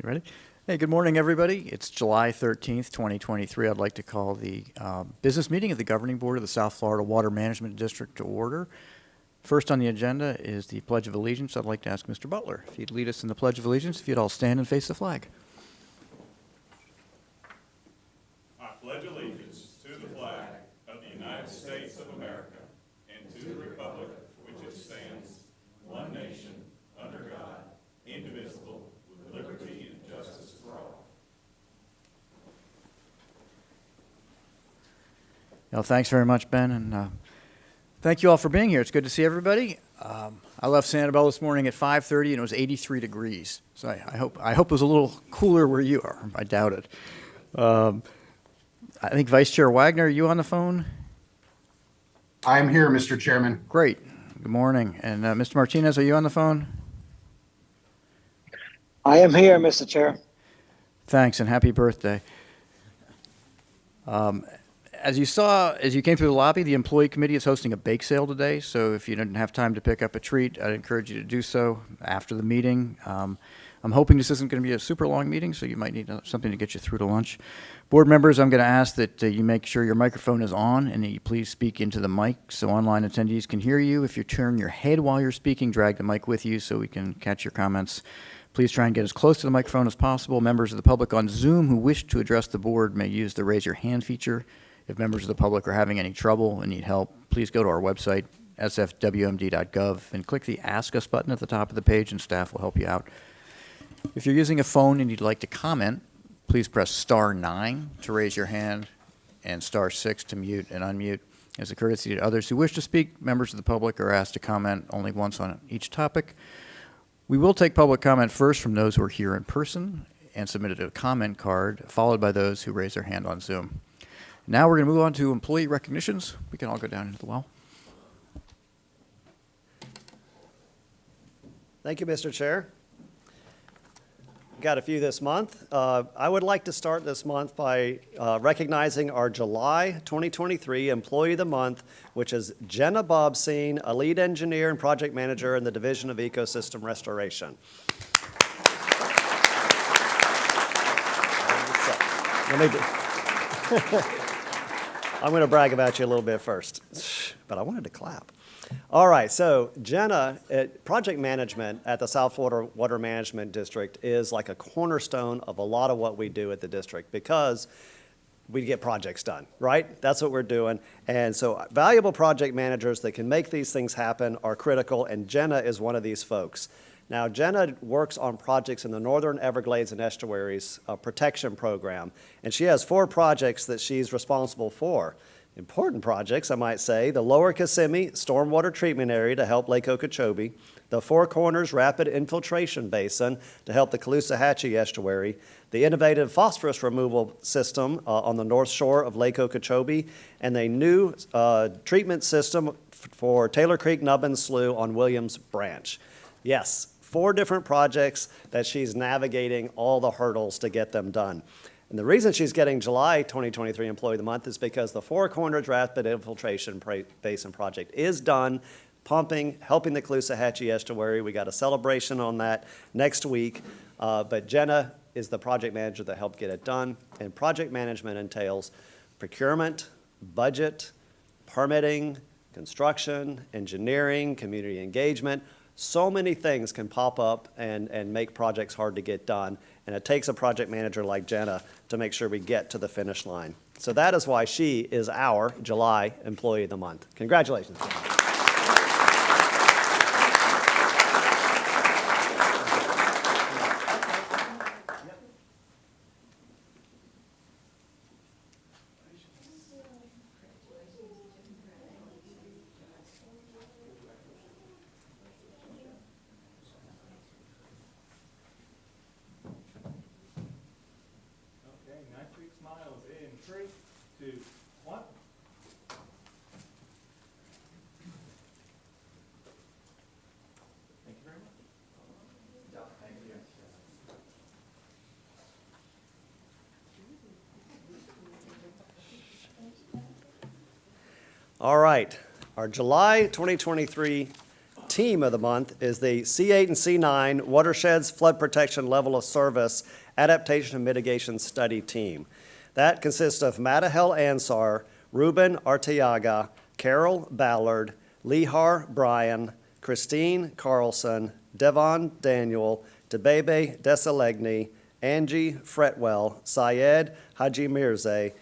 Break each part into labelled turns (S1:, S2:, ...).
S1: You ready? Hey, good morning, everybody. It's July 13th, 2023. I'd like to call the business meeting of the Governing Board of the South Florida Water Management District to order. First on the agenda is the Pledge of Allegiance. I'd like to ask Mr. Butler if he'd lead us in the Pledge of Allegiance, if you'd all stand and face the flag.
S2: I pledge allegiance to the flag of the United States of America and to the republic for which it stands, one nation, under God, indivisible, with liberty and justice for all.
S1: Well, thanks very much, Ben, and thank you all for being here. It's good to see everybody. I left Sanibel this morning at 5:30, and it was 83 degrees. So I hope it was a little cooler where you are. I doubt it. I think Vice Chair Wagner, are you on the phone?
S3: I'm here, Mr. Chairman.
S1: Great. Good morning. And Mr. Martinez, are you on the phone?
S4: I am here, Mr. Chair.
S1: Thanks, and happy birthday. As you saw, as you came through the lobby, the employee committee is hosting a bake sale today. So if you didn't have time to pick up a treat, I'd encourage you to do so after the meeting. I'm hoping this isn't going to be a super long meeting, so you might need something to get you through to lunch. Board members, I'm going to ask that you make sure your microphone is on and that you please speak into the mic so online attendees can hear you. If you turn your head while you're speaking, drag the mic with you so we can catch your comments. Please try and get as close to the microphone as possible. Members of the public on Zoom who wish to address the board may use the raise your hand feature. If members of the public are having any trouble and need help, please go to our website, sfwmd.gov, and click the Ask Us button at the top of the page, and staff will help you out. If you're using a phone and you'd like to comment, please press *9 to raise your hand and *6 to mute and unmute. As a courtesy to others who wish to speak, members of the public are asked to comment only once on each topic. We will take public comment first from those who are here in person and submitted a comment card, followed by those who raise their hand on Zoom. Now we're going to move on to employee recognitions. We can all go down into the well.
S5: Thank you, Mr. Chair. Got a few this month. I would like to start this month by recognizing our July 2023 Employee of the Month, which is Jenna Bobseen, a lead engineer and project manager in the Division of Ecosystem Restoration. I'm going to brag about you a little bit first, but I wanted to clap. All right, so Jenna, project management at the South Florida Water Management District is like a cornerstone of a lot of what we do at the district because we get projects done, right? That's what we're doing. And so valuable project managers that can make these things happen are critical, and Jenna is one of these folks. Now, Jenna works on projects in the Northern Everglades and Estuaries Protection Program, and she has 4 projects that she's responsible for. Important projects, I might say: the Lower Kissimmee Stormwater Treatment Area to help Lake Okeechobee, the Four Corners Rapid Infiltration Basin to help the Caloosahatchee Estuary, the innovative phosphorus removal system on the north shore of Lake Okeechobee, and a new treatment system for Taylor Creek Nubbin Slough on Williams Branch. Yes, 4 different projects that she's navigating all the hurdles to get them done. And the reason she's getting July 2023 Employee of the Month is because the Four Corners Rapid Infiltration Basin project is done, pumping, helping the Caloosahatchee Estuary. We got a celebration on that next week. But Jenna is the project manager that helped get it done. And project management entails procurement, budget, permitting, construction, engineering, community engagement. So many things can pop up and make projects hard to get done, and it takes a project manager like Jenna to make sure we get to the finish line. So that is why she is our July Employee of the Month. Congratulations, Jenna.
S2: Smiles in 3, 2, 1. Thank you very much. Thank you.
S5: All right, our July 2023 team of the month is the C8 and C9 Watersheds Flood Protection Level of Service Adaptation and Mitigation Study Team. That consists of Madahel Ansar, Ruben Arteaga, Carol Ballard, Lehar Bryan, Christine Carlson, Devon Daniel, Tebebe Desalegny, Angie Fretwell, Syed Haji Mirza,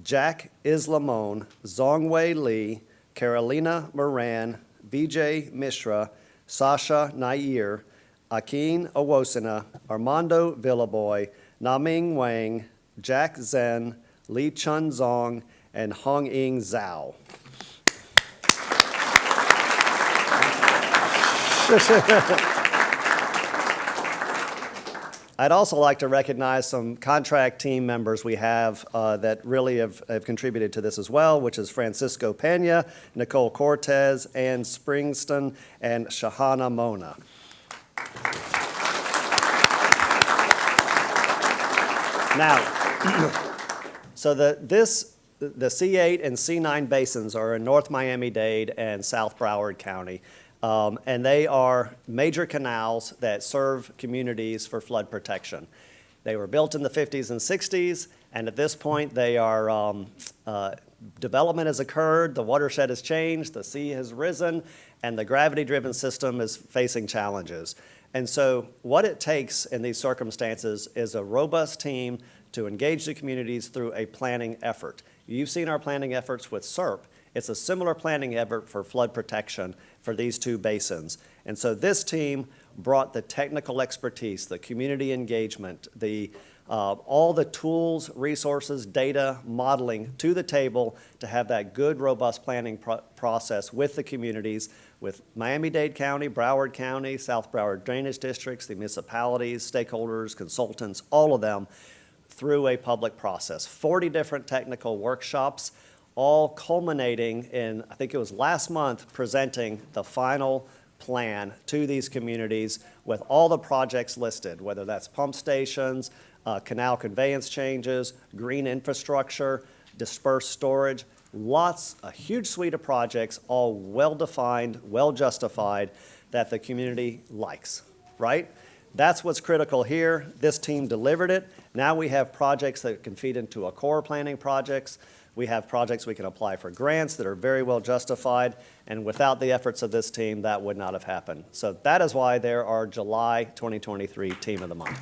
S5: Jack Islamone, Zongwei Lee, Carolina Moran, Vijay Mishra, Sasha Nair, Akin Owosina, Armando Villaboy, Naming Wang, Jack Zen, Lee Chun Zong, and Hong Ying Zhao. I'd also like to recognize some contract team members we have that really have contributed to this as well, which is Francisco Pena, Nicole Cortez, Ann Springston, and Shahana Mona. Now, so the C8 and C9 basins are in North Miami-Dade and South Broward County. And they are major canals that serve communities for flood protection. They were built in the 50s and 60s, and at this point, they are, development has occurred, the watershed has changed, the sea has risen, and the gravity-driven system is facing challenges. And so what it takes in these circumstances is a robust team to engage the communities through a planning effort. You've seen our planning efforts with SERP. It's a similar planning effort for flood protection for these two basins. And so this team brought the technical expertise, the community engagement, all the tools, resources, data, modeling to the table to have that good, robust planning process with the communities, with Miami-Dade County, Broward County, South Broward Drainage Districts, the municipalities, stakeholders, consultants, all of them through a public process. 40 different technical workshops, all culminating in, I think it was last month, presenting the final plan to these communities with all the projects listed, whether that's pump stations, canal conveyance changes, green infrastructure, dispersed storage, a huge suite of projects, all well-defined, well-justified, that the community likes, right? That's what's critical here. This team delivered it. Now we have projects that can feed into a core planning projects. We have projects we can apply for grants that are very well justified, and without the efforts of this team, that would not have happened. So that is why they're our July 2023 Team of the Month.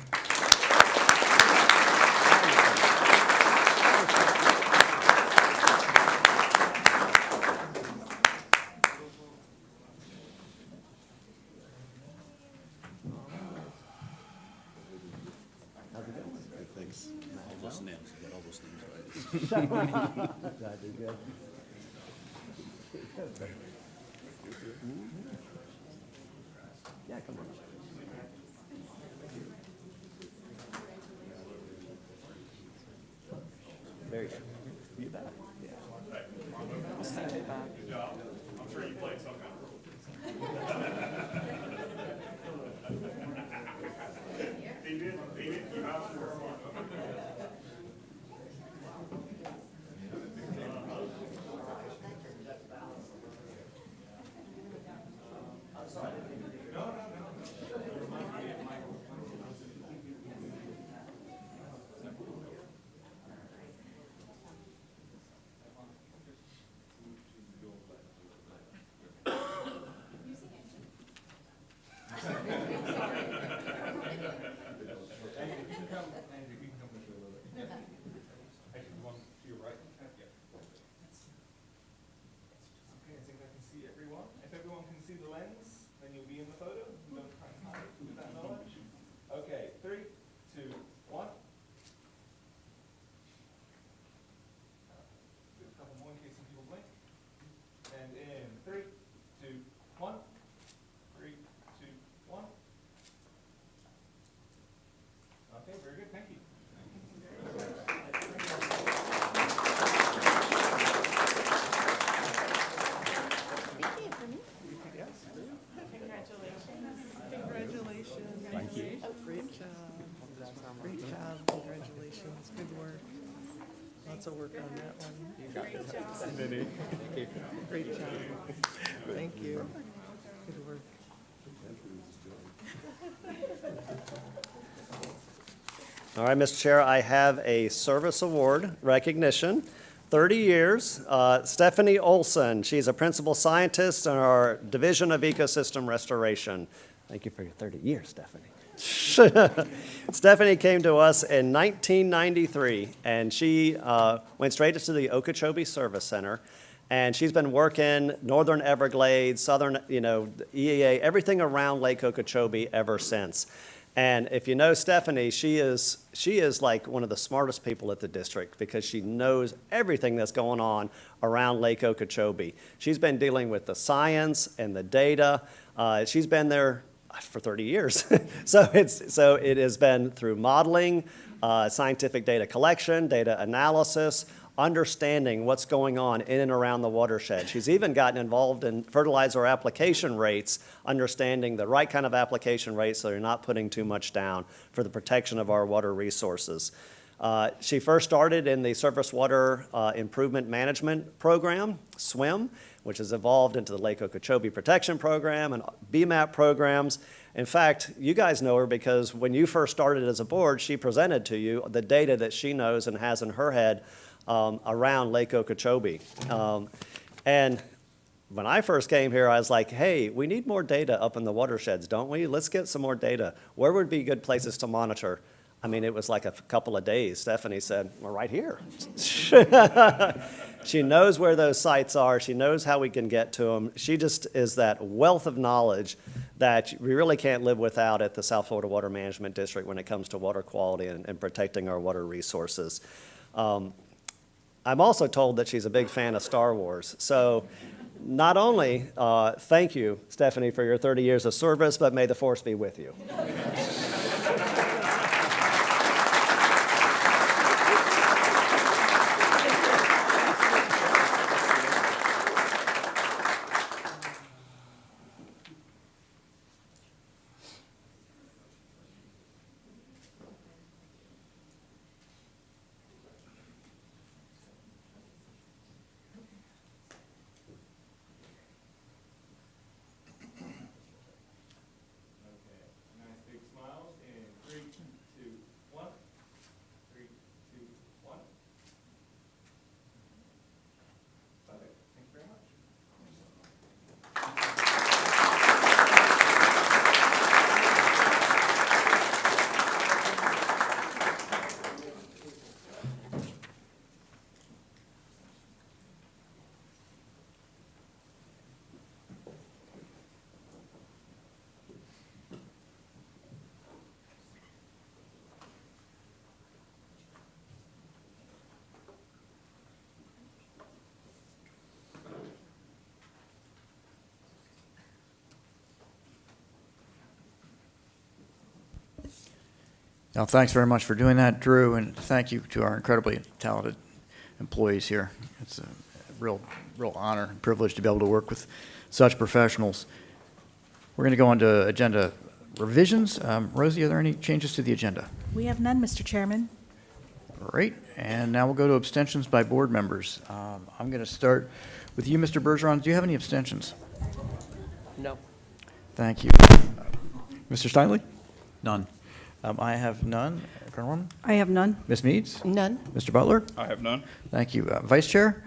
S5: Yeah, come on. Very good. You bet. Yeah.
S2: Good job. I'm sure you played some kind of role. He did. You have to work on it.
S6: Congratulations, good work. Lots of work on that one. Great job. Great job. Thank you. Good work.
S5: All right, Mr. Chair, I have a service award recognition. 30 years, Stephanie Olson. She's a principal scientist in our Division of Ecosystem Restoration. Thank you for your 30 years, Stephanie. Stephanie came to us in 1993, and she went straight to the Okeechobee Service Center. And she's been working Northern Everglades, Southern, EAA, everything around Lake Okeechobee ever since. And if you know Stephanie, she is like one of the smartest people at the district because she knows everything that's going on around Lake Okeechobee. She's been dealing with the science and the data. She's been there for 30 years. So it has been through modeling, scientific data collection, data analysis, understanding what's going on in and around the watershed. She's even gotten involved in fertilizer application rates, understanding the right kind of application rates so you're not putting too much down for the protection of our water resources. She first started in the Surface Water Improvement Management Program, SWIM, which has evolved into the Lake Okeechobee Protection Program and BMAP programs. In fact, you guys know her because when you first started as a board, she presented to you the data that she knows and has in her head around Lake Okeechobee. And when I first came here, I was like, hey, we need more data up in the watersheds, don't we? Let's get some more data. Where would be good places to monitor? I mean, it was like a couple of days. Stephanie said, we're right here. She knows where those sites are. She knows how we can get to them. She just is that wealth of knowledge that we really can't live without at the South Florida Water Management District when it comes to water quality and protecting our water resources. I'm also told that she's a big fan of Star Wars. So not only thank you, Stephanie, for your 30 years of service, but may the force be with you.
S2: Nice big smiles in 3, 2, 1. 3, 2, 1. Perfect. Thank you very much.
S1: Now, thanks very much for doing that, Drew, and thank you to our incredibly talented employees here. It's a real honor and privilege to be able to work with such professionals. We're going to go on to agenda revisions. Rosie, are there any changes to the agenda?
S7: We have none, Mr. Chairman.
S1: Great, and now we'll go to abstentions by board members. I'm going to start with you, Mr. Bergeron. Do you have any abstentions?
S6: No.
S1: Thank you. Mr. Steinley?
S8: None.
S1: I have none. Colonel Norman?
S7: I have none.
S1: Ms. Meads?
S7: None.
S1: Mr. Butler?
S2: I have none.
S1: Thank you. Vice Chair?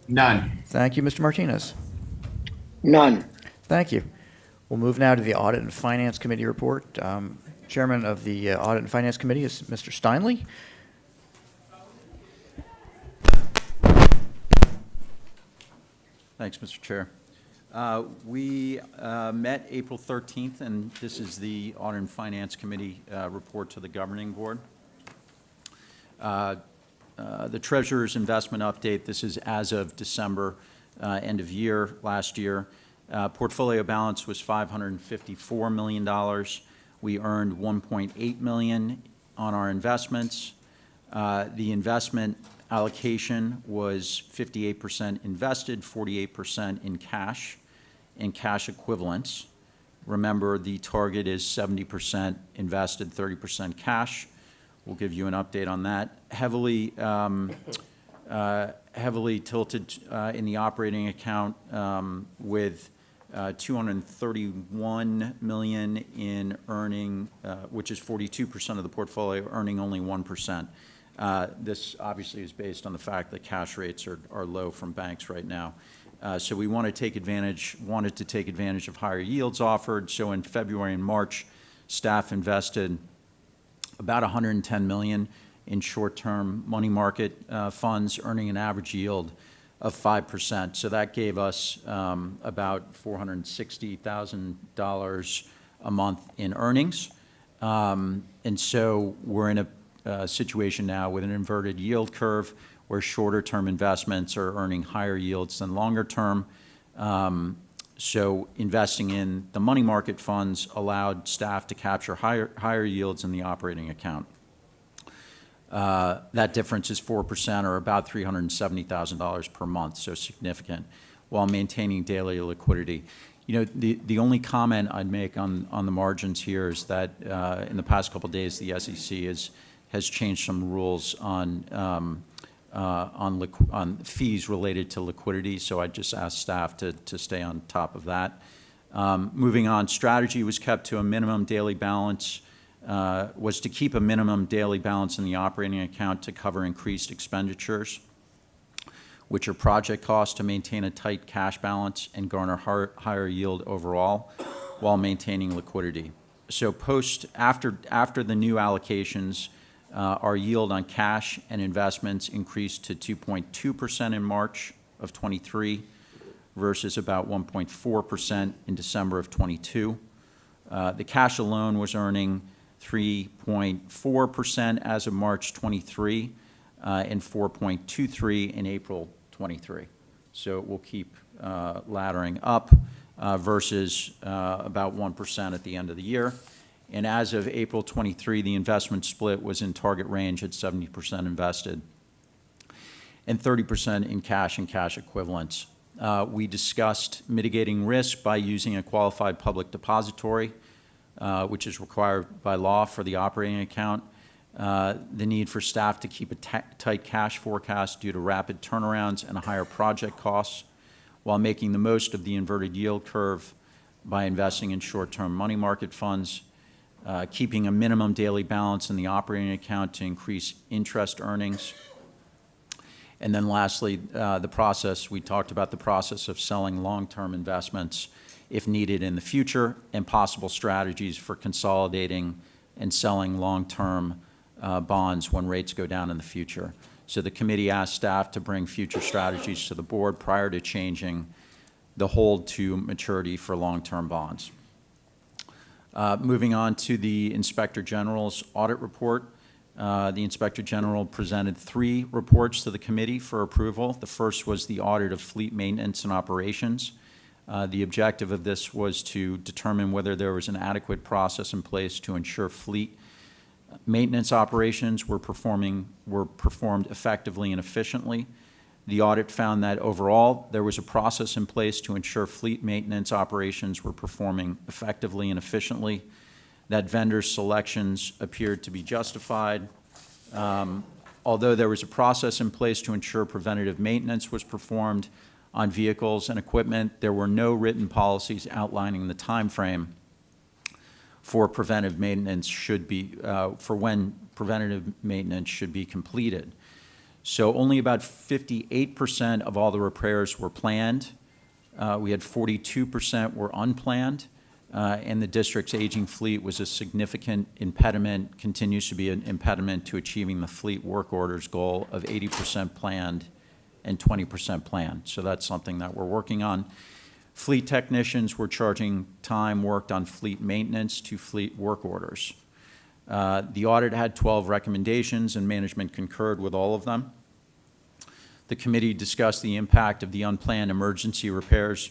S3: None.
S1: Thank you, Mr. Martinez.
S4: None.
S1: Thank you. We'll move now to the Audit and Finance Committee report. Chairman of the Audit and Finance Committee is Mr. Steinley.
S8: Thanks, Mr. Chair. We met April 13th, and this is the Audit and Finance Committee report to the Governing Board. The Treasurer's investment update, this is as of December, end of year, last year. Portfolio balance was $554 million. We earned $1.8 million on our investments. The investment allocation was 58% invested, 48% in cash and cash equivalents. Remember, the target is 70% invested, 30% cash. We'll give you an update on that. Heavily tilted in the operating account with $231 million in earning, which is 42% of the portfolio, earning only 1%. This obviously is based on the fact that cash rates are low from banks right now. So we wanted to take advantage of higher yields offered. So in February and March, staff invested about $110 million in short-term money market funds, earning an average yield of 5%. So that gave us about $460,000 a month in earnings. And so we're in a situation now with an inverted yield curve where shorter-term investments are earning higher yields than longer-term. So investing in the money market funds allowed staff to capture higher yields in the operating account. That difference is 4% or about $370,000 per month, so significant, while maintaining daily liquidity. You know, the only comment I'd make on the margins here is that in the past couple of days, the SEC has changed some rules on fees related to liquidity, so I just asked staff to stay on top of that. Moving on, strategy was kept to a minimum daily balance, was to keep a minimum daily balance in the operating account to cover increased expenditures, which are project costs, to maintain a tight cash balance and garner higher yield overall while maintaining liquidity. So after the new allocations, our yield on cash and investments increased to 2.2% in March of '23 versus about 1.4% in December of '22. The cash alone was earning 3.4% as of March '23 and 4.23% in April '23. So we'll keep laddering up versus about 1% at the end of the year. And as of April '23, the investment split was in target range at 70% invested and 30% in cash and cash equivalents. We discussed mitigating risk by using a qualified public depository, which is required by law for the operating account, the need for staff to keep a tight cash forecast due to rapid turnarounds and higher project costs, while making the most of the inverted yield curve by investing in short-term money market funds, keeping a minimum daily balance in the operating account to increase interest earnings. And then lastly, we talked about the process of selling long-term investments if needed in the future, and possible strategies for consolidating and selling long-term bonds when rates go down in the future. So the committee asked staff to bring future strategies to the board prior to changing the hold to maturity for long-term bonds. Moving on to the Inspector General's audit report. The Inspector General presented 3 reports to the committee for approval. The first was the audit of fleet maintenance and operations. The objective of this was to determine whether there was an adequate process in place to ensure fleet maintenance operations were performed effectively and efficiently. The audit found that overall there was a process in place to ensure fleet maintenance operations were performing effectively and efficiently, that vendor selections appeared to be justified. Although there was a process in place to ensure preventative maintenance was performed on vehicles and equipment, there were no written policies outlining the time frame for preventive maintenance for when preventative maintenance should be completed. So only about 58% of all the repairs were planned. We had 42% were unplanned, and the district's aging fleet was a significant impediment, continues to be an impediment to achieving the fleet work orders goal of 80% planned and 20% planned. So that's something that we're working on. Fleet technicians were charging time worked on fleet maintenance to fleet work orders. The audit had 12 recommendations, and management concurred with all of them. The committee discussed the impact of the unplanned emergency repairs,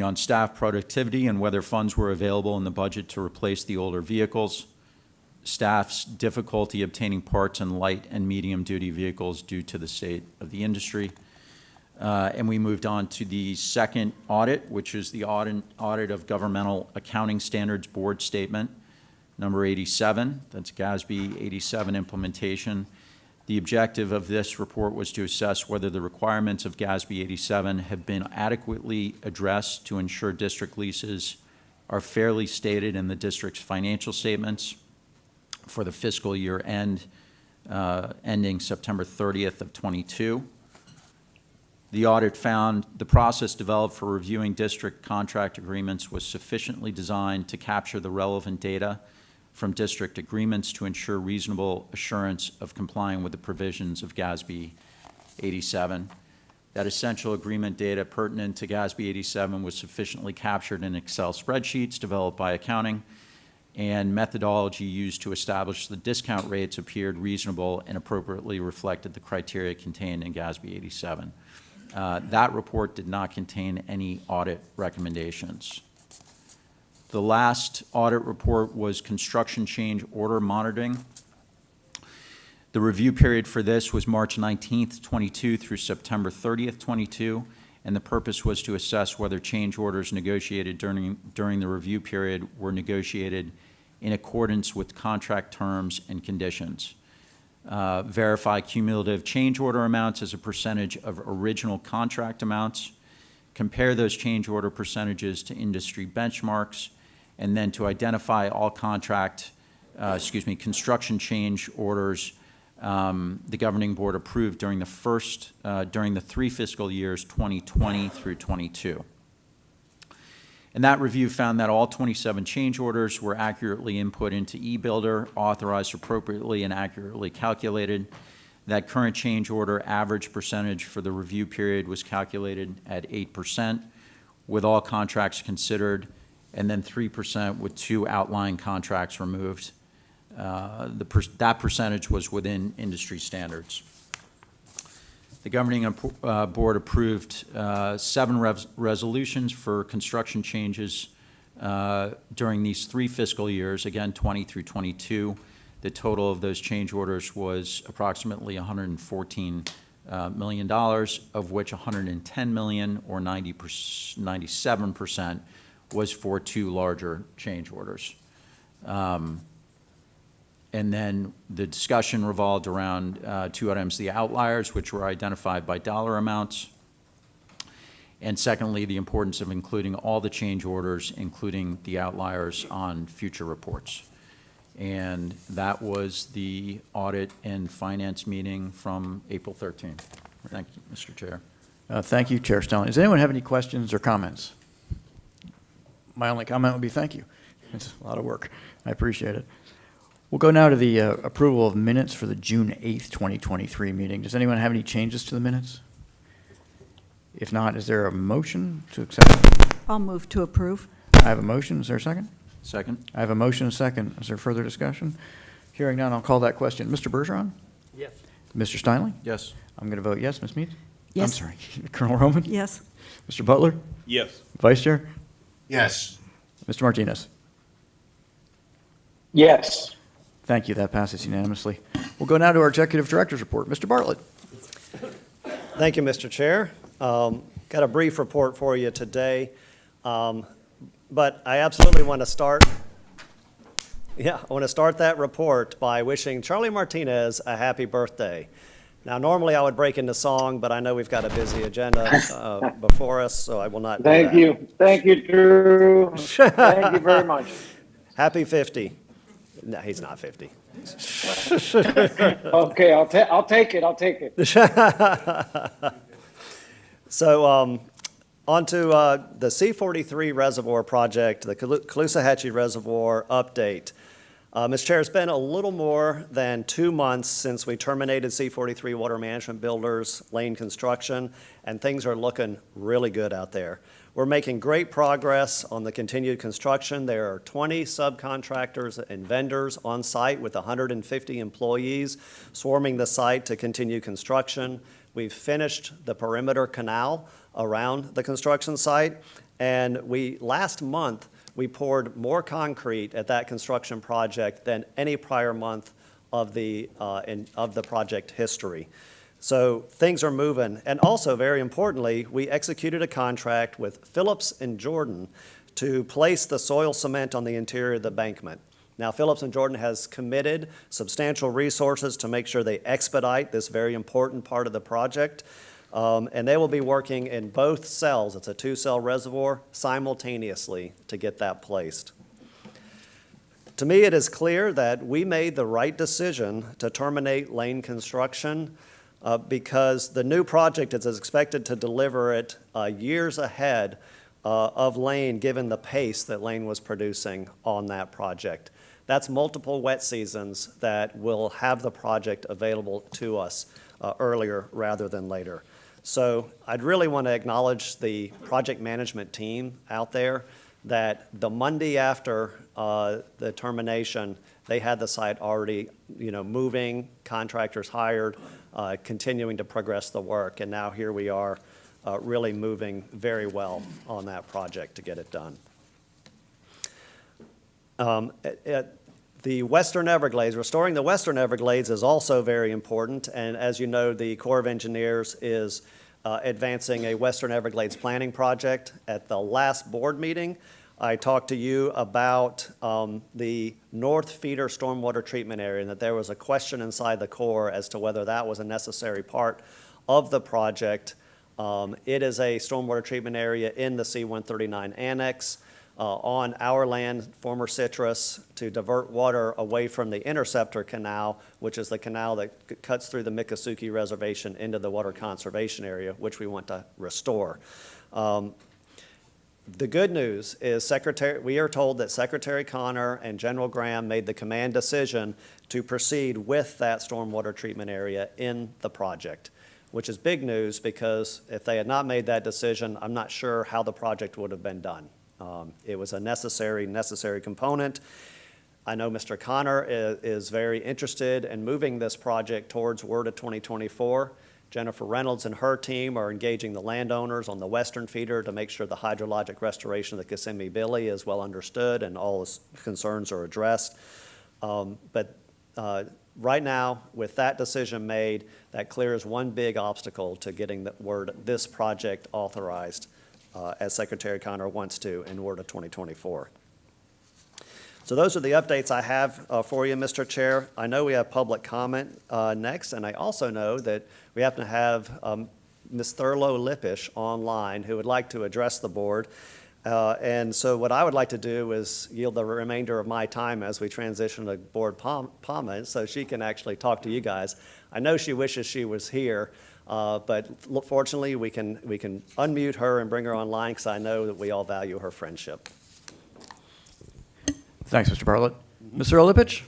S8: on staff productivity and whether funds were available in the budget to replace the older vehicles, staff's difficulty obtaining parts in light and medium-duty vehicles due to the state of the industry. And we moved on to the second audit, which is the audit of Governmental Accounting Standards Board Statement, number 87. That's GASB 87 implementation. The objective of this report was to assess whether the requirements of GASB 87 have been adequately addressed to ensure district leases are fairly stated in the district's financial statements for the fiscal year ending September 30th of '22. The audit found the process developed for reviewing district contract agreements was sufficiently designed to capture the relevant data from district agreements to ensure reasonable assurance of complying with the provisions of GASB 87. That essential agreement data pertinent to GASB 87 was sufficiently captured in Excel spreadsheets developed by accounting, and methodology used to establish the discount rates appeared reasonable and appropriately reflected the criteria contained in GASB 87. That report did not contain any audit recommendations. The last audit report was construction change order monitoring. The review period for this was March 19th, 22 through September 30th, 22, and the purpose was to assess whether change orders negotiated during the review period were negotiated in accordance with contract terms and conditions. Verify cumulative change order amounts as a percentage of original contract amounts, compare those change order percentages to industry benchmarks, and then to identify all construction change orders the governing board approved during the 3 fiscal years 2020 through 22. And that review found that all 27 change orders were accurately input into eBuilder, authorized appropriately and accurately calculated. That current change order average percentage for the review period was calculated at 8%, with all contracts considered, and then 3% with 2 outlying contracts removed. That percentage was within industry standards. The governing board approved 7 resolutions for construction changes during these 3 fiscal years, again, 20 through 22. The total of those change orders was approximately $114 million, of which $110 million, or 97%, was for 2 larger change orders. And then the discussion revolved around 2 items, the outliers, which were identified by dollar amounts, and secondly, the importance of including all the change orders, including the outliers, on future reports. And that was the audit and finance meeting from April 13th. Thank you, Mr. Chair.
S1: Thank you, Chair Stelling. Does anyone have any questions or comments? My only comment would be thank you. It's a lot of work. I appreciate it. We'll go now to the approval of minutes for the June 8th, 2023 meeting. Does anyone have any changes to the minutes? If not, is there a motion to accept?
S7: I'll move to approve.
S1: I have a motion. Is there a second?
S8: Second?
S1: I have a motion and a second. Is there further discussion? Hearing none, I'll call that question. Mr. Bergeron?
S6: Yes.
S1: Mr. Steinle?
S8: Yes.
S1: I'm going to vote yes. Ms. Mead?
S7: Yes.
S1: I'm sorry. Colonel Roman?
S7: Yes.
S1: Mr. Butler?
S2: Yes.
S1: Vice Chair?
S3: Yes.
S1: Mr. Martinez?
S4: Yes.
S1: Thank you. That passes unanimously. We'll go now to our Executive Director's report. Mr. Bartlett?
S5: Thank you, Mr. Chair. Got a brief report for you today, but I absolutely want to start. I want to start that report by wishing Charlie Martinez a happy birthday. Now, normally I would break into song, but I know we've got a busy agenda before us, so I will not do that.
S4: Thank you. Thank you, Drew. Thank you very much.
S5: Happy 50. No, he's not 50.
S4: Okay, I'll take it. I'll take it.
S5: So on to the C-43 Reservoir project, the Caloosahatchee Reservoir update. Mr. Chair, it's been a little more than 2 months since we terminated C-43 Water Management Builders Lane construction, and things are looking really good out there. We're making great progress on the continued construction. There are 20 subcontractors and vendors on site with 150 employees swarming the site to continue construction. We've finished the perimeter canal around the construction site, and last month we poured more concrete at that construction project than any prior month of the project history. So things are moving. And also, very importantly, we executed a contract with Phillips and Jordan to place the soil cement on the interior of the embankment. Now, Phillips and Jordan has committed substantial resources to make sure they expedite this very important part of the project. And they will be working in both cells, it's a 2-cell reservoir, simultaneously to get that placed. To me, it is clear that we made the right decision to terminate Lane construction because the new project is expected to deliver it years ahead of Lane, given the pace that Lane was producing on that project. That's multiple wet seasons that will have the project available to us earlier rather than later. So I'd really want to acknowledge the project management team out there that the Monday after the termination, they had the site already, moving, contractors hired, continuing to progress the work, and now here we are really moving very well on that project to get it done. The Western Everglades, restoring the Western Everglades is also very important, and as you know, the Corps of Engineers is advancing a Western Everglades planning project. At the last board meeting, I talked to you about the North Feeder Stormwater Treatment Area, and that there was a question inside the Corps as to whether that was a necessary part of the project. It is a stormwater treatment area in the C-139 annex on our land, former Citrus, to divert water away from the Interceptor Canal, which is the canal that cuts through the Miccosukee Reservation into the water conservation area, which we want to restore. The good news is we are told that Secretary Connor and General Graham made the command decision to proceed with that stormwater treatment area in the project, which is big news because if they had not made that decision, I'm not sure how the project would have been done. It was a necessary component. I know Mr. Connor is very interested in moving this project towards WRDA 2024. Jennifer Reynolds and her team are engaging the landowners on the western feeder to make sure the hydrologic restoration of the Kissimmee Billy is well understood and all its concerns are addressed. But right now, with that decision made, that clears one big obstacle to getting this project authorized as Secretary Connor wants to in WRDA 2024. So those are the updates I have for you, Mr. Chair. I know we have public comment next, and I also know that we happen to have Ms. Thurlow Lippish online who would like to address the board. And so what I would like to do is yield the remainder of my time as we transition to board comments so she can actually talk to you guys. I know she wishes she was here, but fortunately we can unmute her and bring her online because I know that we all value her friendship.
S1: Thanks, Mr. Bartlett. Mr. Olipich?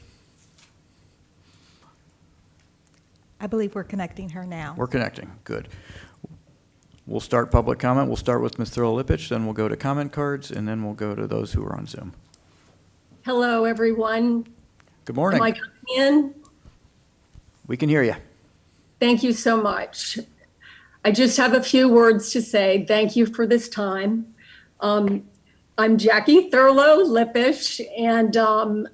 S7: I believe we're connecting her now.
S1: We're connecting. Good. We'll start public comment. We'll start with Mr. Olipich, then we'll go to comment cards, and then we'll go to those who are on Zoom.
S9: Hello, everyone.
S1: Good morning.
S9: Am I coming in?
S1: We can hear you.
S9: Thank you so much. I just have a few words to say. Thank you for this time. I'm Jackie Thurlow Lippish, and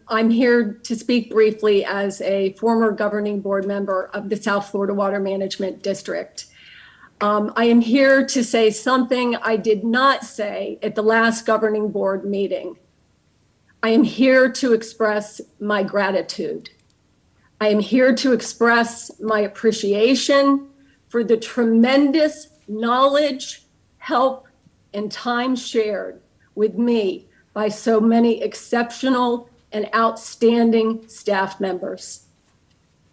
S9: I'm here to speak briefly as a former governing board member of the South Florida Water Management District. I am here to say something I did not say at the last governing board meeting. I am here to express my gratitude. I am here to express my appreciation for the tremendous knowledge, help, and time shared with me by so many exceptional and outstanding staff members.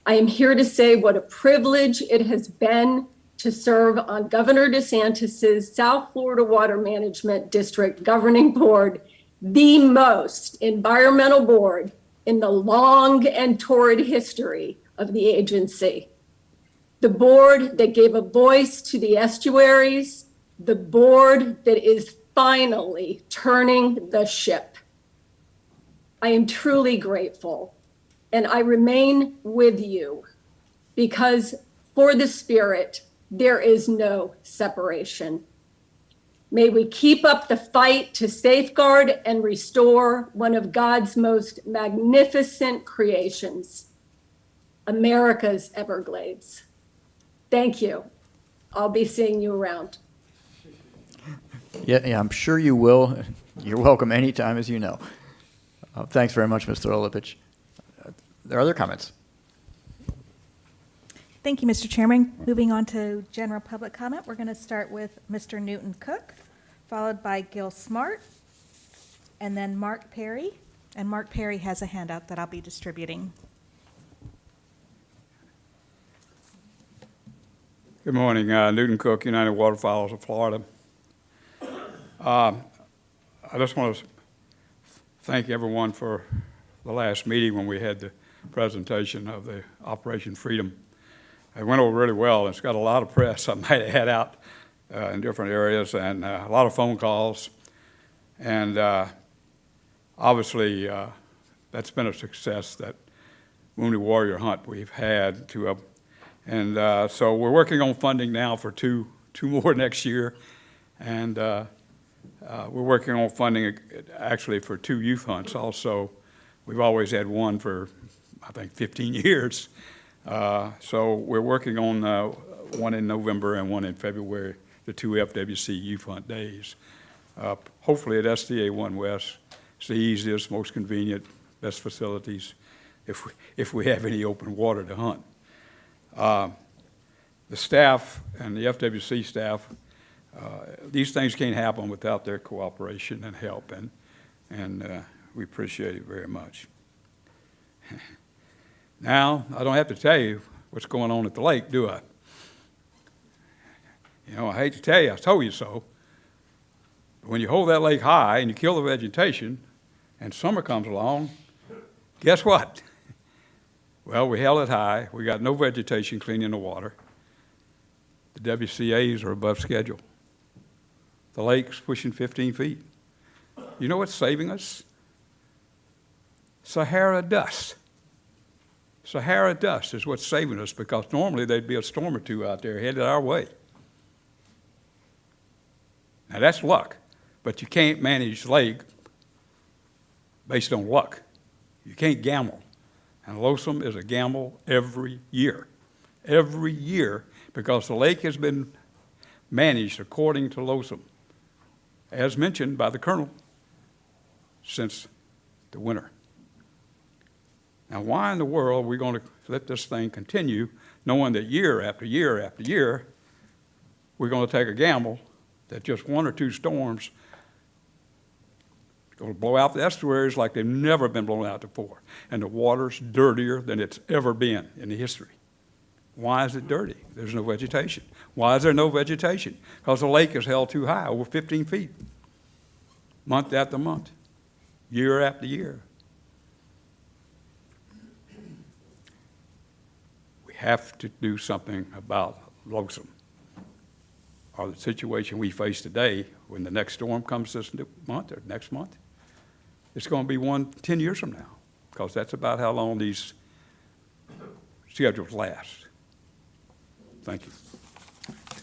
S9: I am here to say what a privilege it has been to serve on Governor DeSantis's South Florida Water Management District Governing Board, the most environmental board in the long and torrid history of the agency. The board that gave a voice to the estuaries, the board that is finally turning the ship. I am truly grateful, and I remain with you because for the Spirit, there is no separation. May we keep up the fight to safeguard and restore one of God's most magnificent creations, America's Everglades. Thank you. I'll be seeing you around.
S1: Yeah, I'm sure you will. You're welcome anytime, as you know. Thanks very much, Mr. Lipich. There are other comments?
S7: Thank you, Mr. Chairman. Moving on to general public comment, we're going to start with Mr. Newton Cook, followed by Gil Smart, and then Mark Perry. And Mark Perry has a handout that I'll be distributing.
S10: Good morning, Newton Cook, United Waterfowlers of Florida. I just want to thank everyone for the last meeting when we had the presentation of the Operation Freedom. It went over really well. It's got a lot of press I might have had out in different areas and a lot of phone calls. And obviously, that's been a success, that Wounded Warrior Hunt we've had to and so we're working on funding now for two more next year, and we're working on funding actually for 2 youth hunts also. We've always had one for, I think, 15 years. So we're working on one in November and one in February, the 2 FWC youth hunt days. Hopefully at SDA 1 West, it's the easiest, most convenient, best facilities if we have any open water to hunt. The staff and the FWC staff, these things can't happen without their cooperation and help, and we appreciate it very much. Now, I don't have to tell you what's going on at the lake, do I? You know, I hate to tell you, I told you so. But when you hold that lake high and you kill the vegetation and summer comes along, guess what? Well, we held it high. We got no vegetation cleaning the water. The WCAs are above schedule. The lake's pushing 15 feet. You know what's saving us? Sahara dust. Sahara dust is what's saving us, because normally there'd be a storm or two out there headed our way. Now that's luck, but you can't manage the lake based on luck. You can't gamble. And Lonesome is a gamble every year, because the lake has been managed according to Lonesome, as mentioned by the Colonel, since the winter. Now, why in the world are we going to let this thing continue, knowing that year after year after year, we're going to take a gamble that just 1 or 2 storms going to blow out the estuaries like they've never been blown out before, and the water's dirtier than it's ever been in the history. Why is it dirty? There's no vegetation. Why is there no vegetation? Because the lake is held too high, over 15 feet, month after month, year after year. We have to do something about Lonesome, or the situation we face today when the next storm comes this month or next month. It's going to be 10 years from now, because that's about how long these schedules last. Thank you.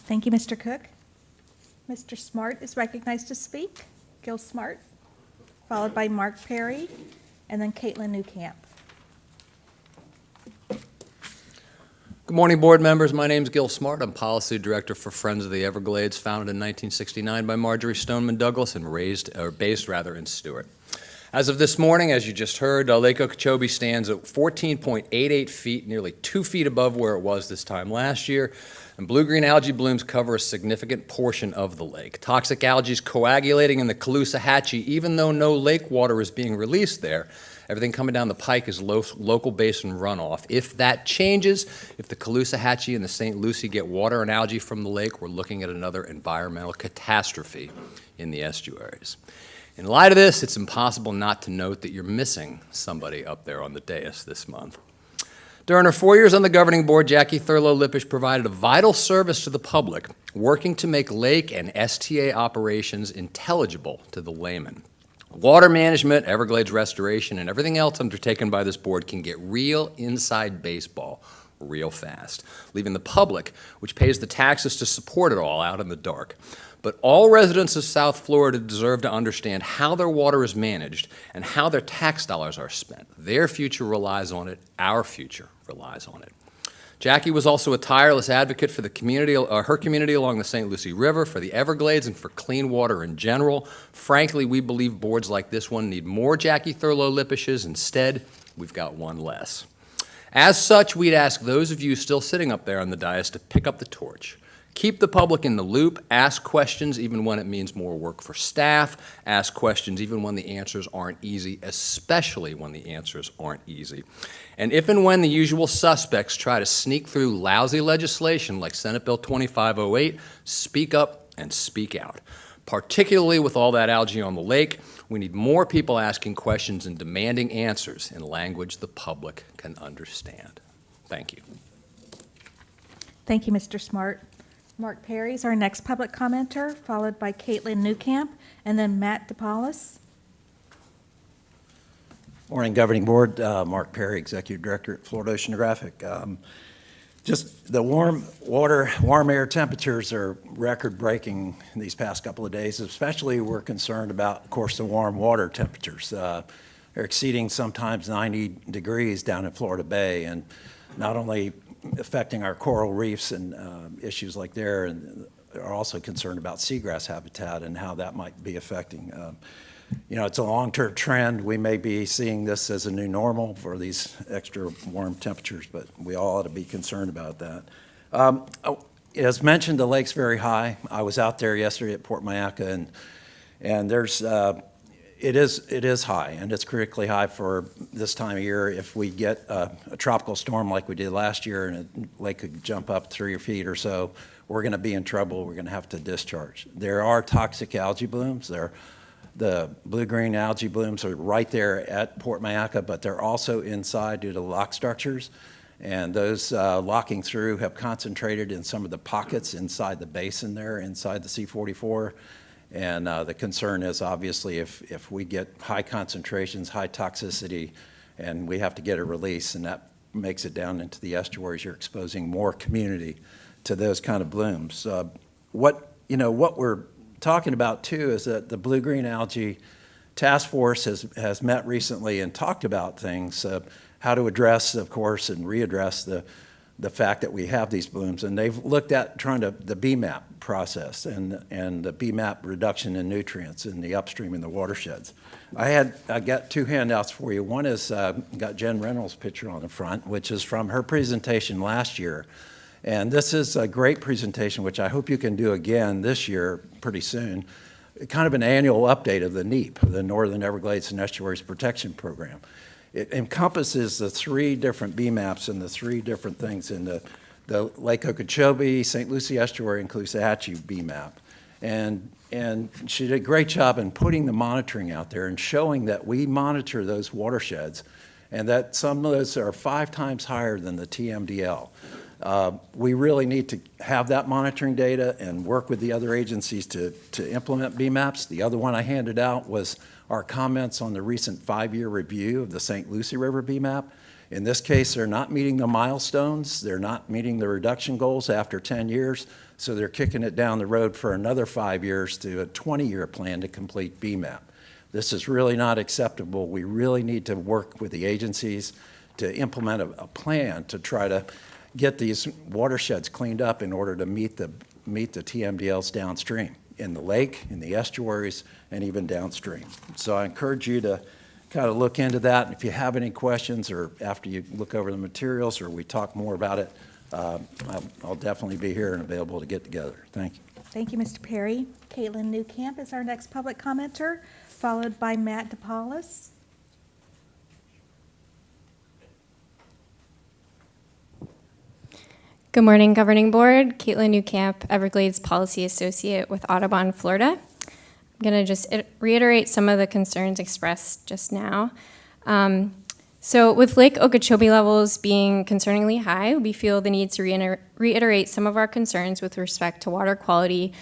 S7: Thank you, Mr. Cook. Mr. Smart is recognized to speak. Gil Smart, followed by Mark Perry, and then Caitlin Newcamp.
S11: Good morning, board members. My name is Gil Smart. I'm Policy Director for Friends of the Everglades, founded in 1969 by Marjorie Stoneman Douglas and based in Stewart. As of this morning, as you just heard, Lake Okeechobee stands at 14.88 feet, nearly 2 feet above where it was this time last year, and blue-green algae blooms cover a significant portion of the lake. Toxic algae is coagulating in the Caloosahatchee, even though no lake water is being released there. Everything coming down the pike is local basin runoff. If that changes, if the Caloosahatchee and the St. Lucie get water and algae from the lake, we're looking at another environmental catastrophe in the estuaries. In light of this, it's impossible not to note that you're missing somebody up there on the dais this month. During her 4 years on the governing board, Jackie Thurlow-Lippisch provided a vital service to the public, working to make lake and STA operations intelligible to the layman. Water management, Everglades restoration, and everything else undertaken by this board can get real inside baseball real fast, leaving the public, which pays the taxes to support it all, out in the dark. But all residents of South Florida deserve to understand how their water is managed and how their tax dollars are spent. Their future relies on it. Our future relies on it. Jackie was also a tireless advocate for the community, her community along the St. Lucie River, for the Everglades, and for clean water in general. Frankly, we believe boards like this one need more Jackie Thurlow Lippishes. Instead, we've got one less. As such, we'd ask those of you still sitting up there on the dais to pick up the torch. Keep the public in the loop, ask questions even when it means more work for staff, ask questions even when the answers aren't easy, especially when the answers aren't easy. And if and when the usual suspects try to sneak through lousy legislation like Senate Bill 2508, speak up and speak out. Particularly with all that algae on the lake, we need more people asking questions and demanding answers in language the public can understand. Thank you.
S7: Thank you, Mr. Smart. Mark Perry is our next public commenter, followed by Caitlin Newcamp, and then Matt DePaulis.
S12: Morning, Governing Board. Mark Perry, Executive Director at Florida Oceanographic. Just the warm air temperatures are record-breaking these past couple of days. Especially, we're concerned about, of course, the warm water temperatures. They're exceeding sometimes 90 degrees down in Florida Bay, and not only affecting our coral reefs and issues like there, and are also concerned about seagrass habitat and how that might be affecting. It's a long-term trend. We may be seeing this as a new normal for these extra warm temperatures, but we all ought to be concerned about that. As mentioned, the lake's very high. I was out there yesterday at Port Mayaca, and there's it is high, and it's critically high for this time of year. If we get a tropical storm like we did last year and the lake could jump up 3 feet or so, we're going to be in trouble. We're going to have to discharge. There are toxic algae blooms. The blue-green algae blooms are right there at Port Mayaca, but they're also inside due to lock structures. And those locking through have concentrated in some of the pockets inside the basin there, inside the C-44. And the concern is obviously if we get high concentrations, high toxicity, and we have to get a release, and that makes it down into the estuaries, you're exposing more community to those kind of blooms. What we're talking about too is that the blue-green algae task force has met recently and talked about things, how to address, of course, and readdress the fact that we have these blooms. And they've looked at the BMAP process and the BMAP reduction in nutrients in the upstream in the watersheds. I got 2 handouts for you. One is got Jen Reynolds' picture on the front, which is from her presentation last year. And this is a great presentation, which I hope you can do again this year pretty soon. Kind of an annual update of the NEP, the Northern Everglades and Estuaries Protection Program. It encompasses the 3 different BMAPs and the 3 different things in the Lake Okeechobee, St. Lucie Estuary, and Caloosahatchee BMAP. And she did a great job in putting the monitoring out there and showing that we monitor those watersheds and that some of those are 5 times higher than the TMDL. We really need to have that monitoring data and work with the other agencies to implement BMAPs. The other one I handed out was our comments on the recent 5-year review of the St. Lucie River BMAP. In this case, they're not meeting the milestones. They're not meeting the reduction goals after 10 years, so they're kicking it down the road for another 5 years to a 20-year plan to complete BMAP. This is really not acceptable. We really need to work with the agencies to implement a plan to try to get these watersheds cleaned up in order to meet the TMDLs downstream in the lake, in the estuaries, and even downstream. So I encourage you to kind of look into that. And if you have any questions or after you look over the materials or we talk more about it, I'll definitely be here and available to get together. Thank you.
S7: Thank you, Mr. Perry. Caitlin Newcamp is our next public commenter, followed by Matt DePaulis.
S13: Good morning, Governing Board. Caitlin Newcamp, Everglades Policy Associate with Audubon, Florida. I'm going to just reiterate some of the concerns expressed just now. So with Lake Okeechobee levels being concerningly high, we feel the need to reiterate some of our concerns with respect to water quality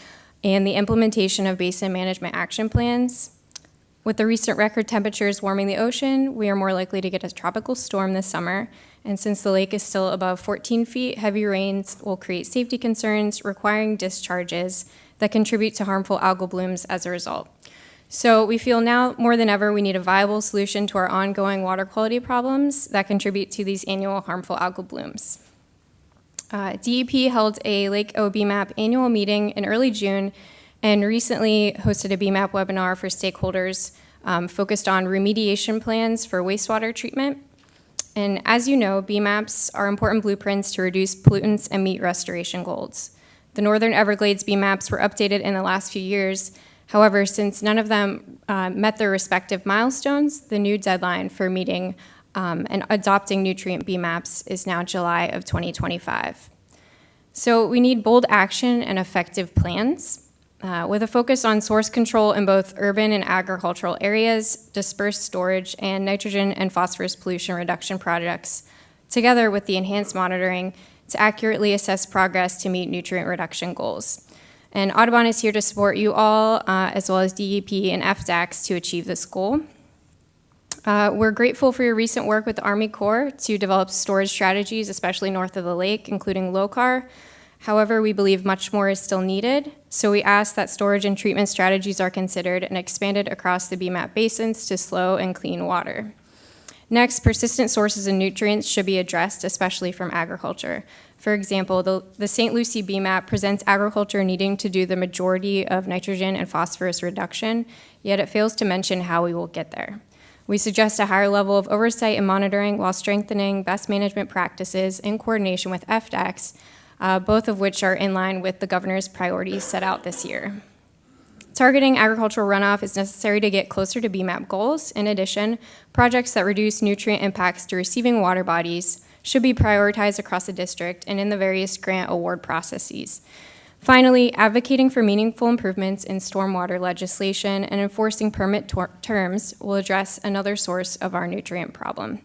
S13: and the implementation of basin management action plans. With the recent record temperatures warming the ocean, we are more likely to get a tropical storm this summer. And since the lake is still above 14 feet, heavy rains will create safety concerns, requiring discharges that contribute to harmful algal blooms as a result. So we feel now more than ever we need a viable solution to our ongoing water quality problems that contribute to these annual harmful algal blooms. DEP held a Lake O BMAP annual meeting in early June and recently hosted a BMAP webinar for stakeholders focused on remediation plans for wastewater treatment. And as you know, BMAPs are important blueprints to reduce pollutants and meet restoration goals. The Northern Everglades BMAPs were updated in the last few years. However, since none of them met their respective milestones, the new deadline for meeting and adopting nutrient BMAPs is now July of 2025. So we need bold action and effective plans with a focus on source control in both urban and agricultural areas, dispersed storage, and nitrogen and phosphorus pollution reduction projects, together with the enhanced monitoring to accurately assess progress to meet nutrient reduction goals. And Audubon is here to support you all, as well as DEP and FDACS to achieve this goal. We're grateful for your recent work with the Army Corps to develop storage strategies, especially north of the lake, including LOCAR. However, we believe much more is still needed, so we ask that storage and treatment strategies are considered and expanded across the BMAP basins to slow and clean water. Next, persistent sources of nutrients should be addressed, especially from agriculture. For example, the St. Lucie BMAP presents agriculture needing to do the majority of nitrogen and phosphorus reduction, yet it fails to mention how we will get there. We suggest a higher level of oversight and monitoring while strengthening best management practices in coordination with FDACS, both of which are in line with the governor's priorities set out this year. Targeting agricultural runoff is necessary to get closer to BMAP goals. In addition, projects that reduce nutrient impacts to receiving water bodies should be prioritized across the district and in the various grant award processes. Finally, advocating for meaningful improvements in stormwater legislation and enforcing permit terms will address another source of our nutrient problem.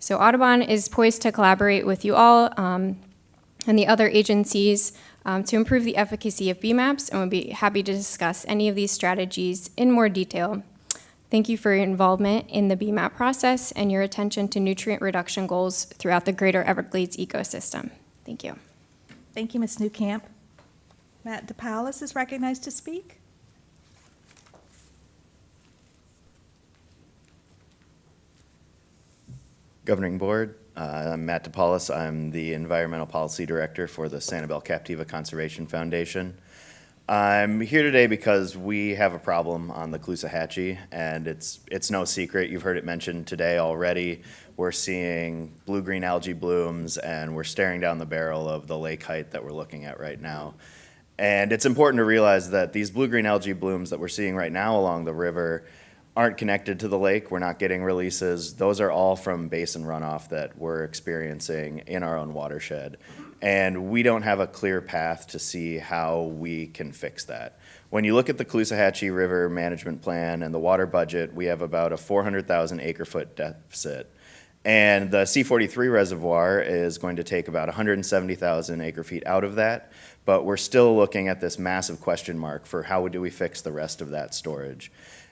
S13: So Audubon is poised to collaborate with you all and the other agencies to improve the efficacy of BMAPs, and we'll be happy to discuss any of these strategies in more detail. Thank you for your involvement in the BMAP process and your attention to nutrient reduction goals throughout the greater Everglades ecosystem. Thank you.
S7: Thank you, Ms. Newcamp. Matt DePaolis is recognized to speak.
S14: Governing Board, I'm Matt DePaolis. I'm the Environmental Policy Director for the Sanibel Captiva Conservation Foundation. I'm here today because we have a problem on the Caloosahatchee, and it's no secret. You've heard it mentioned today already. We're seeing blue-green algae blooms, and we're staring down the barrel of the lake height that we're looking at right now. And it's important to realize that these blue-green algae blooms that we're seeing right now along the river aren't connected to the lake. We're not getting releases. Those are all from basin runoff that we're experiencing in our own watershed. And we don't have a clear path to see how we can fix that. When you look at the Caloosahatchee River Management Plan and the water budget, we have about a 400,000 acre-foot deficit. And the C43 reservoir is going to take about 170,000 acre-feet out of that, but we're still looking at this massive question mark for how do we fix the rest of that storage.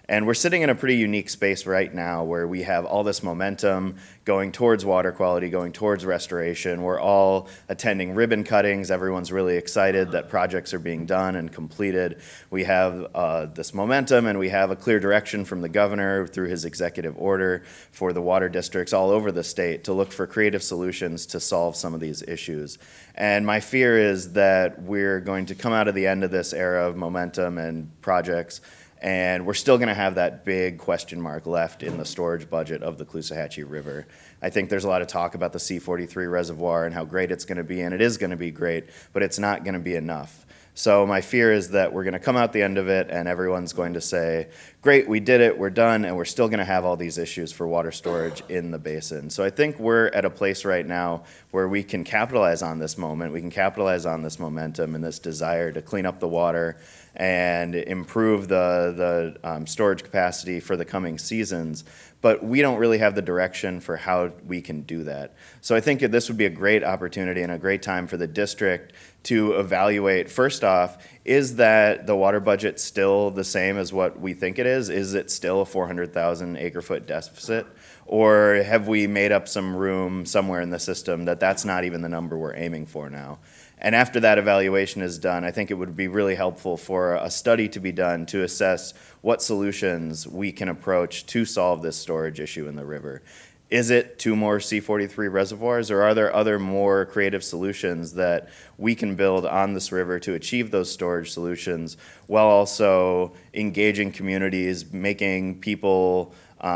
S14: And we're sitting in a pretty unique space right now where we have all this momentum going towards water quality, going towards restoration. We're all attending ribbon cuttings. Everyone's really excited that projects are being done and completed. We have this momentum, and we have a clear direction from the governor through his executive order for the water districts all over the state to look for creative solutions to solve some of these issues. And my fear is that we're going to come out of the end of this era of momentum and projects, and we're still going to have that big question mark left in the storage budget of the Caloosahatchee River. I think there's a lot of talk about the C43 reservoir and how great it's going to be, and it is going to be great, but it's not going to be enough. So my fear is that we're going to come out the end of it and everyone's going to say, great, we did it, we're done, and we're still going to have all these issues for water storage in the basin. So I think we're at a place right now where we can capitalize on this moment, we can capitalize on this momentum and this desire to clean up the water and improve the storage capacity for the coming seasons, but we don't really have the direction for how we can do that. So I think this would be a great opportunity and a great time for the district to evaluate, first off, is that the water budget still the same as what we think it is? Is it still a 400,000 acre-foot deficit? Or have we made up some room somewhere in the system that that's not even the number we're aiming for now? And after that evaluation is done, I think it would be really helpful for a study to be done to assess what solutions we can approach to solve this storage issue in the river. Is it 2 more C43 reservoirs, or are there other more creative solutions that we can build on this river to achieve those storage solutions while also engaging communities, making people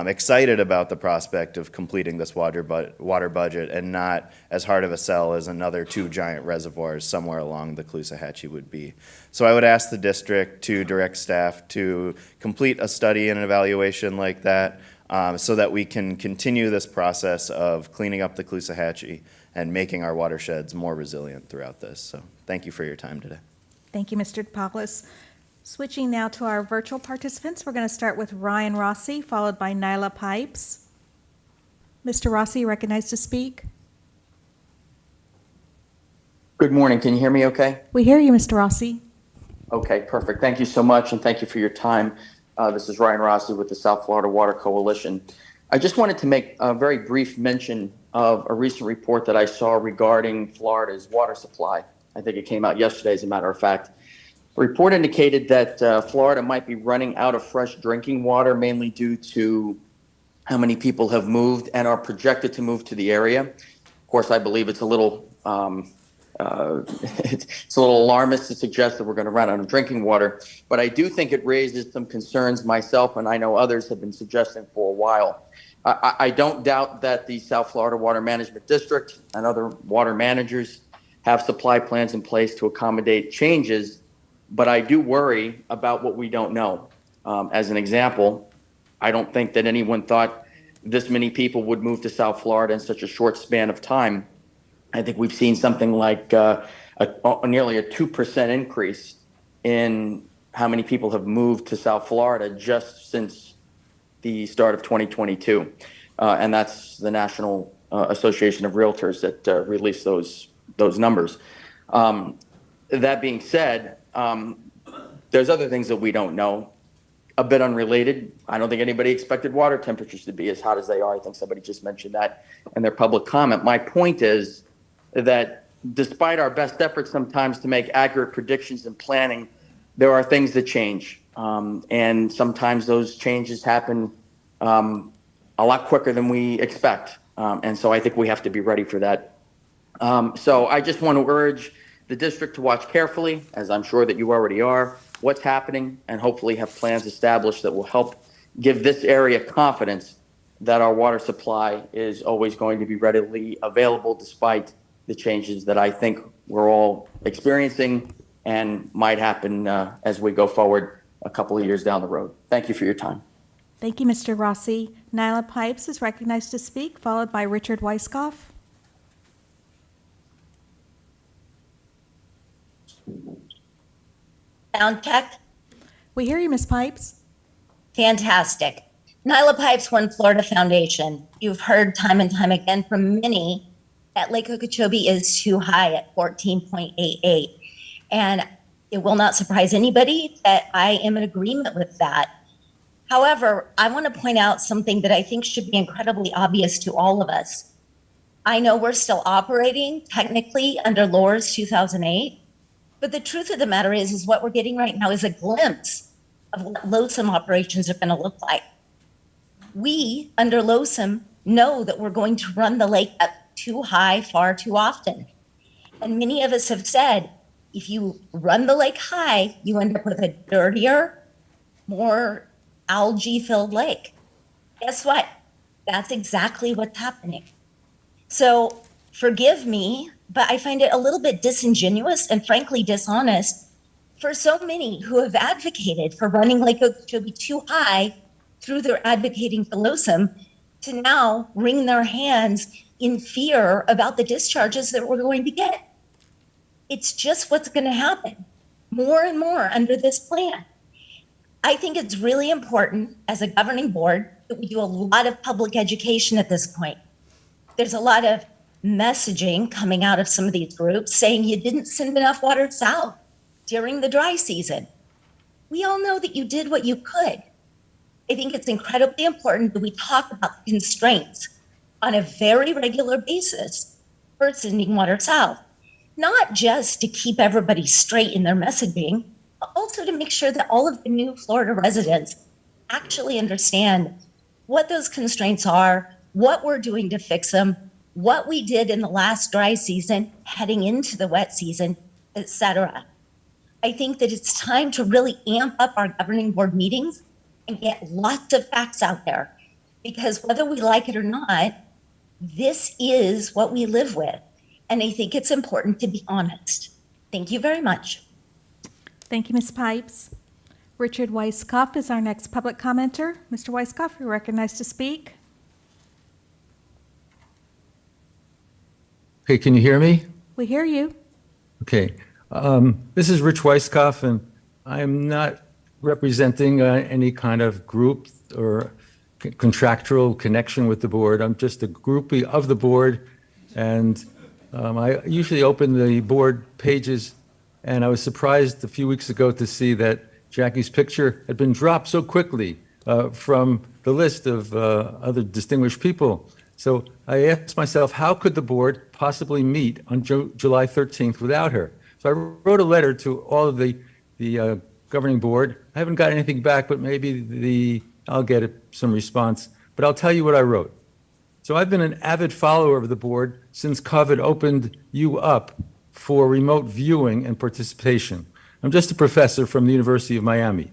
S14: excited about the prospect of completing this water budget and not as hard of a sell as another 2 giant reservoirs somewhere along the Caloosahatchee would be. So I would ask the district to direct staff to complete a study and an evaluation like that, so that we can continue this process of cleaning up the Caloosahatchee and making our watersheds more resilient throughout this. So thank you for your time today.
S7: Thank you, Mr. Topoulos. Switching now to our virtual participants, we're going to start with Ryan Rossi, followed by Nyla Pipes. Mr. Rossi, recognized to speak.
S15: Good morning. Can you hear me okay?
S7: We hear you, Mr. Rossi.
S15: Okay, perfect. Thank you so much, and thank you for your time. This is Ryan Rossi with the South Florida Water Coalition. I just wanted to make a very brief mention of a recent report that I saw regarding Florida's water supply. I think it came out yesterday, as a matter of fact. The report indicated that Florida might be running out of fresh drinking water, mainly due to how many people have moved and are projected to move to the area. Of course, I believe it's a little it's a little alarmist to suggest that we're going to run out of drinking water, but I do think it raises some concerns myself, and I know others have been suggesting for a while. I don't doubt that the South Florida Water Management District and other water managers have supply plans in place to accommodate changes, but I do worry about what we don't know. As an example, I don't think that anyone thought this many people would move to South Florida in such a short span of time. I think we've seen something like nearly a 2% increase in how many people have moved to South Florida just since the start of 2022. And that's the National Association of Realtors that released those numbers. That being said, there's other things that we don't know. A bit unrelated, I don't think anybody expected water temperatures to be as hot as they are. I think somebody just mentioned that in their public comment. My point is that despite our best efforts sometimes to make accurate predictions and planning, there are things that change. And sometimes those changes happen a lot quicker than we expect. And so I think we have to be ready for that. So I just want to urge the district to watch carefully, as I'm sure that you already are, what's happening, and hopefully have plans established that will help give this area confidence that our water supply is always going to be readily available despite the changes that I think we're all experiencing and might happen as we go forward a couple of years down the road. Thank you for your time.
S7: Thank you, Mr. Rossi. Nyla Pipes is recognized to speak, followed by Richard Weisskopf.
S16: Sound check.
S7: We hear you, Ms. Pipes.
S16: Fantastic. Nyla Pipes, One Florida Foundation. You've heard time and time again from many that Lake Okeechobee is too high at 14.88. And it will not surprise anybody that I am in agreement with that. However, I want to point out something that I think should be incredibly obvious to all of us. I know we're still operating technically under LORS 2008, but the truth of the matter is what we're getting right now is a glimpse of what LOSM operations are going to look like. We, under LOSM, know that we're going to run the lake up too high far too often. And many of us have said, if you run the lake high, you end up with a dirtier, more algae-filled lake. Guess what? That's exactly what's happening. So forgive me, but I find it a little bit disingenuous and frankly dishonest for so many who have advocated for running Lake Okeechobee too high through their advocating for LOSM to now wring their hands in fear about the discharges that we're going to get. It's just what's going to happen more and more under this plan. I think it's really important as a governing board that we do a lot of public education at this point. There's a lot of messaging coming out of some of these groups saying you didn't send enough water south during the dry season. We all know that you did what you could. I think it's incredibly important that we talk about the constraints on a very regular basis for sending water south, not just to keep everybody straight in their messaging, but also to make sure that all of the new Florida residents actually understand what those constraints are, what we're doing to fix them, what we did in the last dry season, heading into the wet season, etc. I think that it's time to really amp up our governing board meetings and get lots of facts out there, because whether we like it or not, this is what we live with. And I think it's important to be honest. Thank you very much.
S7: Thank you, Ms. Pipes. Richard Weisskopf is our next public commenter. Mr. Weisskopf, you're recognized to speak.
S17: Okay, can you hear me?
S7: We hear you.
S17: Okay. This is Rich Weisskopf, and I am not representing any kind of group or contractual connection with the board. I'm just a groupie of the board, and I usually open the board pages, and I was surprised a few weeks ago to see that Jackie's picture had been dropped so quickly from the list of other distinguished people. So I asked myself, how could the board possibly meet on July 13th without her? So I wrote a letter to all of the governing board. I haven't got anything back, but maybe I'll get some response. But I'll tell you what I wrote. So I've been an avid follower of the board since COVID opened you up for remote viewing and participation. I'm just a professor from the University of Miami.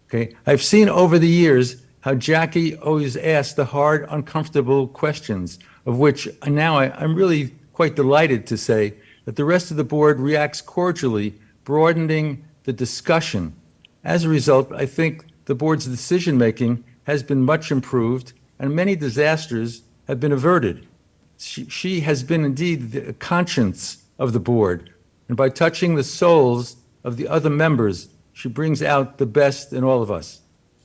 S17: Okay, I've seen over the years how Jackie always asked the hard, uncomfortable questions, of which now I'm really quite delighted to say that the rest of the board reacts cordially, broadening the discussion. As a result, I think the board's decision-making has been much improved and many disasters have been averted. She has been indeed the conscience of the board, and by touching the souls of the other members, she brings out the best in all of us.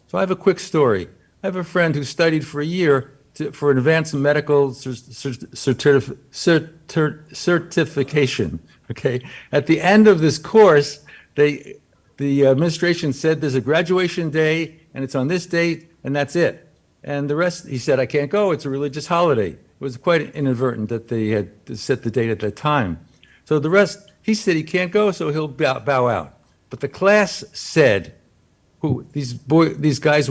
S17: So I have a quick story. I have a friend who studied for a year for an advanced medical certification. Okay, at the end of this course, the administration said there's a graduation day and it's on this date and that's it. And the rest, he said, I can't go. It's a religious holiday. It was quite inadvertent that they had set the date at that time. So the rest, he said he can't go, so he'll bow out. But the class said, these guys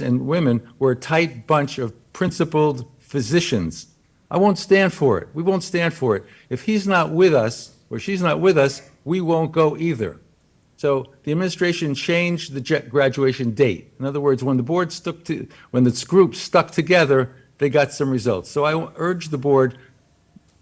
S17: and women were a tight bunch of principled physicians. I won't stand for it. We won't stand for it. If he's not with us or she's not with us, we won't go either. So the administration changed the graduation date. In other words, when the group stuck together, they got some results. So I urge the board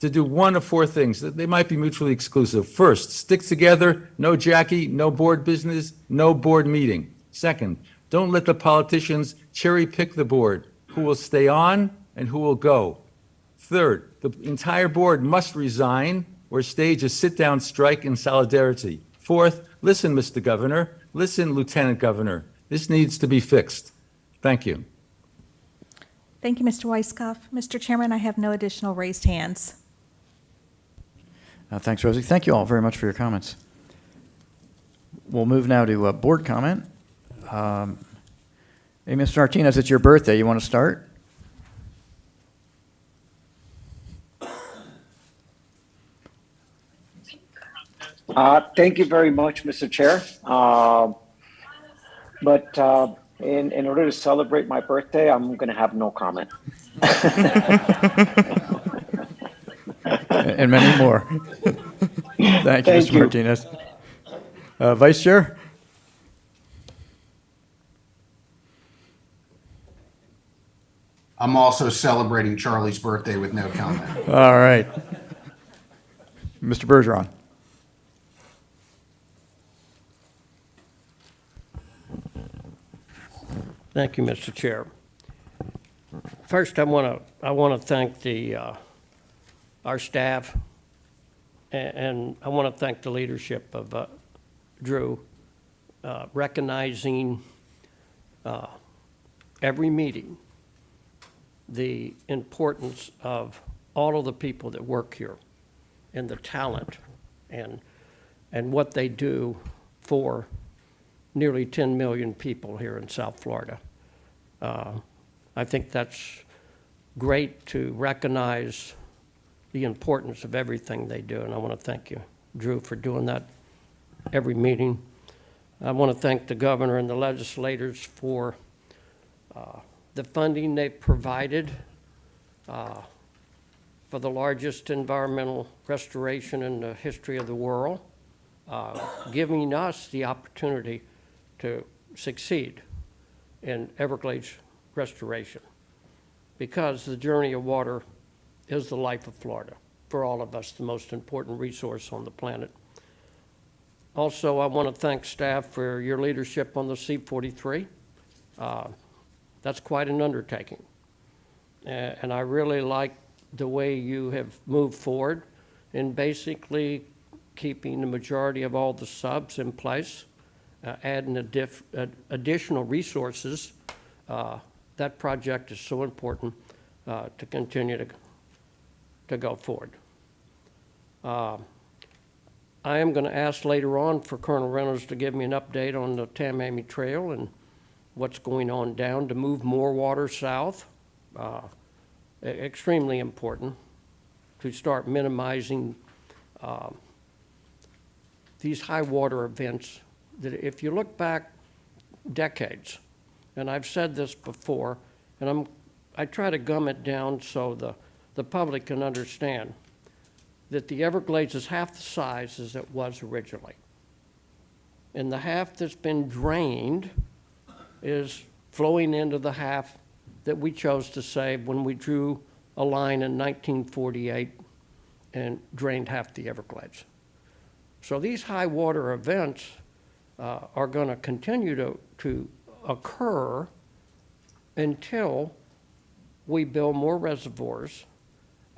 S17: to do one of four things. They might be mutually exclusive. First, stick together. No Jackie, no board business, no board meeting. Second, don't let the politicians cherry pick the board, who will stay on and who will go. Third, the entire board must resign or stage a sit-down strike in solidarity. Fourth, listen, Mr. Governor. Listen, Lieutenant Governor. This needs to be fixed. Thank you.
S7: Thank you, Mr. Weisskopf. Mr. Chairman, I have no additional raised hands.
S1: Thanks, Rosie. Thank you all very much for your comments. We'll move now to board comment. Hey, Mr. Martinez, it's your birthday. You want to start?
S4: Thank you very much, Mr. Chair. But in order to celebrate my birthday, I'm going to have no comment.
S1: And many more. Thank you, Mr. Martinez. Vice Chair?
S3: I'm also celebrating Charlie's birthday with no comment.
S1: All right. Mr. Bergeron?
S18: Thank you, Mr. Chair. First, I want to thank our staff, and I want to thank the leadership of Drew, recognizing every meeting the importance of all of the people that work here and the talent and what they do for nearly 10 million people here in South Florida. I think that's great to recognize the importance of everything they do, and I want to thank you, Drew, for doing that every meeting. I want to thank the governor and the legislators for the funding they've provided for the largest environmental restoration in the history of the world, giving us the opportunity to succeed in Everglades restoration, because the journey of water is the life of Florida. For all of us, the most important resource on the planet. Also, I want to thank staff for your leadership on the C-43. That's quite an undertaking. And I really like the way you have moved forward in basically keeping the majority of all the subs in place, adding additional resources. That project is so important to continue to go forward. I am going to ask later on for Colonel Reynolds to give me an update on the Tamiami Trail and what's going on down to move more water south. Extremely important to start minimizing these high water events that, if you look back decades, and I've said this before, and I try to gum it down so the public can understand that the Everglades is half the size as it was originally. And the half that's been drained is flowing into the half that we chose to save when we drew a line in 1948 and drained half the Everglades. So these high water events are going to continue to occur until we build more reservoirs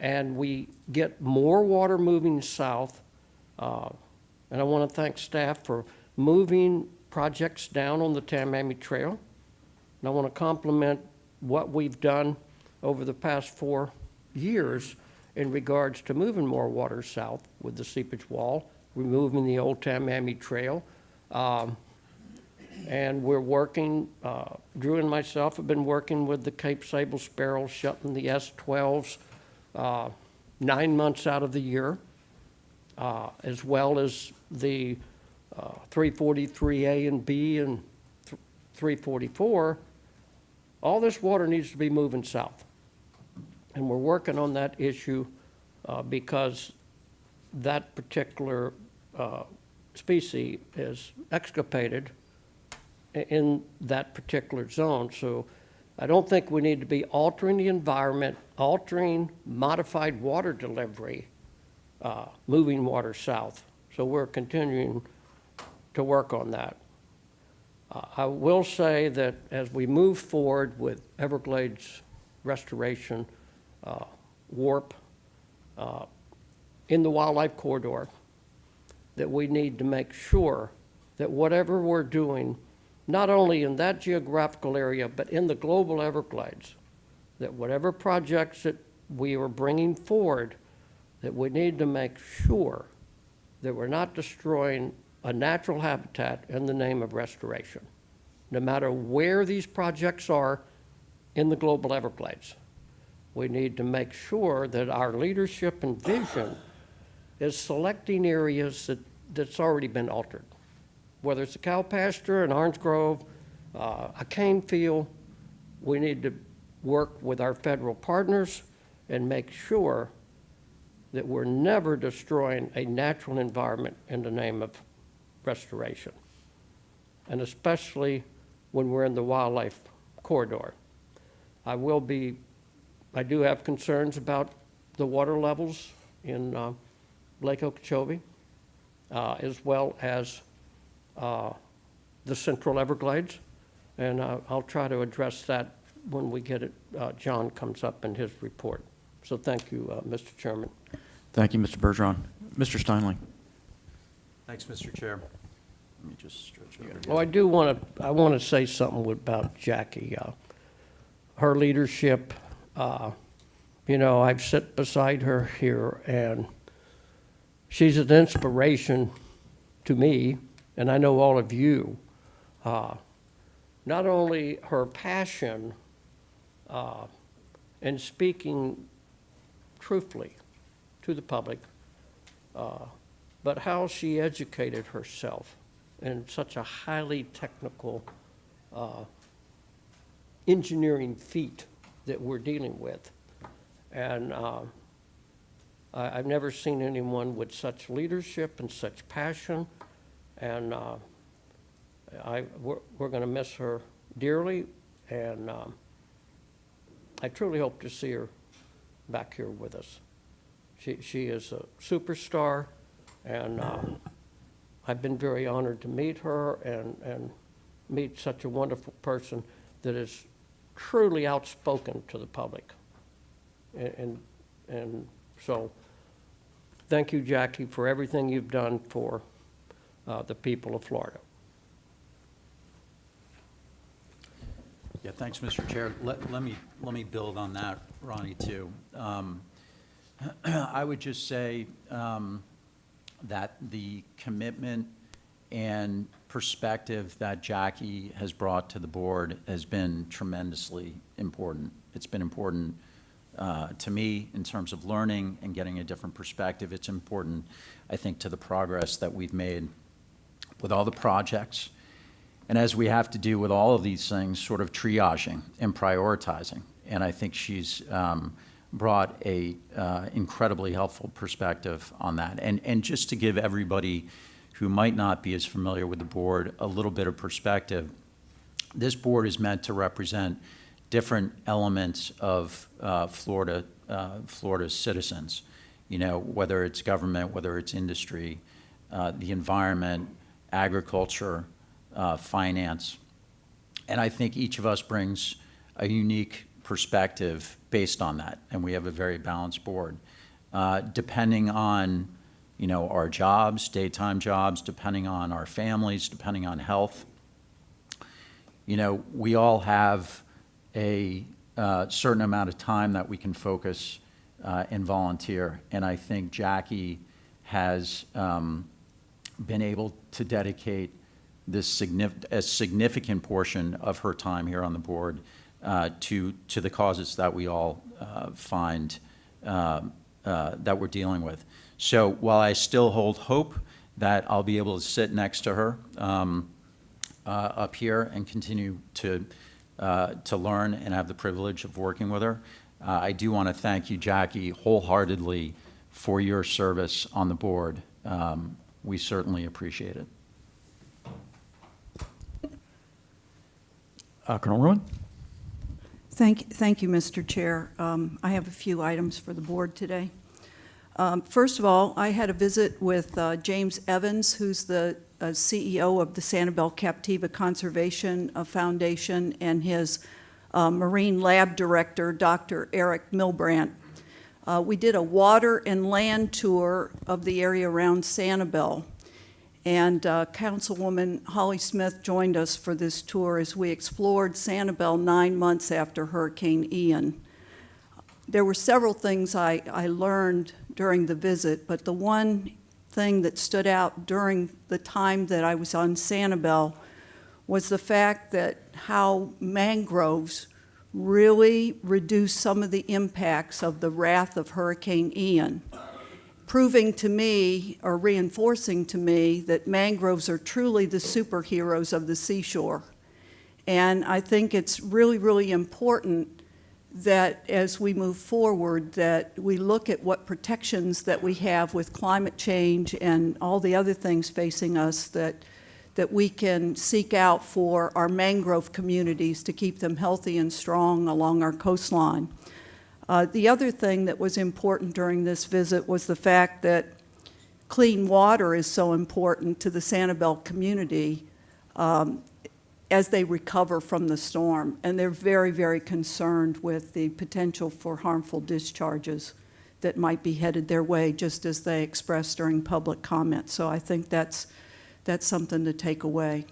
S18: and we get more water moving south. And I want to thank staff for moving projects down on the Tamiami Trail. And I want to compliment what we've done over the past 4 years in regards to moving more water south with the seepage wall, removing the old Tamiami Trail. And we're working, Drew and myself have been working with the Cape Sable Sparrow, shutting the S-12s 9 months out of the year, as well as the 343A and B and 344. All this water needs to be moving south. And we're working on that issue because that particular species is extirpated in that particular zone. So I don't think we need to be altering the environment, altering modified water delivery, moving water south. So we're continuing to work on that. I will say that as we move forward with Everglades restoration, WARP, in the wildlife corridor, that we need to make sure that whatever we're doing, not only in that geographical area, but in the global Everglades, that whatever projects that we are bringing forward, that we need to make sure that we're not destroying a natural habitat in the name of restoration, no matter where these projects are in the global Everglades. We need to make sure that our leadership and vision is selecting areas that's already been altered, whether it's a cow pasture, an orange grove, a cane field. We need to work with our federal partners and make sure that we're never destroying a natural environment in the name of restoration, and especially when we're in the wildlife corridor. I do have concerns about the water levels in Lake Okeechobee, as well as the Central Everglades, and I'll try to address that when we get it. John comes up in his report. So thank you, Mr. Chairman.
S1: Thank you, Mr. Bergeron. Mr. Steinle.
S8: Thanks, Mr. Chair. Let me just stretch over here.
S18: Oh, I want to say something about Jackie. Her leadership, I've sat beside her here, and she's an inspiration to me, and I know all of you. Not only her passion in speaking truthfully to the public, but how she educated herself in such a highly technical engineering feat that we're dealing with. And I've never seen anyone with such leadership and such passion. And we're going to miss her dearly. And I truly hope to see her back here with us. She is a superstar, and I've been very honored to meet her and meet such a wonderful person that is truly outspoken to the public. And so, thank you, Jackie, for everything you've done for the people of Florida.
S8: Yeah, thanks, Mr. Chair. Let me build on that, Ronnie, too. I would just say that the commitment and perspective that Jackie has brought to the board has been tremendously important. It's been important to me in terms of learning and getting a different perspective. It's important, I think, to the progress that we've made with all the projects. And as we have to do with all of these things, sort of triaging and prioritizing. And I think she's brought a incredibly helpful perspective on that. And just to give everybody who might not be as familiar with the board a little bit of perspective, this board is meant to represent different elements of Florida's citizens, you know, whether it's government, whether it's industry, the environment, agriculture, finance. And I think each of us brings a unique perspective based on that, and we have a very balanced board. Depending on, you know, our jobs, daytime jobs, depending on our families, depending on health, you know, we all have a certain amount of time that we can focus and volunteer. And I think Jackie has been able to dedicate this a significant portion of her time here on the board to the causes that we all find that we're dealing with. So while I still hold hope that I'll be able to sit next to her up here and continue to learn and have the privilege of working with her, I do want to thank you, Jackie, wholeheartedly for your service on the board. We certainly appreciate it.
S19: Colonel Rowan.
S20: Thank you, Mr. Chair. I have a few items for the board today. First of all, I had a visit with James Evans, who's the CEO of the Sanibel Captiva Conservation Foundation, and his Marine Lab Director, Dr. Eric Milbrandt. We did a water and land tour of the area around Sanibel. And Councilwoman Holly Smith joined us for this tour as we explored Sanibel 9 months after Hurricane Ian. There were several things I learned during the visit, but the one thing that stood out during the time that I was on Sanibel was the fact that how mangroves really reduced some of the impacts of the wrath of Hurricane Ian, proving to me, or reinforcing to me, that mangroves are truly the superheroes of the seashore. And I think it's really, really important that as we move forward, that we look at what protections that we have with climate change and all the other things facing us, that we can seek out for our mangrove communities to keep them healthy and strong along our coastline. The other thing that was important during this visit was the fact that clean water is so important to the Sanibel community as they recover from the storm. And they're very, very concerned with the potential for harmful discharges that might be headed their way, just as they expressed during public comment. So I think that's something to take away.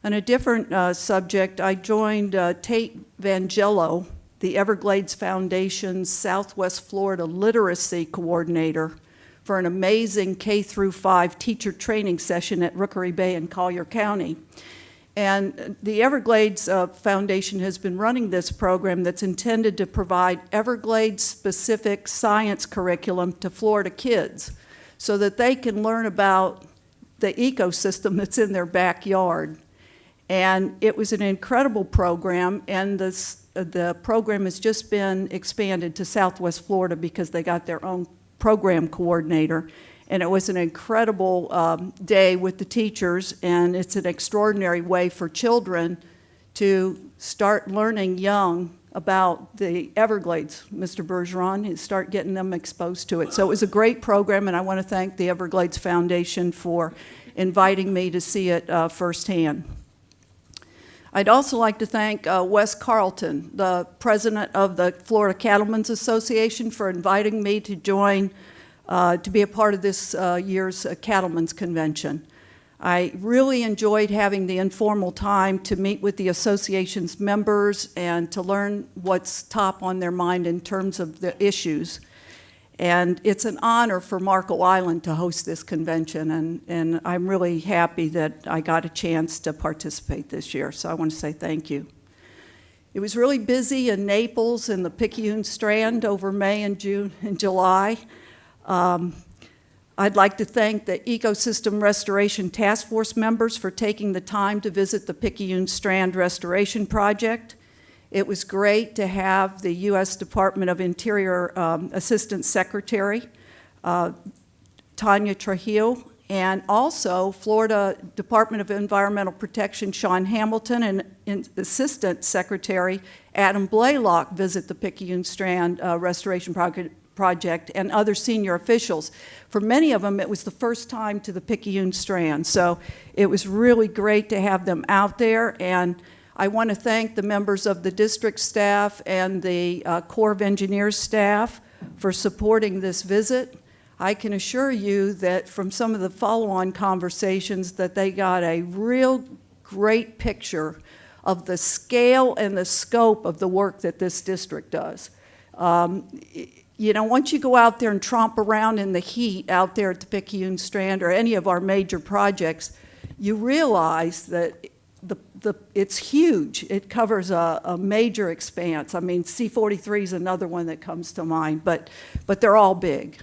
S20: On a different subject, I joined Tate Vangello, the Everglades Foundation's Southwest Florida Literacy Coordinator, for an amazing K-5 teacher training session at Rookery Bay in Collier County. And the Everglades Foundation has been running this program that's intended to provide Everglades-specific science curriculum to Florida kids so that they can learn about the ecosystem that's in their backyard. And it was an incredible program, and the program has just been expanded to Southwest Florida because they got their own program coordinator. And it was an incredible day with the teachers, and it's an extraordinary way for children to start learning young about the Everglades, Mr. Bergeron, and start getting them exposed to it. So it was a great program, and I want to thank the Everglades Foundation for inviting me to see it firsthand. I'd also like to thank Wes Carlton, the president of the Florida Cattlemen's Association, for inviting me to join, to be a part of this year's Cattlemen's Convention. I really enjoyed having the informal time to meet with the association's members and to learn what's top on their mind in terms of the issues. And it's an honor for Marco Island to host this convention, and I'm really happy that I got a chance to participate this year, so I want to say thank you. It was really busy in Naples and the Picayune Strand over May and June and July. I'd like to thank the Ecosystem Restoration Task Force members for taking the time to visit the Picayune Strand Restoration Project. It was great to have the U.S. Department of Interior Assistant Secretary, Tanya Trujillo, and also Florida Department of Environmental Protection, Sean Hamilton, and Assistant Secretary Adam Blaylock visit the Picayune Strand Restoration Project, and other senior officials. For many of them, it was the first time to the Picayune Strand, so it was really great to have them out there, and I want to thank the members of the district staff and the Corps of Engineers staff for supporting this visit. I can assure you that from some of the follow-on conversations that they got a real great picture of the scale and the scope of the work that this district does. You know, once you go out there and tromp around in the heat out there at the Picayune Strand or any of our major projects, you realize that it's huge. It covers a major expanse. I mean, C-43 is another one that comes to mind, but they're all big.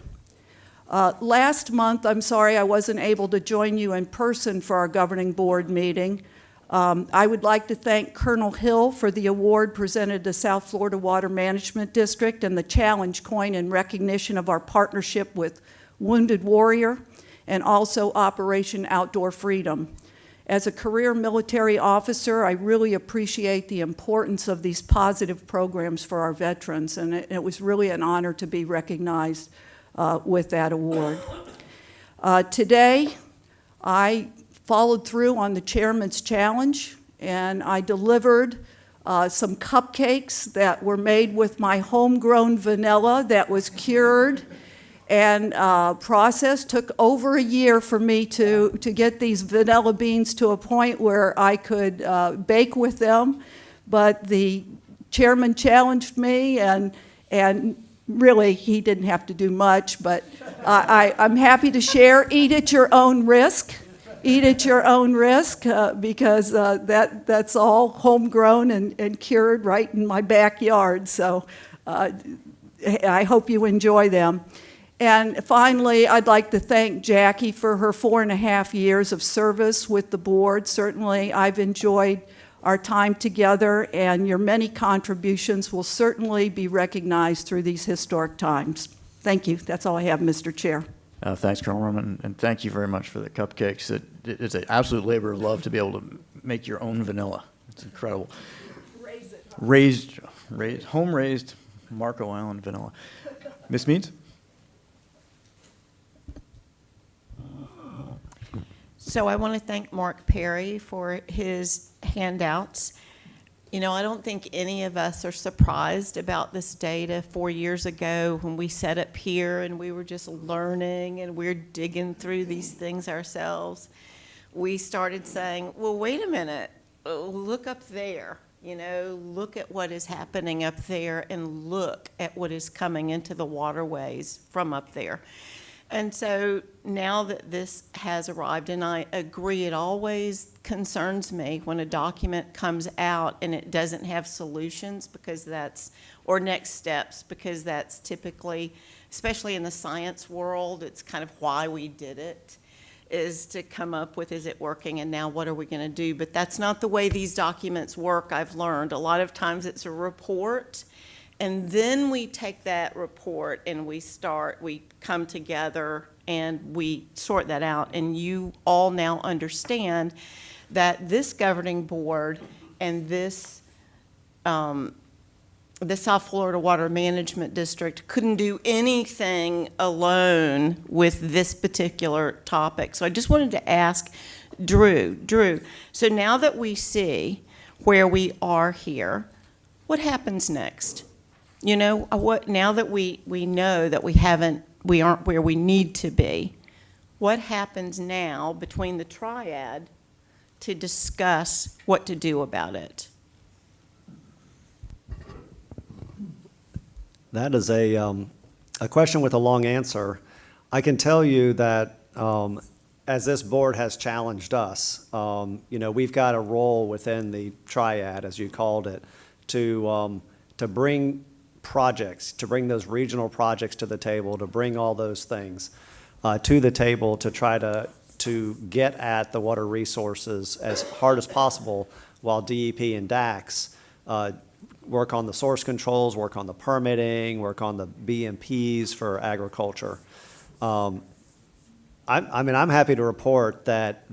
S20: Last month, I'm sorry I wasn't able to join you in person for our governing board meeting. I would like to thank Colonel Hill for the award presented to South Florida Water Management District and the challenge coin in recognition of our partnership with Wounded Warrior and also Operation Outdoor Freedom. As a career military officer, I really appreciate the importance of these positive programs for our veterans, and it was really an honor to be recognized with that award. Today, I followed through on the chairman's challenge, and I delivered some cupcakes that were made with my homegrown vanilla that was cured and processed. Took over a year for me to get these vanilla beans to a point where I could bake with them, but the chairman challenged me, and really he didn't have to do much, but I'm happy to share. Eat at your own risk. Eat at your own risk because that's all homegrown and cured right in my backyard. So I hope you enjoy them. And finally, I'd like to thank Jackie for her 4.5 years of service with the board. Certainly, I've enjoyed our time together, and your many contributions will certainly be recognized through these historic times. Thank you. That's all I have, Mr. Chair.
S1: Thanks, Colonel Roman, and thank you very much for the cupcakes. It's an absolute labor of love to be able to make your own vanilla. It's incredible. Raised, home-raised Marco Island vanilla. Ms. Means?
S19: So I want to thank Mark Perry for his handouts. You know, I don't think any of us are surprised about this data 4 years ago when we sat up here and we were just learning and we're digging through these things ourselves. We started saying, well, wait a minute, look up there. You know, look at what is happening up there and look at what is coming into the waterways from up there. And so now that this has arrived, and I agree, it always concerns me when a document comes out and it doesn't have solutions, because that's, or next steps, because that's typically, especially in the science world, it's kind of why we did it. is to come up with, is it working, and now what are we going to do? But that's not the way these documents work, I've learned. A lot of times it's a report, and then we take that report and we come together and we sort that out. And you all now understand that this governing board and this the South Florida Water Management District couldn't do anything alone with this particular topic. So I just wanted to ask Drew, so now that we see where we are here, what happens next? You know, now that we know that we aren't where we need to be, what happens now between the triad to discuss what to do about it?
S5: That is a question with a long answer. I can tell you that as this board has challenged us, you know, we've got a role within the triad, as you called it, to bring projects, to bring those regional projects to the table, to bring all those things to the table to try to get at the water resources as hard as possible, while DEP and DACS work on the source controls, work on the permitting, work on the BMPs for agriculture. I mean, I'm happy to report that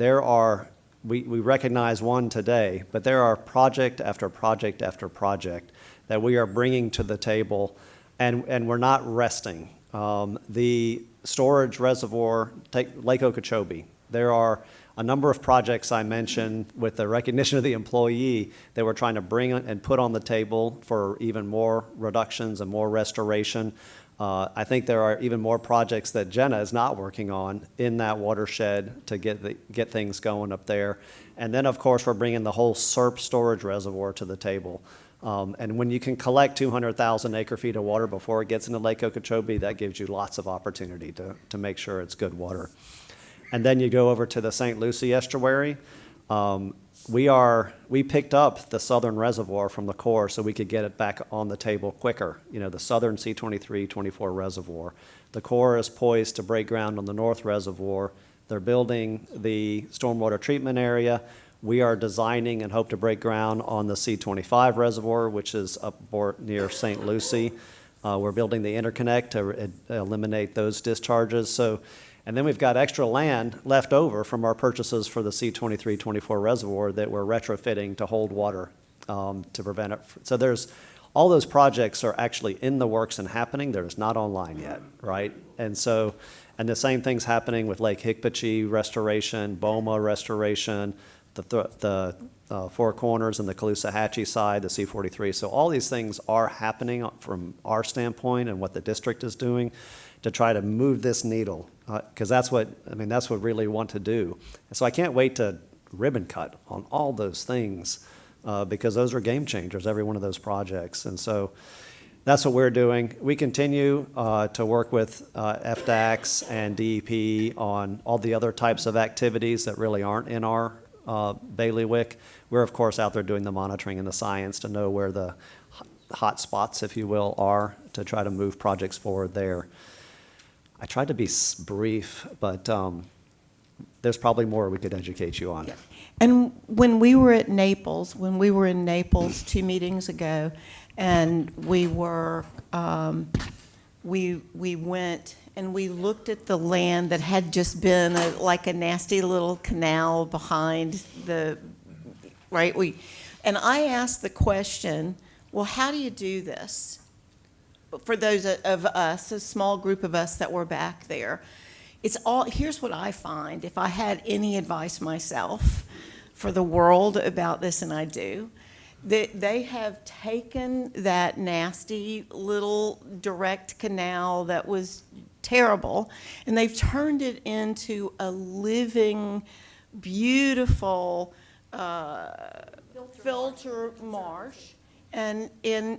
S5: we recognize one today, but there are project after project after project that we are bringing to the table, and we're not resting. The storage reservoir, take Lake Okeechobee. There are a number of projects I mentioned with the recognition of the employee that we're trying to bring and put on the table for even more reductions and more restoration. I think there are even more projects that Jenna is not working on in that watershed to get things going up there. And then, of course, we're bringing the whole SERP storage reservoir to the table. And when you can collect 200,000 acre-feet of water before it gets into Lake Okeechobee, that gives you lots of opportunity to make sure it's good water. And then you go over to the St. Lucie estuary. We picked up the southern reservoir from the Corps so we could get it back on the table quicker, you know, the southern C23-24 reservoir. The Corps is poised to break ground on the north reservoir. They're building the stormwater treatment area. We are designing and hope to break ground on the C25 reservoir, which is up near St. Lucie. We're building the interconnect to eliminate those discharges. And then we've got extra land left over from our purchases for the C23-24 reservoir that we're retrofitting to hold water to prevent it. So all those projects are actually in the works and happening. They're just not online yet, right? And the same thing's happening with Lake Hicpochee restoration, BOMA restoration, the Four Corners and the Caloosahatchee side, the C43. So all these things are happening from our standpoint and what the district is doing to try to move this needle, because that's what we really want to do. And so I can't wait to ribbon cut on all those things because those are game changers, every one of those projects. And so that's what we're doing. We continue to work with FDACS and DEP on all the other types of activities that really aren't in our bailiwick. We're, of course, out there doing the monitoring and the science to know where the hot spots, if you will, are to try to move projects forward there. I tried to be brief, but there's probably more we could educate you on.
S19: Yeah. And when we were in Naples 2 meetings ago, and we went and we looked at the land that had just been like a nasty little canal behind right? And I asked the question, well, how do you do this? For those of us, a small group of us that were back there, here's what I find. If I had any advice myself for the world about this, and I do, they have taken that nasty little direct canal that was terrible, and they've turned it into a living, beautiful filter marsh. And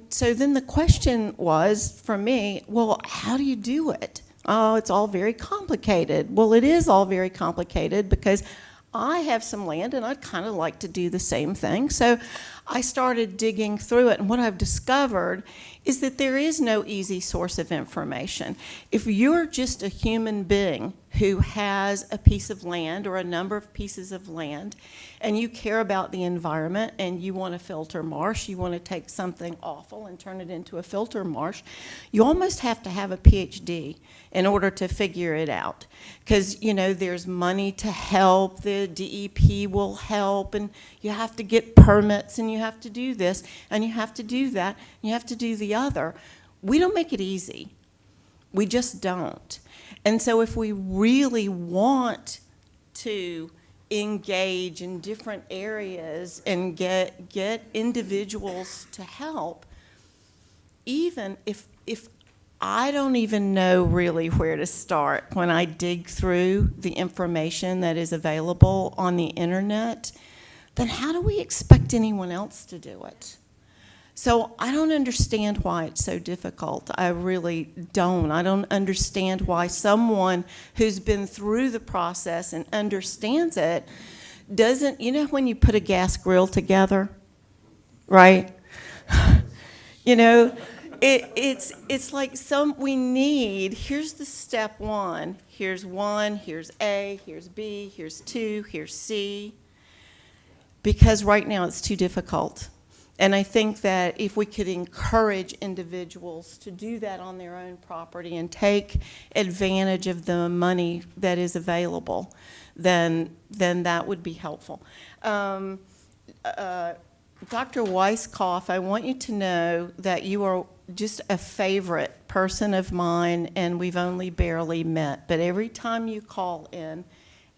S19: so then the question was, for me, well, how do you do it? Oh, it's all very complicated. Well, it is all very complicated because I have some land and I'd kind of like to do the same thing. So I started digging through it, and what I've discovered is that there is no easy source of information. If you're just a human being who has a piece of land or a number of pieces of land, and you care about the environment and you want to filter marsh, you want to take something awful and turn it into a filter marsh, you almost have to have a PhD in order to figure it out. Because, you know, there's money to help, the DEP will help, and you have to get permits, and you have to do this, and you have to do that, and you have to do the other. We don't make it easy. We just don't. And so if we really want to engage in different areas and get individuals to help, even if I don't even know really where to start when I dig through the information that is available on the internet, then how do we expect anyone else to do it? So I don't understand why it's so difficult. I really don't. I don't understand why someone who's been through the process and understands it doesn't, you know, when you put a gas grill together, right? You know, it's like we need, here's the step one, here's A, here's B, here's 2, here's C, because right now it's too difficult. And I think that if we could encourage individuals to do that on their own property and take advantage of the money that is available, then that would be helpful. Dr. Weisskopf, I want you to know that you are just a favorite person of mine, and we've only barely met. But every time you call in,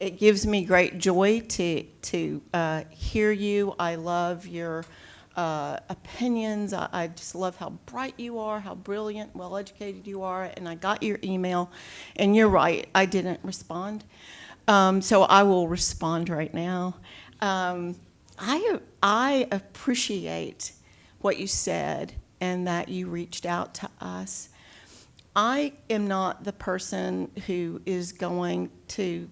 S19: it gives me great joy to hear you. I love your opinions. I just love how bright you are, how brilliant, well-educated you are, and I got your email, and you're right, I didn't respond. So I will respond right now. I appreciate what you said and that you reached out to us. I am not the person who is going to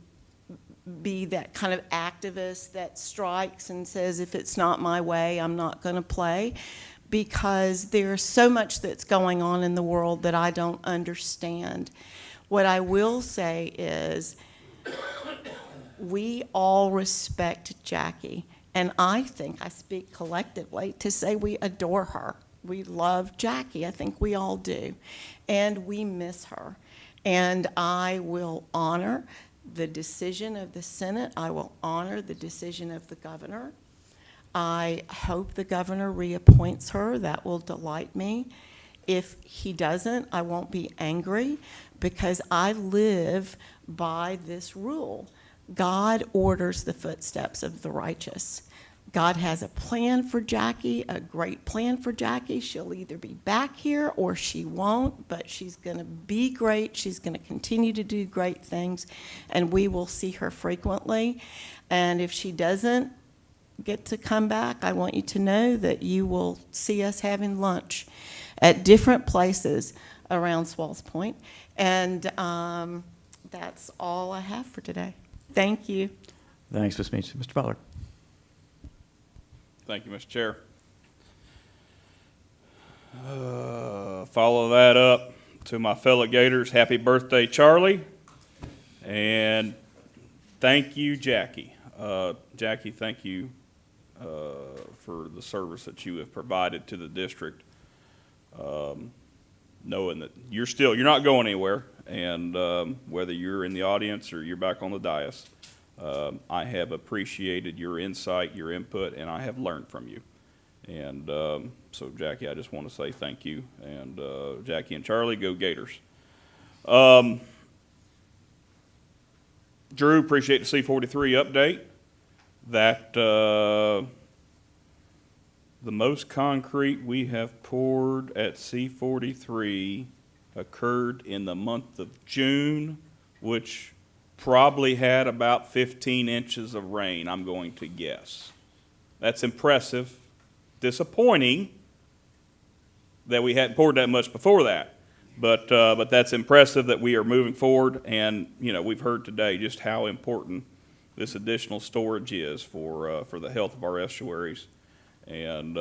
S19: be that kind of activist that strikes and says, if it's not my way, I'm not going to play, because there's so much that's going on in the world that I don't understand. What I will say is we all respect Jackie, and I think I speak collectively to say we adore her. We love Jackie. I think we all do. And we miss her. And I will honor the decision of the Senate. I will honor the decision of the governor. I hope the governor reappoints her. That will delight me. If he doesn't, I won't be angry, because I live by this rule. God orders the footsteps of the righteous. God has a plan for Jackie, a great plan for Jackie. She'll either be back here or she won't, but she's going to be great. She's going to continue to do great things, and we will see her frequently. And if she doesn't get to come back, I want you to know that you will see us having lunch at different places around Swalls Point. And that's all I have for today. Thank you.
S1: Thanks, Ms. Meach. Mr. Butler.
S2: Thank you, Mr. Chair. Follow that up to my fellow Gators. Happy birthday, Charlie. And thank you, Jackie. Jackie, thank you for the service that you have provided to the district. Knowing that you're not going anywhere, and whether you're in the audience or you're back on the dais, I have appreciated your insight, your input, and I have learned from you. And so, Jackie, I just want to say thank you. And Jackie and Charlie, go Gators. Drew, appreciate the C-43 update. That the most concrete we have poured at C-43 occurred in the month of June, which probably had about 15 inches of rain, I'm going to guess. That's impressive. Disappointing that we hadn't poured that much before that. But that's impressive that we are moving forward, and we've heard today just how important this additional storage is for the health of our estuaries And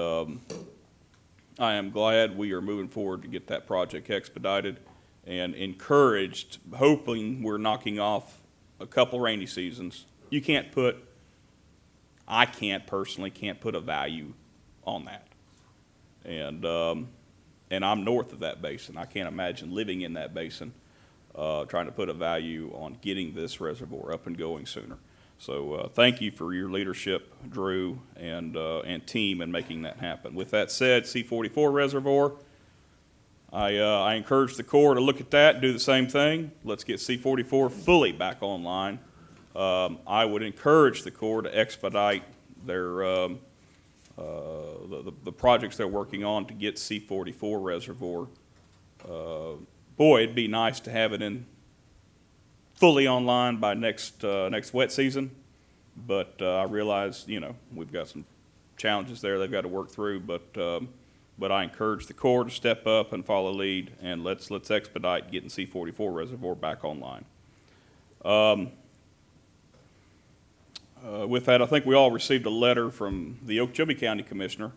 S2: I am glad we are moving forward to get that project expedited and encouraged, hoping we're knocking off a couple rainy seasons. I personally can't put a value on that. And I'm north of that basin. I can't imagine living in that basin, trying to put a value on getting this reservoir up and going sooner. So thank you for your leadership, Drew, and team in making that happen. With that said, C-44 reservoir, I encourage the Corps to look at that, do the same thing. Let's get C-44 fully back online. I would encourage the Corps to expedite their the projects they're working on to get C-44 reservoir. Boy, it'd be nice to have it in fully online by next wet season, but I realize, you know, we've got some challenges there they've got to work through, but I encourage the Corps to step up and follow lead, and let's expedite getting C-44 reservoir back online. With that, I think we all received a letter from the Okeechobee County Commissioner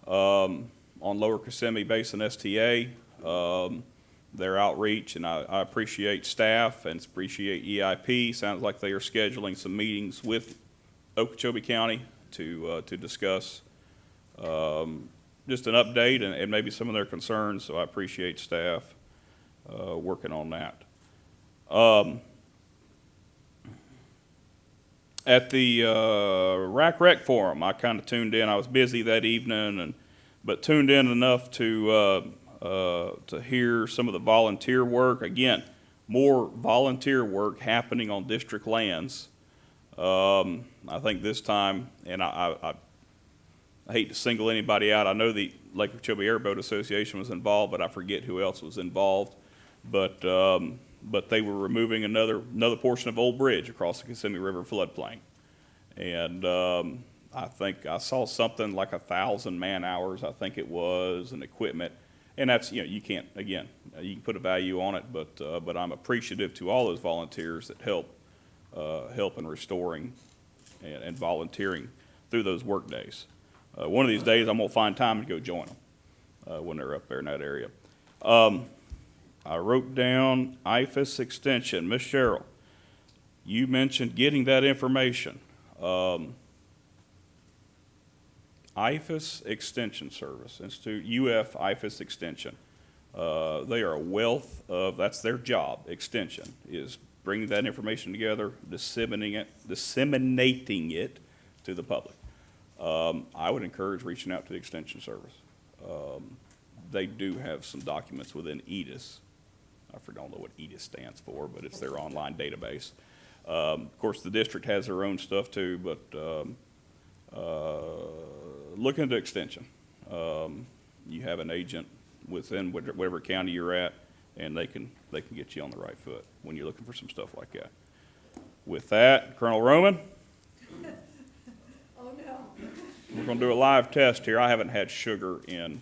S2: on Lower Kissimmee Basin STA, their outreach, and I appreciate staff and appreciate EIP. Sounds like they are scheduling some meetings with Okeechobee County to discuss just an update and maybe some of their concerns, so I appreciate staff working on that. At the RAC Forum, I kind of tuned in. I was busy that evening, but tuned in enough to hear some of the volunteer work. Again, more volunteer work happening on district lands. I think this time, and I hate to single anybody out. I know the Lake Okeechobee Airboat Association was involved, but I forget who else was involved. But they were removing another portion of Old Bridge across the Kissimmee River floodplain. And I think I saw something like 1,000 man hours, I think it was, and equipment. And that's, you know, you can't, again, you can put a value on it, but I'm appreciative to all those volunteers that help in restoring and volunteering through those work days. One of these days, I'm gonna find time to go join them when they're up there in that area. I wrote down IFAS extension. Ms. Cheryl, you mentioned getting that information. IFAS Extension Service, Institute, UF IFAS Extension. They are a wealth of, that's their job, extension, is bringing that information together, disseminating it to the public. I would encourage reaching out to the Extension Service. They do have some documents within EDIS. I don't know what EDIS stands for, but it's their online database. Of course, the district has their own stuff too, but look into extension. You have an agent within whatever county you're at, and they can get you on the right foot when you're looking for some stuff like that. With that, Colonel Roman. Oh no. We're going to do a live test here. I haven't had sugar in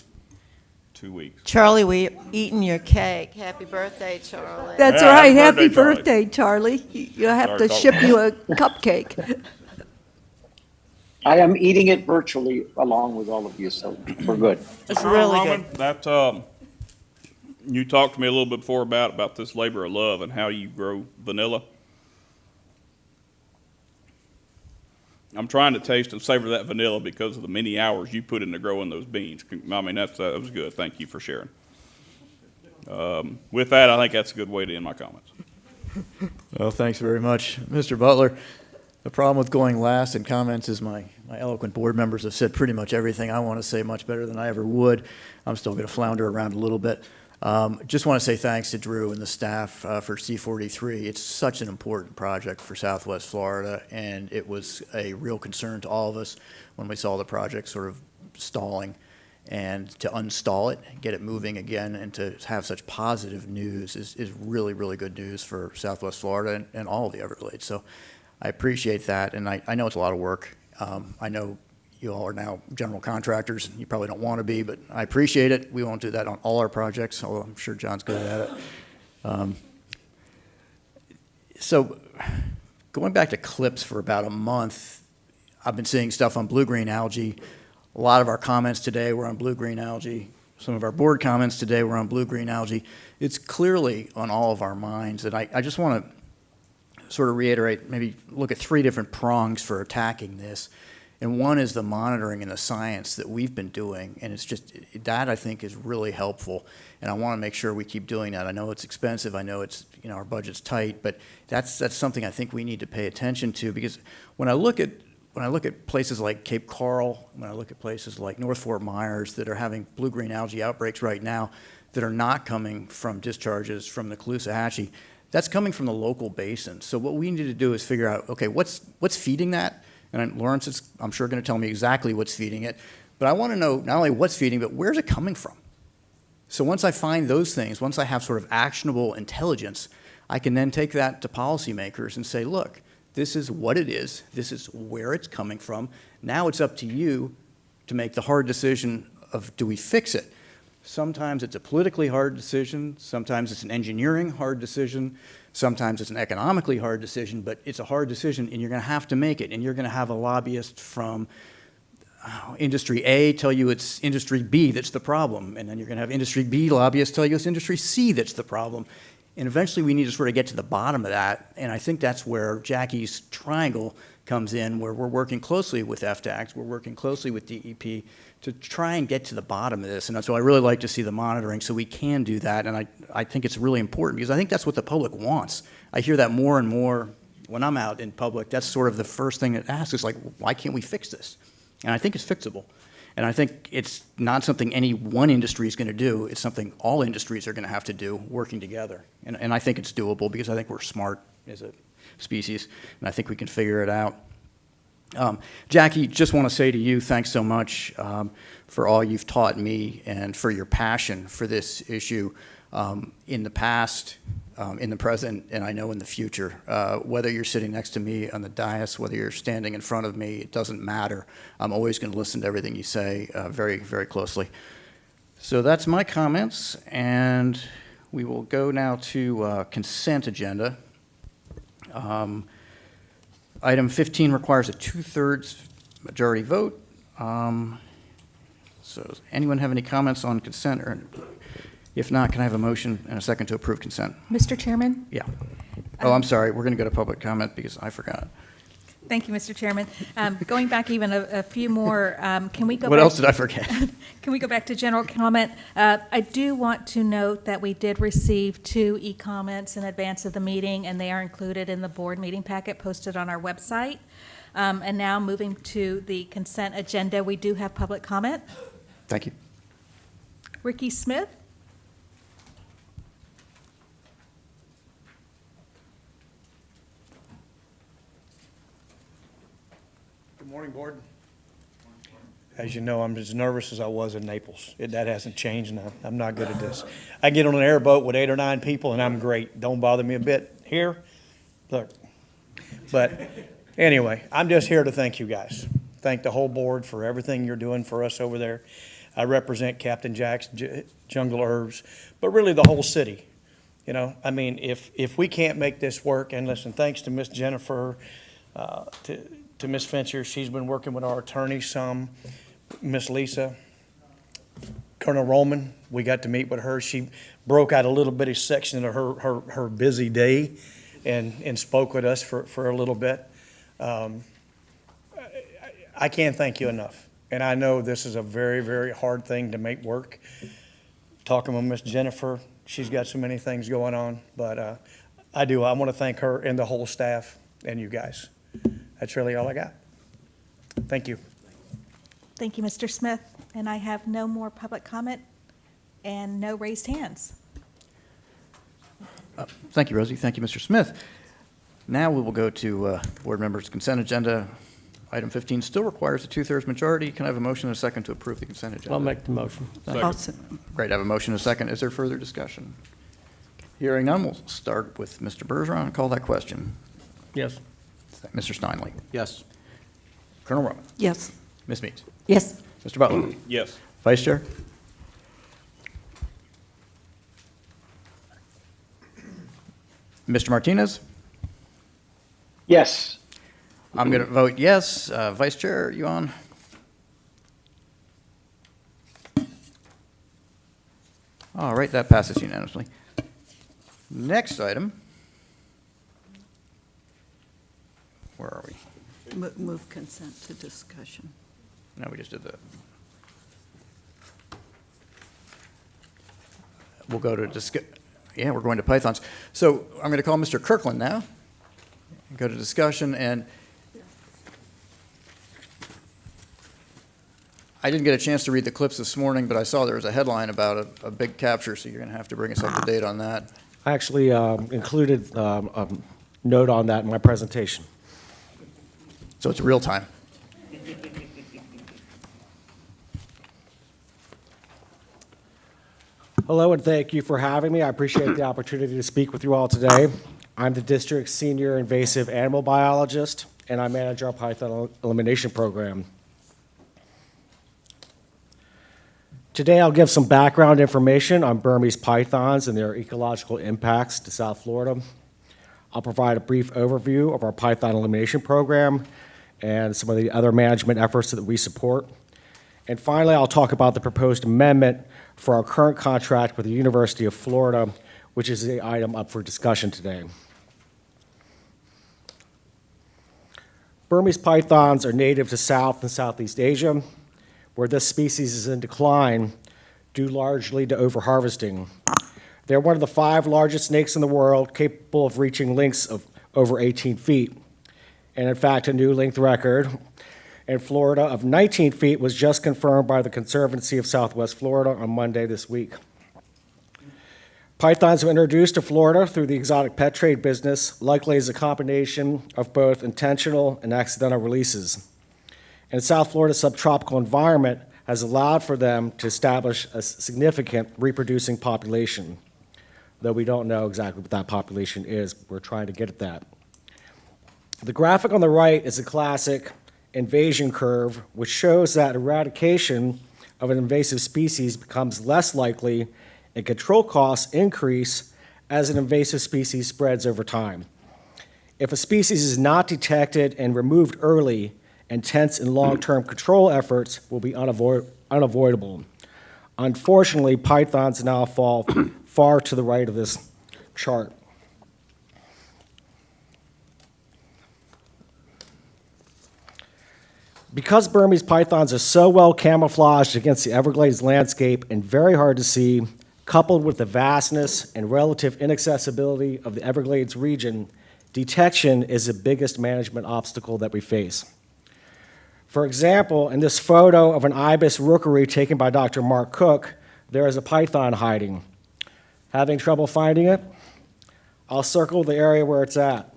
S2: 2 weeks.
S19: Charlie, we eating your cake. Happy birthday, Charlie.
S20: That's
S2: Yeah,
S20: right.
S2: happy
S20: Happy
S2: birthday,
S20: birthday, Charlie. You'll have
S2: Sorry,
S20: to ship you a cupcake.
S4: I am eating it virtually along with all of you, so we're good.
S19: It's really
S2: Roman,
S19: good.
S2: that you talked to me a little bit before about this labor of love and how you grow vanilla. I'm trying to taste and savor that vanilla because of the many hours you put into growing those beans. I mean, that was good. Thank you for sharing. With that, I think that's a good way to end my comments.
S1: Well, thanks very much, Mr. Butler. The problem with going last in comments is my eloquent board members have said pretty much everything I want to say much better than I ever would. I'm still going to flounder around a little bit. Just want to say thanks to Drew and the staff for C-43. It's such an important project for Southwest Florida, and it was a real concern to all of us when we saw the project sort of stalling. And to unstall it, get it moving again, and to have such positive news is really, really good news for Southwest Florida and all of the Everglades. So I appreciate that, and I know it's a lot of work. I know you all are now general contractors. You probably don't want to be, but I appreciate it. We won't do that on all our projects, although I'm sure John's good at it. So going back to clips for about a month, I've been seeing stuff on blue-green algae A lot of our comments today were on blue-green algae. Some of our board comments today were on blue-green algae. It's clearly on all of our minds, and I just want to sort of reiterate, maybe look at three different prongs for attacking this. And one is the monitoring and the science that we've been doing, and it's just, that I think is really helpful, and I want to make sure we keep doing that. I know it's expensive, I know it's, our budget's tight, but that's something I think we need to pay attention to, because when I look at places like Cape Coral, when I look at places like North Fort Myers that are having blue-green algae outbreaks right now that are not coming from discharges from the Caloosahatchee, that's coming from the local basin. So what we need to do is figure out, okay, what's feeding that? And Lawrence is, I'm sure, going to tell me exactly what's feeding it. But I want to know not only what's feeding, but where's it coming from? So once I find those things, once I have sort of actionable intelligence, I can then take that to policymakers and say, look, this is what it is. This is where it's coming from. Now it's up to you to make the hard decision of, do we fix it? Sometimes it's a politically hard decision. Sometimes it's an engineering hard decision. Sometimes it's an economically hard decision, but it's a hard decision, and you're going to have to make it. And you're going to have a lobbyist from industry A tell you it's industry B that's the problem, and then you're going to have industry B lobbyists tell you it's industry C that's the problem. And eventually we need to sort of get to the bottom of that, and I think that's where Jackie's triangle comes in, where we're working closely with FDACS, we're working closely with DEP to try and get to the bottom of this. And so I really like to see the monitoring so we can do that, and I think it's really important because I think that's what the public wants. I hear that more and more when I'm out in public. That's sort of the first thing it asks is like, why can't we fix this? And I think it's fixable. And I think it's not something any one industry is going to do. It's something all industries are going to have to do working together. And I think it's doable because I think we're smart as a species, and I think we can figure it out. Jackie, just want to say to you, thanks so much for all you've taught me and for your passion for this issue in the past, in the present, and I know in the future. Whether you're sitting next to me on the dais, whether you're standing in front of me, it doesn't matter. I'm always going to listen to everything you say very, very closely. So that's my comments, and we will go now to consent agenda. Item 15 requires a 2/3 majority vote. So does anyone have any comments on consent? Or if not, can I have a motion and a second to approve consent?
S7: Mr. Chairman?
S1: Yeah. Oh, I'm sorry. We're going to go to public comment because I forgot.
S7: Thank you, Mr. Chairman. Going back even a few more, can we go
S1: What
S7: back?
S1: else did I forget?
S7: Can we go back to general comment? I do want to note that we did receive 2 e-comments in advance of the meeting, and they are included in the board meeting packet posted on our website. And now moving to the consent agenda, we do have public comment.
S1: Thank you.
S7: Ricky Smith?
S21: Good morning, Board. As you know, I'm as nervous as I was in Naples. That hasn't changed, and I'm not good at this. I get on an airboat with 8 or 9 people, and I'm great. Don't bother me a bit. Here, look. But anyway, I'm just here to thank you guys. Thank the whole board for everything you're doing for us over there. I represent Captain Jack's Jungle Herbs, but really the whole city. You know, I mean, if we can't make this work, and listen, thanks to Miss Jennifer, to Miss Fincher, she's been working with our attorney some, Miss Lisa, Colonel Roman, we got to meet with her. She broke out a little bitty section of her busy day and spoke with us for a little bit. I can't thank you enough. And I know this is a very, very hard thing to make work. Talking with Miss Jennifer, she's got so many things going on, but I want to thank her and the whole staff and you guys. That's really all I got. Thank you.
S7: Thank you, Mr. Smith. And I have no more public comment and no raised hands.
S1: Thank you, Rosie. Thank you, Mr. Smith. Now we will go to board members' consent agenda. Item 15 still requires a 2/3 majority. Can I have a motion and a second to approve the consent agenda?
S18: I'll make the motion.
S1: Great. I have a motion and a second. Is there further discussion? Hearing none, we'll start with Mr. Bergeron and call that question.
S18: Yes.
S1: Mr. Steinle.
S8: Yes.
S1: Colonel Roman.
S20: Yes.
S1: Ms. Meeks.
S20: Yes.
S1: Mr. Butler.
S2: Yes.
S1: Vice Chair. Mr. Martinez.
S4: Yes.
S1: I'm going to vote yes. Vice Chair, are you on? All right, that passes unanimously. Next item. Where are we?
S20: Move consent to discussion.
S1: No, we just did that. We'll go to yeah, we're going to pythons. So I'm going to call Mr. Kirkland now. Go to discussion, and I didn't get a chance to read the clips this morning, but I saw there was a headline about a big capture, so you're going to have to bring us up to date on that.
S6: I actually included a note on that in my presentation.
S1: So it's real time.
S6: Hello, and thank you for having me. I appreciate the opportunity to speak with you all today. I'm the district's senior invasive animal biologist, and I manage our python elimination program. Today, I'll give some background information on Burmese pythons and their ecological impacts to South Florida. I'll provide a brief overview of our python elimination program and some of the other management efforts that we support. And finally, I'll talk about the proposed amendment for our current contract with the University of Florida, which is the item up for discussion today. Burmese pythons are native to South and Southeast Asia, where this species is in decline due largely to overharvesting. They're one of the 5 largest snakes in the world, capable of reaching lengths of over 18 feet. And in fact, a new length record in Florida of 19 feet was just confirmed by the Conservancy of Southwest Florida on Monday this week. Pythons were introduced to Florida through the exotic pet trade business, likely as a combination of both intentional and accidental releases. And South Florida's subtropical environment has allowed for them to establish a significant reproducing population, though we don't know exactly what that population is. We're trying to get at that. The graphic on the right is a classic invasion curve, which shows that eradication of an invasive species becomes less likely and control costs increase as an invasive species spreads over time. If a species is not detected and removed early, intense and long-term control efforts will be unavoidable. Unfortunately, pythons now fall far to the right of this chart. Because Burmese pythons are so well camouflaged against the Everglades landscape and very hard to see, coupled with the vastness and relative inaccessibility of the Everglades region, detection is the biggest management obstacle that we face. For example, in this photo of an ibis rookery taken by Dr. Mark Cook, there is a python hiding. Having trouble finding it? I'll circle the area where it's at.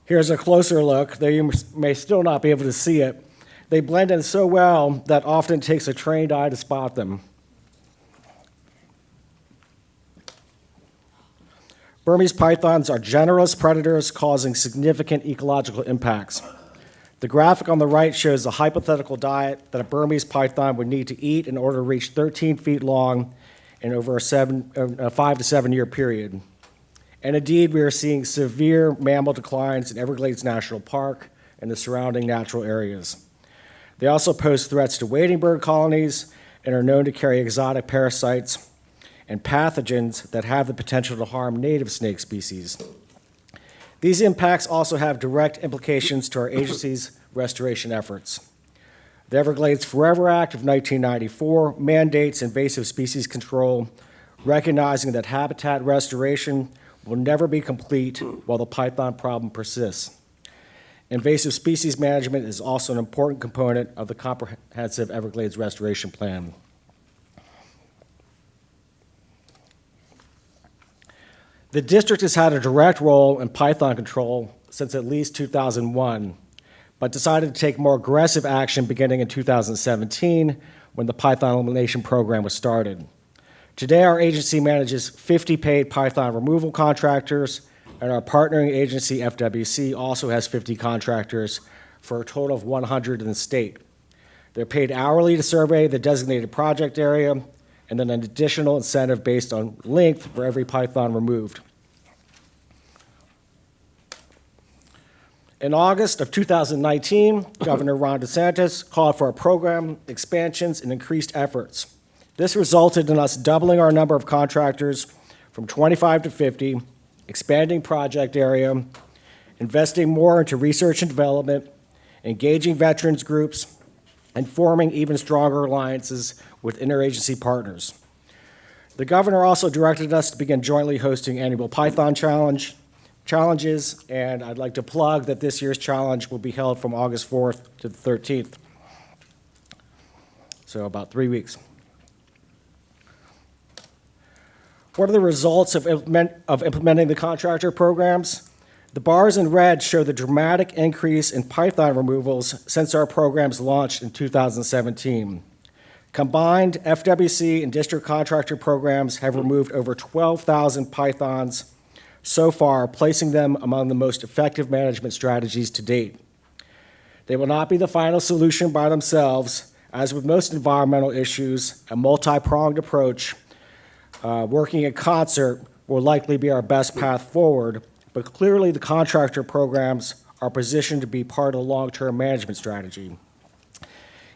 S6: Here's a closer look, though you may still not be able to see it. They blend in so well that often it takes a trained eye to spot them. Burmese pythons are generalist predators causing significant ecological impacts. The graphic on the right shows the hypothetical diet that a Burmese python would need to eat in order to reach 13 feet long in over a 5 to 7 year period. And indeed, we are seeing severe mammal declines in Everglades National Park and the surrounding natural areas. They also pose threats to wading bird colonies and are known to carry exotic parasites and pathogens that have the potential to harm native snake species. These impacts also have direct implications to our agency's restoration efforts. The Everglades Forever Act of 1994 mandates invasive species control, recognizing that habitat restoration will never be complete while the python problem persists. Invasive species management is also an important component of the comprehensive Everglades restoration plan. The district has had a direct role in python control since at least 2001, but decided to take more aggressive action beginning in 2017 when the python elimination program was started. Today, our agency manages 50 paid python removal contractors, and our partnering agency, FWC, also has 50 contractors for a total of 100 in the state. They're paid hourly to survey the designated project area, and then an additional incentive based on length for every python removed. In August of 2019, Governor Ron DeSantis called for program expansions and increased efforts. This resulted in us doubling our number of contractors from 25 to 50, expanding project area, investing more into research and development, engaging veterans groups, and forming even stronger alliances with interagency partners. The governor also directed us to begin jointly hosting annual Python challenges, and I'd like to plug that this year's challenge will be held from August 4th to the 13th. So about 3 weeks. What are the results of implementing the contractor programs? The bars in red show the dramatic increase in python removals since our programs launched in 2017. Combined, FWC and district contractor programs have removed over 12,000 pythons so far, placing them among the most effective management strategies to date. They will not be the final solution by themselves. As with most environmental issues, a multi-pronged approach working in concert will likely be our best path forward, but clearly the contractor programs are positioned to be part of the long-term management strategy.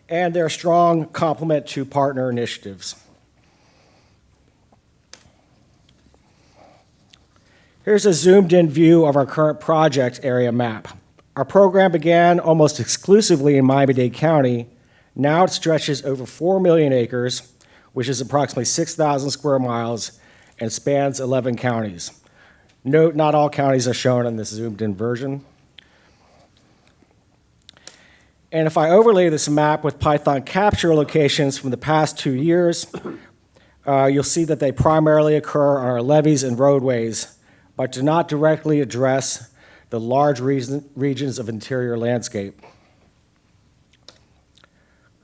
S6: And they're a strong complement to partner initiatives. Here's a zoomed-in view of our current project area map. Our program began almost exclusively in Miami-Dade County. Now it stretches over 4 million acres, which is approximately 6,000 square miles, and spans 11 counties. Note, not all counties are shown in this zoomed-in version. And if I overlay this map with Python capture locations from the past 2 years, you'll see that they primarily occur on our levees and roadways, but do not directly address the large regions of interior landscape.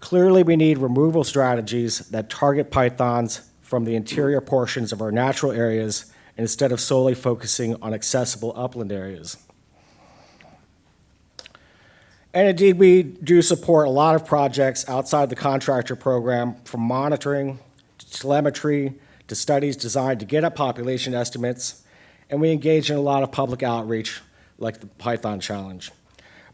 S6: Clearly, we need removal strategies that target pythons from the interior portions of our natural areas instead of solely focusing on accessible upland areas. And indeed, we do support a lot of projects outside the contractor program, from monitoring to telemetry to studies designed to get at population estimates, and we engage in a lot of public outreach like the Python Challenge.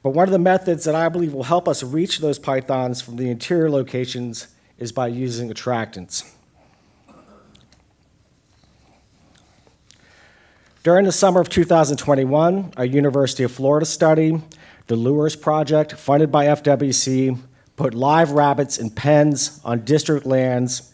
S6: But one of the methods that I believe will help us reach those pythons from the interior locations is by using attractants. During the summer of 2021, a University of Florida study, the Lures Project, funded by FWC, put live rabbits in pens on district lands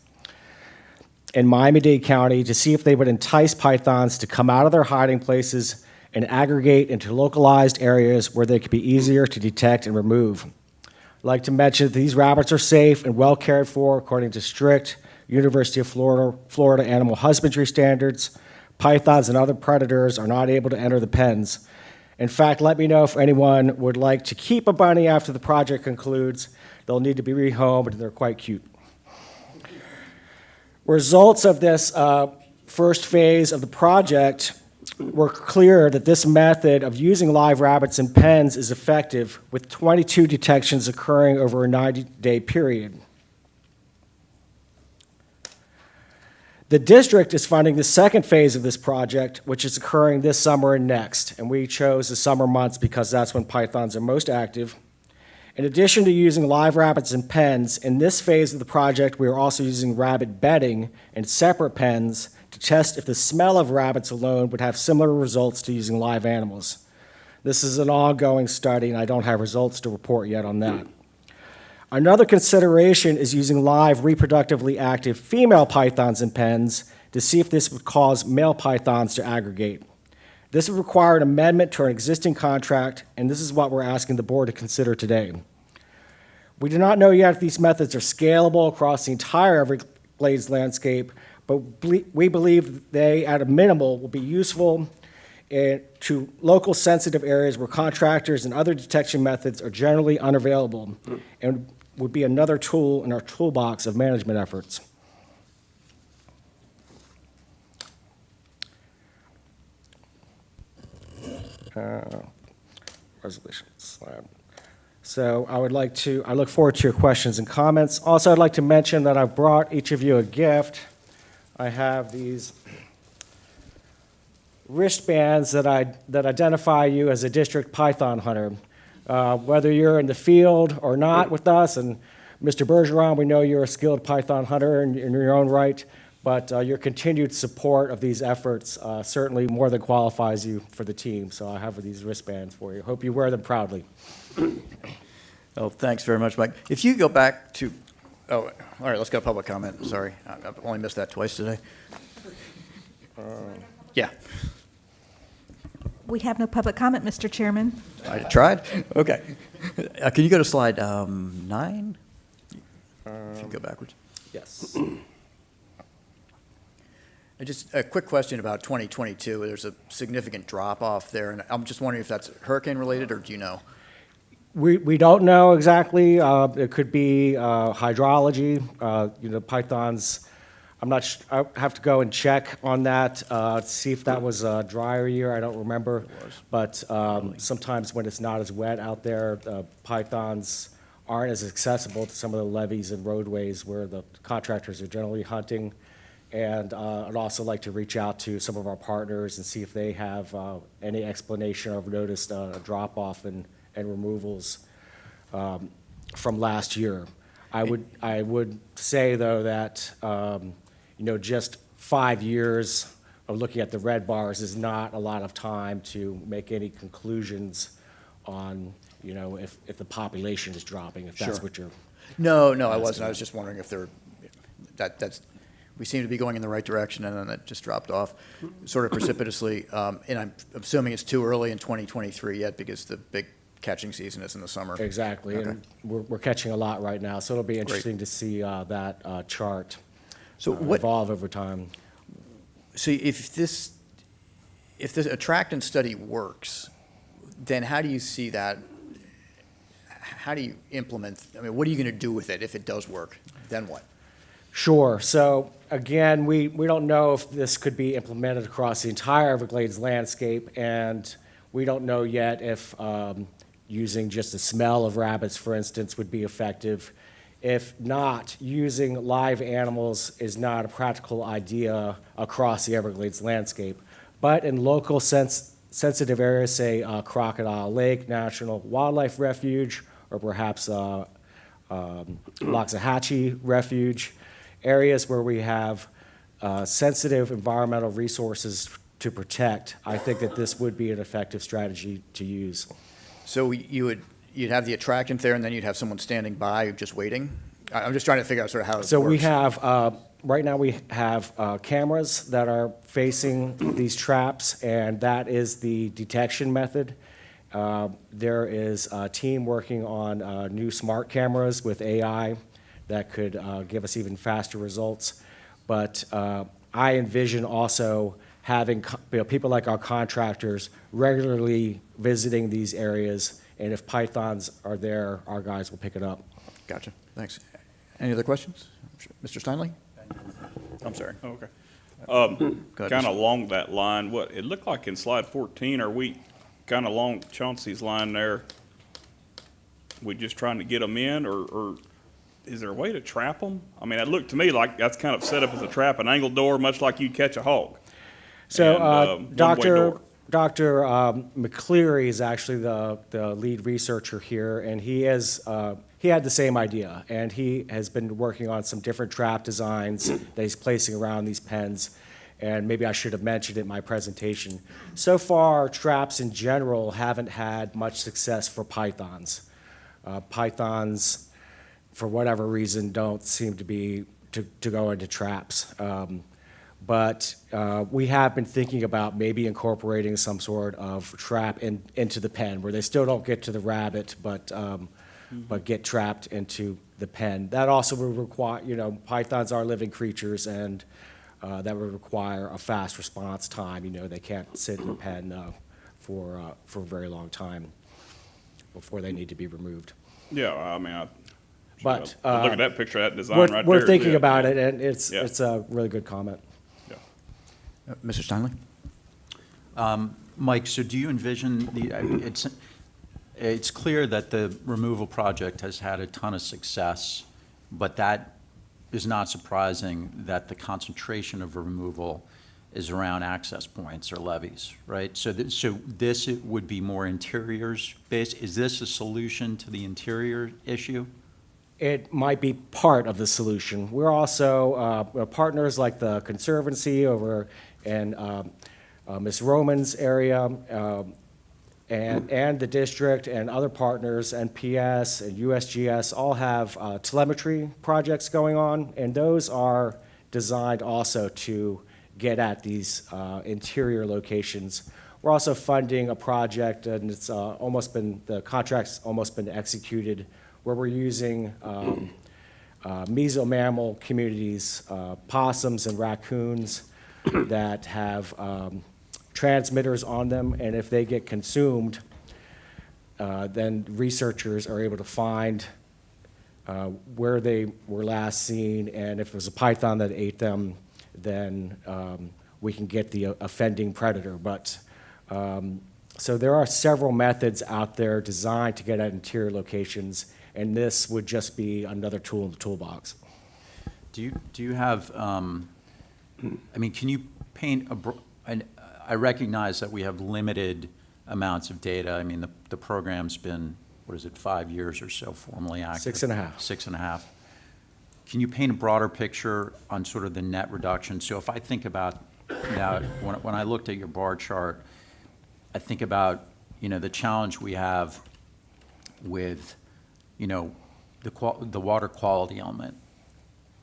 S6: in Miami-Dade County to see if they would entice pythons to come out of their hiding places and aggregate into localized areas where they could be easier to detect and remove. I'd like to mention that these rabbits are safe and well cared for according to strict University of Florida animal husbandry standards. Pythons and other predators are not able to enter the pens. In fact, let me know if anyone would like to keep a bunny after the project concludes. They'll need to be rehomed, and they're quite cute. Results of this first phase of the project were clear that this method of using live rabbits in pens is effective, with 22 detections occurring over a 90-day period. The district is funding the second phase of this project, which is occurring this summer and next, and we chose the summer months because that's when pythons are most active. In addition to using live rabbits in pens, in this phase of the project, we are also using rabbit bedding in separate pens to test if the smell of rabbits alone would have similar results to using live animals. This is an ongoing study, and I don't have results to report yet on that. Another consideration is using live reproductively active female pythons in pens to see if this would cause male pythons to aggregate. This would require an amendment to our existing contract, and this is what we're asking the board to consider today. We do not know yet if these methods are scalable across the entire Everglades landscape, but we believe they, at a minimal, will be useful to local sensitive areas where contractors and other detection methods are generally unavailable, and would be another tool in our toolbox of management efforts. Resolution slide. So I look forward to your questions and comments. Also, I'd like to mention that I've brought each of you a gift. I have these wristbands that identify you as a district python hunter. Whether you're in the field or not with us, and Mr. Bergeron, we know you're a skilled python hunter in your own right, but your continued support of these efforts certainly more than qualifies you for the team. So I have these wristbands for you. Hope you wear them proudly.
S1: Oh, thanks very much, Mike. If you go back to, oh, all right, let's go public comment. Sorry, I've only missed that twice today. Yeah,
S7: We have no public comment, Mr. Chairman.
S1: I tried. Okay. Can you go to slide 9? If you go backwards.
S6: Yes.
S1: Just a quick question about 2022. There's a significant drop off there, and I'm just wondering if that's hurricane related, or do you know?
S6: We don't know exactly. It could be hydrology. Pythons, I have to go and check on that, see if that was a drier year. I don't remember. But sometimes when it's not as wet out there, pythons aren't as accessible to some of the levees and roadways where the contractors are generally hunting. And I'd also like to reach out to some of our partners and see if they have any explanation or have noticed a drop-off and removals from last year. I would say, though, that just 5 years of looking at the red bars is not a lot of time to make any conclusions on if the population is dropping, if that's
S1: Sure.
S6: what you're.
S1: No, I wasn't. I was just wondering if that's we seem to be going in the right direction, and then it just dropped off sort of precipitously. And I'm assuming it's too early in 2023 yet because the big catching season is in the summer.
S6: Exactly,
S1: Okay.
S6: and we're catching a lot right now, so it'll be interesting to see that chart evolve over time.
S1: So if this attractant study works, then how do you see that? How do you implement? I mean, what are you going to do with it if it does work? Then what?
S6: Sure. So again, we don't know if this could be implemented across the entire Everglades landscape, and we don't know yet if using just the smell of rabbits, for instance, would be effective. If not, using live animals is not a practical idea across the Everglades landscape. But in local sensitive areas, say Crocodile Lake National Wildlife Refuge, or perhaps Loxahatchee Refuge, areas where we have sensitive environmental resources to protect, I think that this would be an effective strategy to use.
S1: So you'd have the attractant there, and then you'd have someone standing by just waiting? I'm just trying to figure out sort of how it works.
S6: So we have, right now we have cameras that are facing these traps, and that is the detection method. There is a team working on new smart cameras with AI that could give us even faster results. But I envision also having people like our contractors regularly visiting these areas, and if pythons are there, our guys will pick it up.
S1: Gotcha. Thanks. Any other questions? Mr. Steinle? I'm sorry.
S2: Okay.
S1: Go ahead,
S2: Kind
S1: Mr.
S2: of along that line, it looked like in slide 14, are we kind of along Chauncey's line there? We just trying to get them in, or is there a way to trap them? I mean, it looked to me like that's kind of set up as a trap, an angled door, much like you'd catch a hog.
S6: So
S2: And,
S6: Dr.
S2: one-way door.
S6: McCleary is actually the lead researcher here, and he had the same idea, and he has been working on some different trap designs that he's placing around these pens, and maybe I should have mentioned it in my presentation. So far, traps in general haven't had much success for pythons. Pythons, for whatever reason, don't seem to go into traps. But we have been thinking about maybe incorporating some sort of trap into the pen where they still don't get to the rabbit, but get trapped into the pen. That also would require, pythons are living creatures, and that would require a fast response time. They can't sit in the pen for a very long time before they need to be removed.
S2: Yeah, I mean,
S6: But
S2: look at that picture, that design right there.
S6: we're thinking
S2: Yeah.
S6: about it, and it's
S2: Yeah.
S6: a really good comment.
S1: Mr. Steinle?
S8: Mike, so do you envision it's clear that the removal project has had a ton of success, but that is not surprising that the concentration of removal is around access points or levees, right? So this it would be more interiors based. Is this a solution to the interior issue?
S6: It might be part of the solution. We're also partners like the Conservancy over in Ms. Roman's area, and the district and other partners, NPS and USGS, all have telemetry projects going on, and those are designed also to get at these interior locations. We're also funding a project, and it's the contract's almost been executed, where we're using mesomammal communities, possums and raccoons that have transmitters on them, and if they get consumed, then researchers are able to find where they were last seen, and if it was a python that ate them, then we can get the offending predator. But so there are several methods out there designed to get at interior locations, and this would just be another tool in the toolbox.
S8: Do you have, can you paint I recognize that we have limited amounts of data. I mean, the program's been, 5 years or so formally active?
S6: 6.5.
S8: 6.5. Can you paint a broader picture on sort of the net reduction? So if I think about now, when I looked at your bar chart, I think about, the challenge we have with, the water quality element.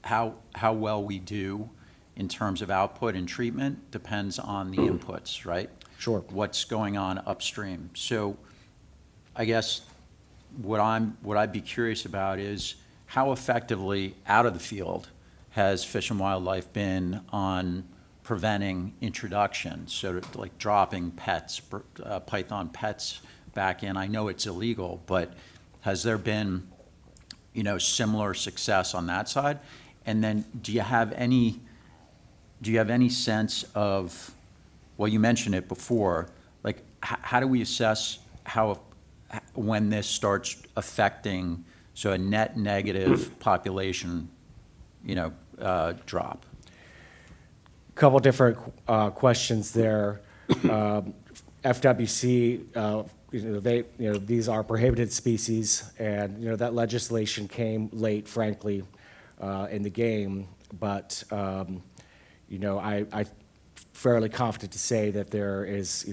S8: How well we do in terms of output and treatment depends on the inputs, right?
S6: Sure.
S8: What's going on upstream. So I guess what I'd be curious about is how effectively out of the field has Fish and Wildlife been on preventing introduction, so like dropping pets, python pets back in. I know it's illegal, but has there been, similar success on that side? And then do you have any sense of, well, you mentioned it before, like how do we assess when this starts affecting, so a net negative population, drop?
S6: Couple different questions there. FWC, these are prohibited species, and that legislation came late, frankly, in the game. But I'm fairly confident to say that there is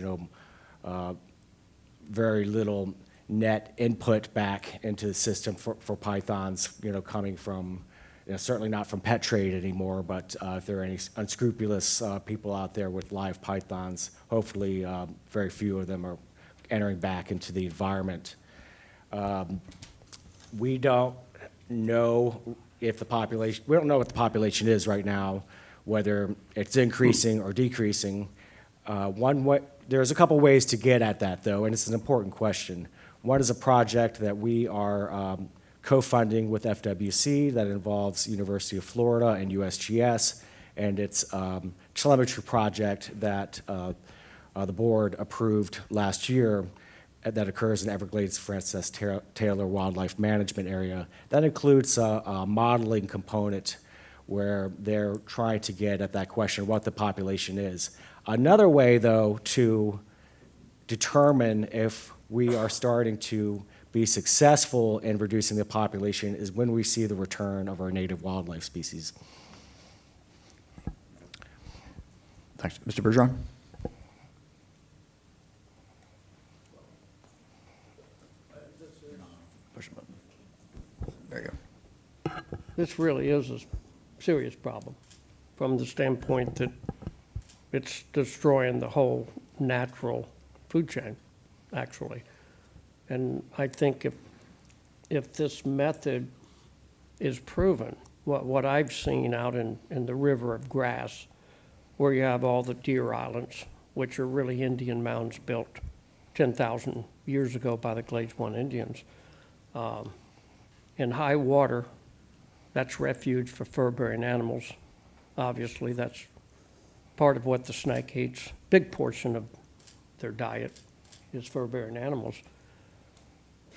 S6: very little net input back into the system for pythons, coming from. Certainly not from pet trade anymore, but if there are any unscrupulous people out there with live pythons, hopefully very few of them are entering back into the environment. We don't know if the population, we don't know what the population is right now, whether it's increasing or decreasing. There's a couple ways to get at that, though, and it's an important question. One is a project that we are co-funding with FWC that involves University of Florida and USGS, and it's telemetry project that the board approved last year that occurs in Everglades Frances Taylor Wildlife Management Area. That includes a modeling component where they're trying to get at that question, what the population is. Another way, though, to determine if we are starting to be successful in reducing the population is when we see the return of our native wildlife species.
S1: Thanks. Mr. Bergeron? Push the button. There you go.
S18: This really is a serious problem from the standpoint that it's destroying the whole natural food chain, actually. And I think if this method is proven, what I've seen out in the river of grass, where you have all the deer islands, which are really Indian mounds built 10,000 years ago by the Glades I Indians. In high water, that's refuge for fur-bearing animals. Obviously, that's part of what the snake eats. Big portion of their diet is fur-bearing animals.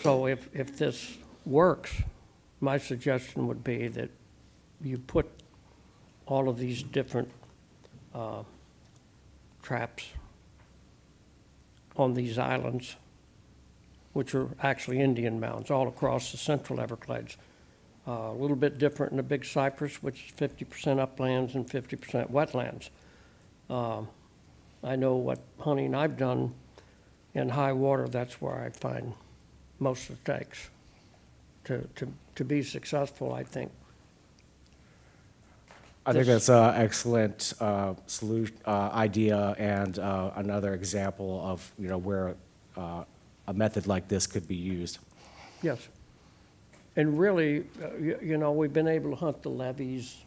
S18: So if this works, my suggestion would be that you put all of these different traps on these islands, which are actually Indian mounds all across the central Everglades. A little bit different in the Big Cypress, which is 50% uplands and 50% wetlands. I know what hunting I've done in high water, that's where I find most of the stakes. To be successful, I think.
S6: I think that's an excellent idea and another example of, where a method like this could be used.
S18: Yes. And really, we've been able to hunt the levees.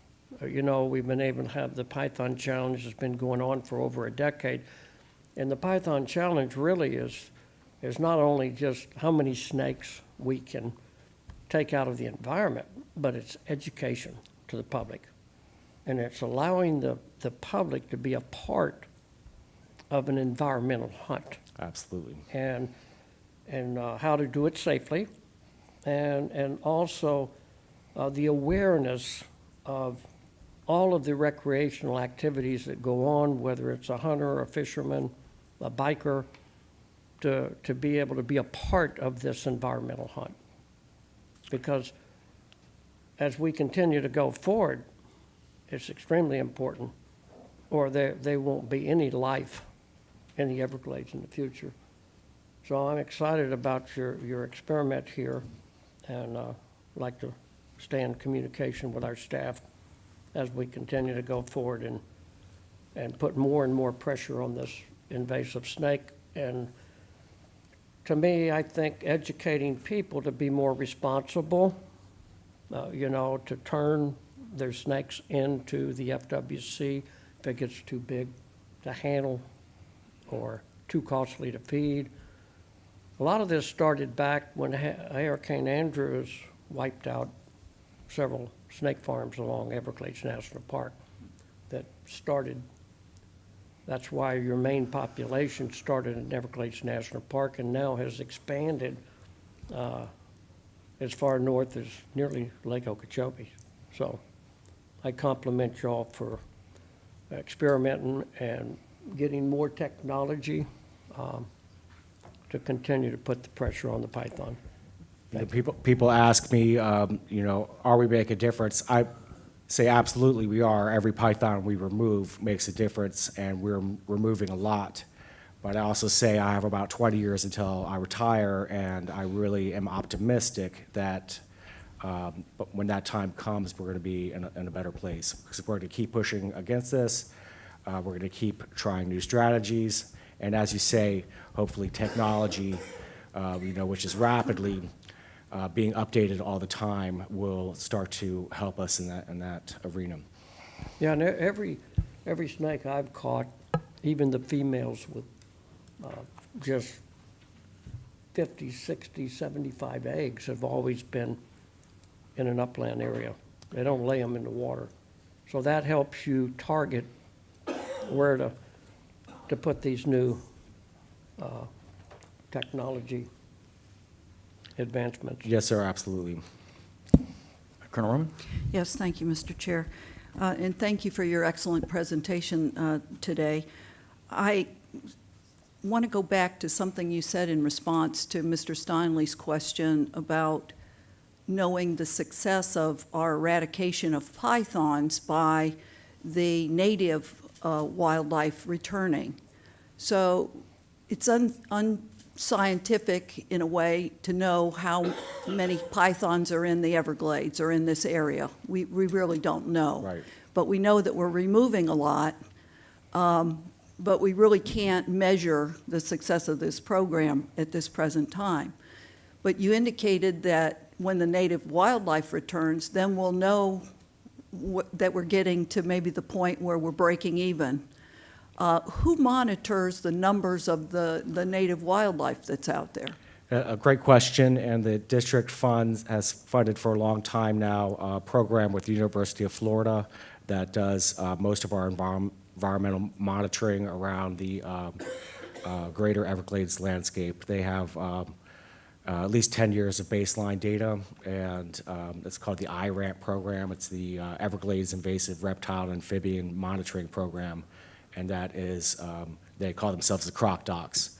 S18: We've been able to have the Python Challenge that's been going on for over a decade. And the Python Challenge really is not only just how many snakes we can take out of the environment, but it's education to the public. And it's allowing the public to be a part of an environmental hunt.
S6: Absolutely.
S18: And how to do it safely, and also the awareness of all of the recreational activities that go on, whether it's a hunter, a fisherman, a biker, to be able to be a part of this environmental hunt. Because as we continue to go forward, it's extremely important, or there won't be any life in the Everglades in the future. So I'm excited about your experiment here, and like to stay in communication with our staff as we continue to go forward and put more and more pressure on this invasive snake. And to me, I think educating people to be more responsible, to turn their snakes into the FWC if it gets too big to handle or too costly to feed. A lot of this started back when Hurricane Andrews wiped out several snake farms along Everglades National Park. That's why your main population started in Everglades National Park and now has expanded as far north as nearly Lake Okeechobee. So I compliment y'all for experimenting and getting more technology to continue to put the pressure on the python.
S6: People ask me, are we making a difference? I say absolutely we are. Every python we remove makes a difference, and we're removing a lot. But I also say I have about 20 years until I retire, and I really am optimistic that but when that time comes, we're going to be in a better place. Because we're going to keep pushing against this. We're going to keep trying new strategies. And as you say, hopefully technology, which is rapidly being updated all the time, will start to help us in that arena.
S18: Yeah, and every snake I've caught, even the females with just 50, 60, 75 eggs, have always been in an upland area. They don't lay them in the water. So that helps you target where to put these new technology advancements.
S6: Yes, sir, absolutely.
S8: Colonel Roman?
S20: Yes, thank you, Mr. Chair. And thank you for your excellent presentation today. I want to go back to something you said in response to Mr. Steinley's question about knowing the success of our eradication of pythons by the native wildlife returning. So it's unscientific in a way to know how many pythons are in the Everglades or in this area. We really don't know.
S6: Right.
S20: But we know that we're removing a lot, but we really can't measure the success of this program at this present time. But you indicated that when the native wildlife returns, then we'll know that we're getting to maybe the point where we're breaking even. Who monitors the numbers of the native wildlife that's out there?
S6: A great question, and the district has funded for a long time now a program with the University of Florida that does most of our environmental monitoring around the greater Everglades landscape. They have at least 10 years of baseline data, and it's called the IRAMP program. It's the Everglades Invasive Reptile and Amphibian Monitoring Program. and that is, they call themselves the Croc Docs.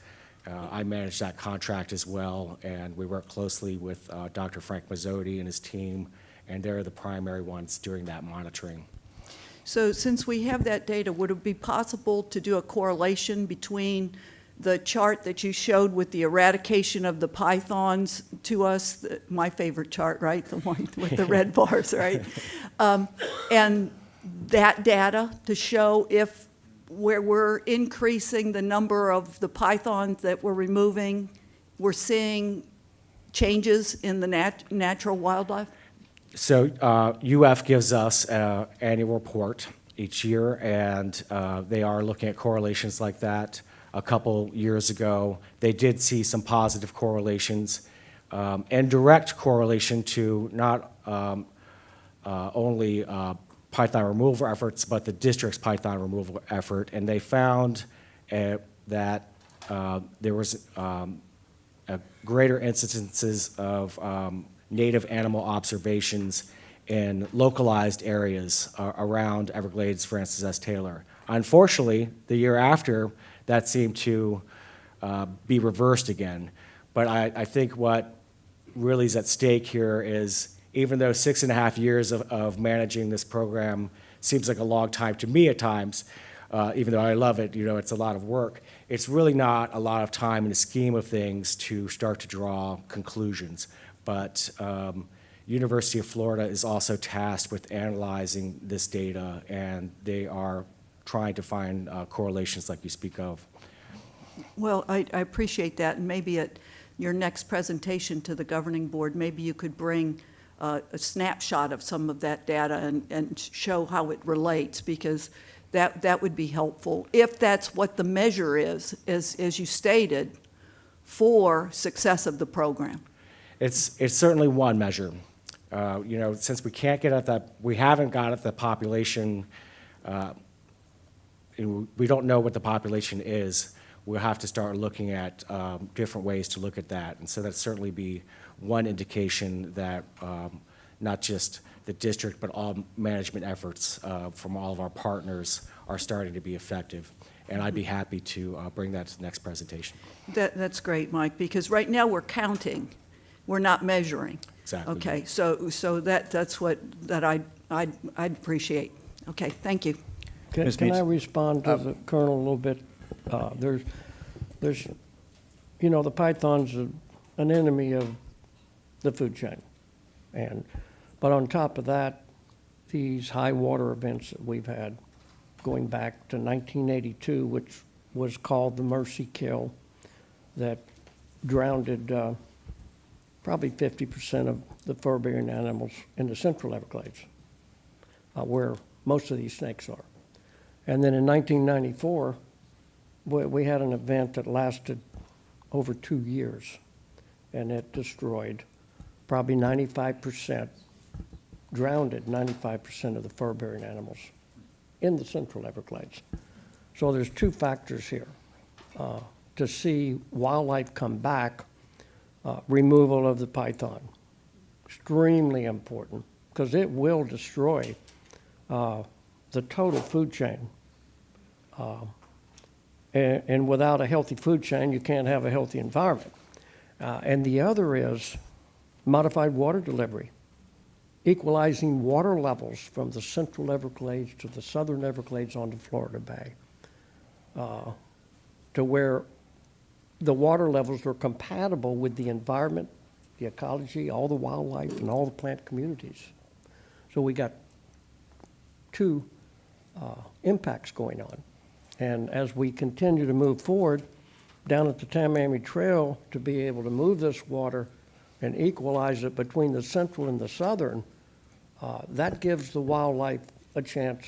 S6: I manage that contract as well, and we work closely with Dr. Frank Mazzotti and his team, and they're the primary ones doing that monitoring.
S20: So since we have that data, would it be possible to do a correlation between the chart that you showed with the eradication of the pythons to us, my favorite chart, right? The one with the red bars, right? And that data to show if where we're increasing the number of the pythons that we're removing, we're seeing changes in the natural wildlife?
S6: So UF gives us an annual report each year, and they are looking at correlations like that. A couple years ago, they did see some positive correlations and direct correlation to not only python removal efforts, but the district's python removal effort. And they found that there was greater incidences of native animal observations in localized areas around Everglades Francis S. Taylor. Unfortunately, the year after, that seemed to be reversed again. But I think what really is at stake here is, even though 6.5 years of managing this program seems like a long time to me at times, even though I love it, it's a lot of work, it's really not a lot of time in the scheme of things to start to draw conclusions. But University of Florida is also tasked with analyzing this data, and they are trying to find correlations like you speak of.
S20: Well, I appreciate that, and maybe at your next presentation to the governing board, maybe you could bring a snapshot of some of that data and show how it relates, because that would be helpful, if that's what the measure is, as you stated, for success of the program.
S6: It's certainly one measure. Since we can't get at that, we haven't got at the population, we don't know what the population is, we'll have to start looking at different ways to look at that. And so that'd certainly be one indication that not just the district, but all management efforts from all of our partners are starting to be effective. And I'd be happy to bring that to the next presentation.
S20: That's great, Mike, because right now we're counting, we're not measuring.
S6: Exactly.
S20: Okay, so that's what I'd appreciate. Okay, thank you.
S18: Can I respond to the Colonel a little bit? There's, the python's an enemy of the food chain. But on top of that, these high water events that we've had going back to 1982, which was called the Mercy Kill, that drowned probably 50% of the fur-bearing animals in the Central Everglades, where most of these snakes are. And then in 1994, we had an event that lasted over 2 years, and it destroyed probably 95%, drowned 95% of the fur-bearing animals in the Central Everglades. So there's two factors here. To see wildlife come back, removal of the python, extremely important, because it will destroy the total food chain. And without a healthy food chain, you can't have a healthy environment. And the other is modified water delivery, equalizing water levels from the Central Everglades to the Southern Everglades onto Florida Bay, to where the water levels are compatible with the environment, the ecology, all the wildlife, and all the plant communities. So we got two impacts going on. And as we continue to move forward down at the Tamiami Trail to be able to move this water and equalize it between the central and the southern, that gives the wildlife a chance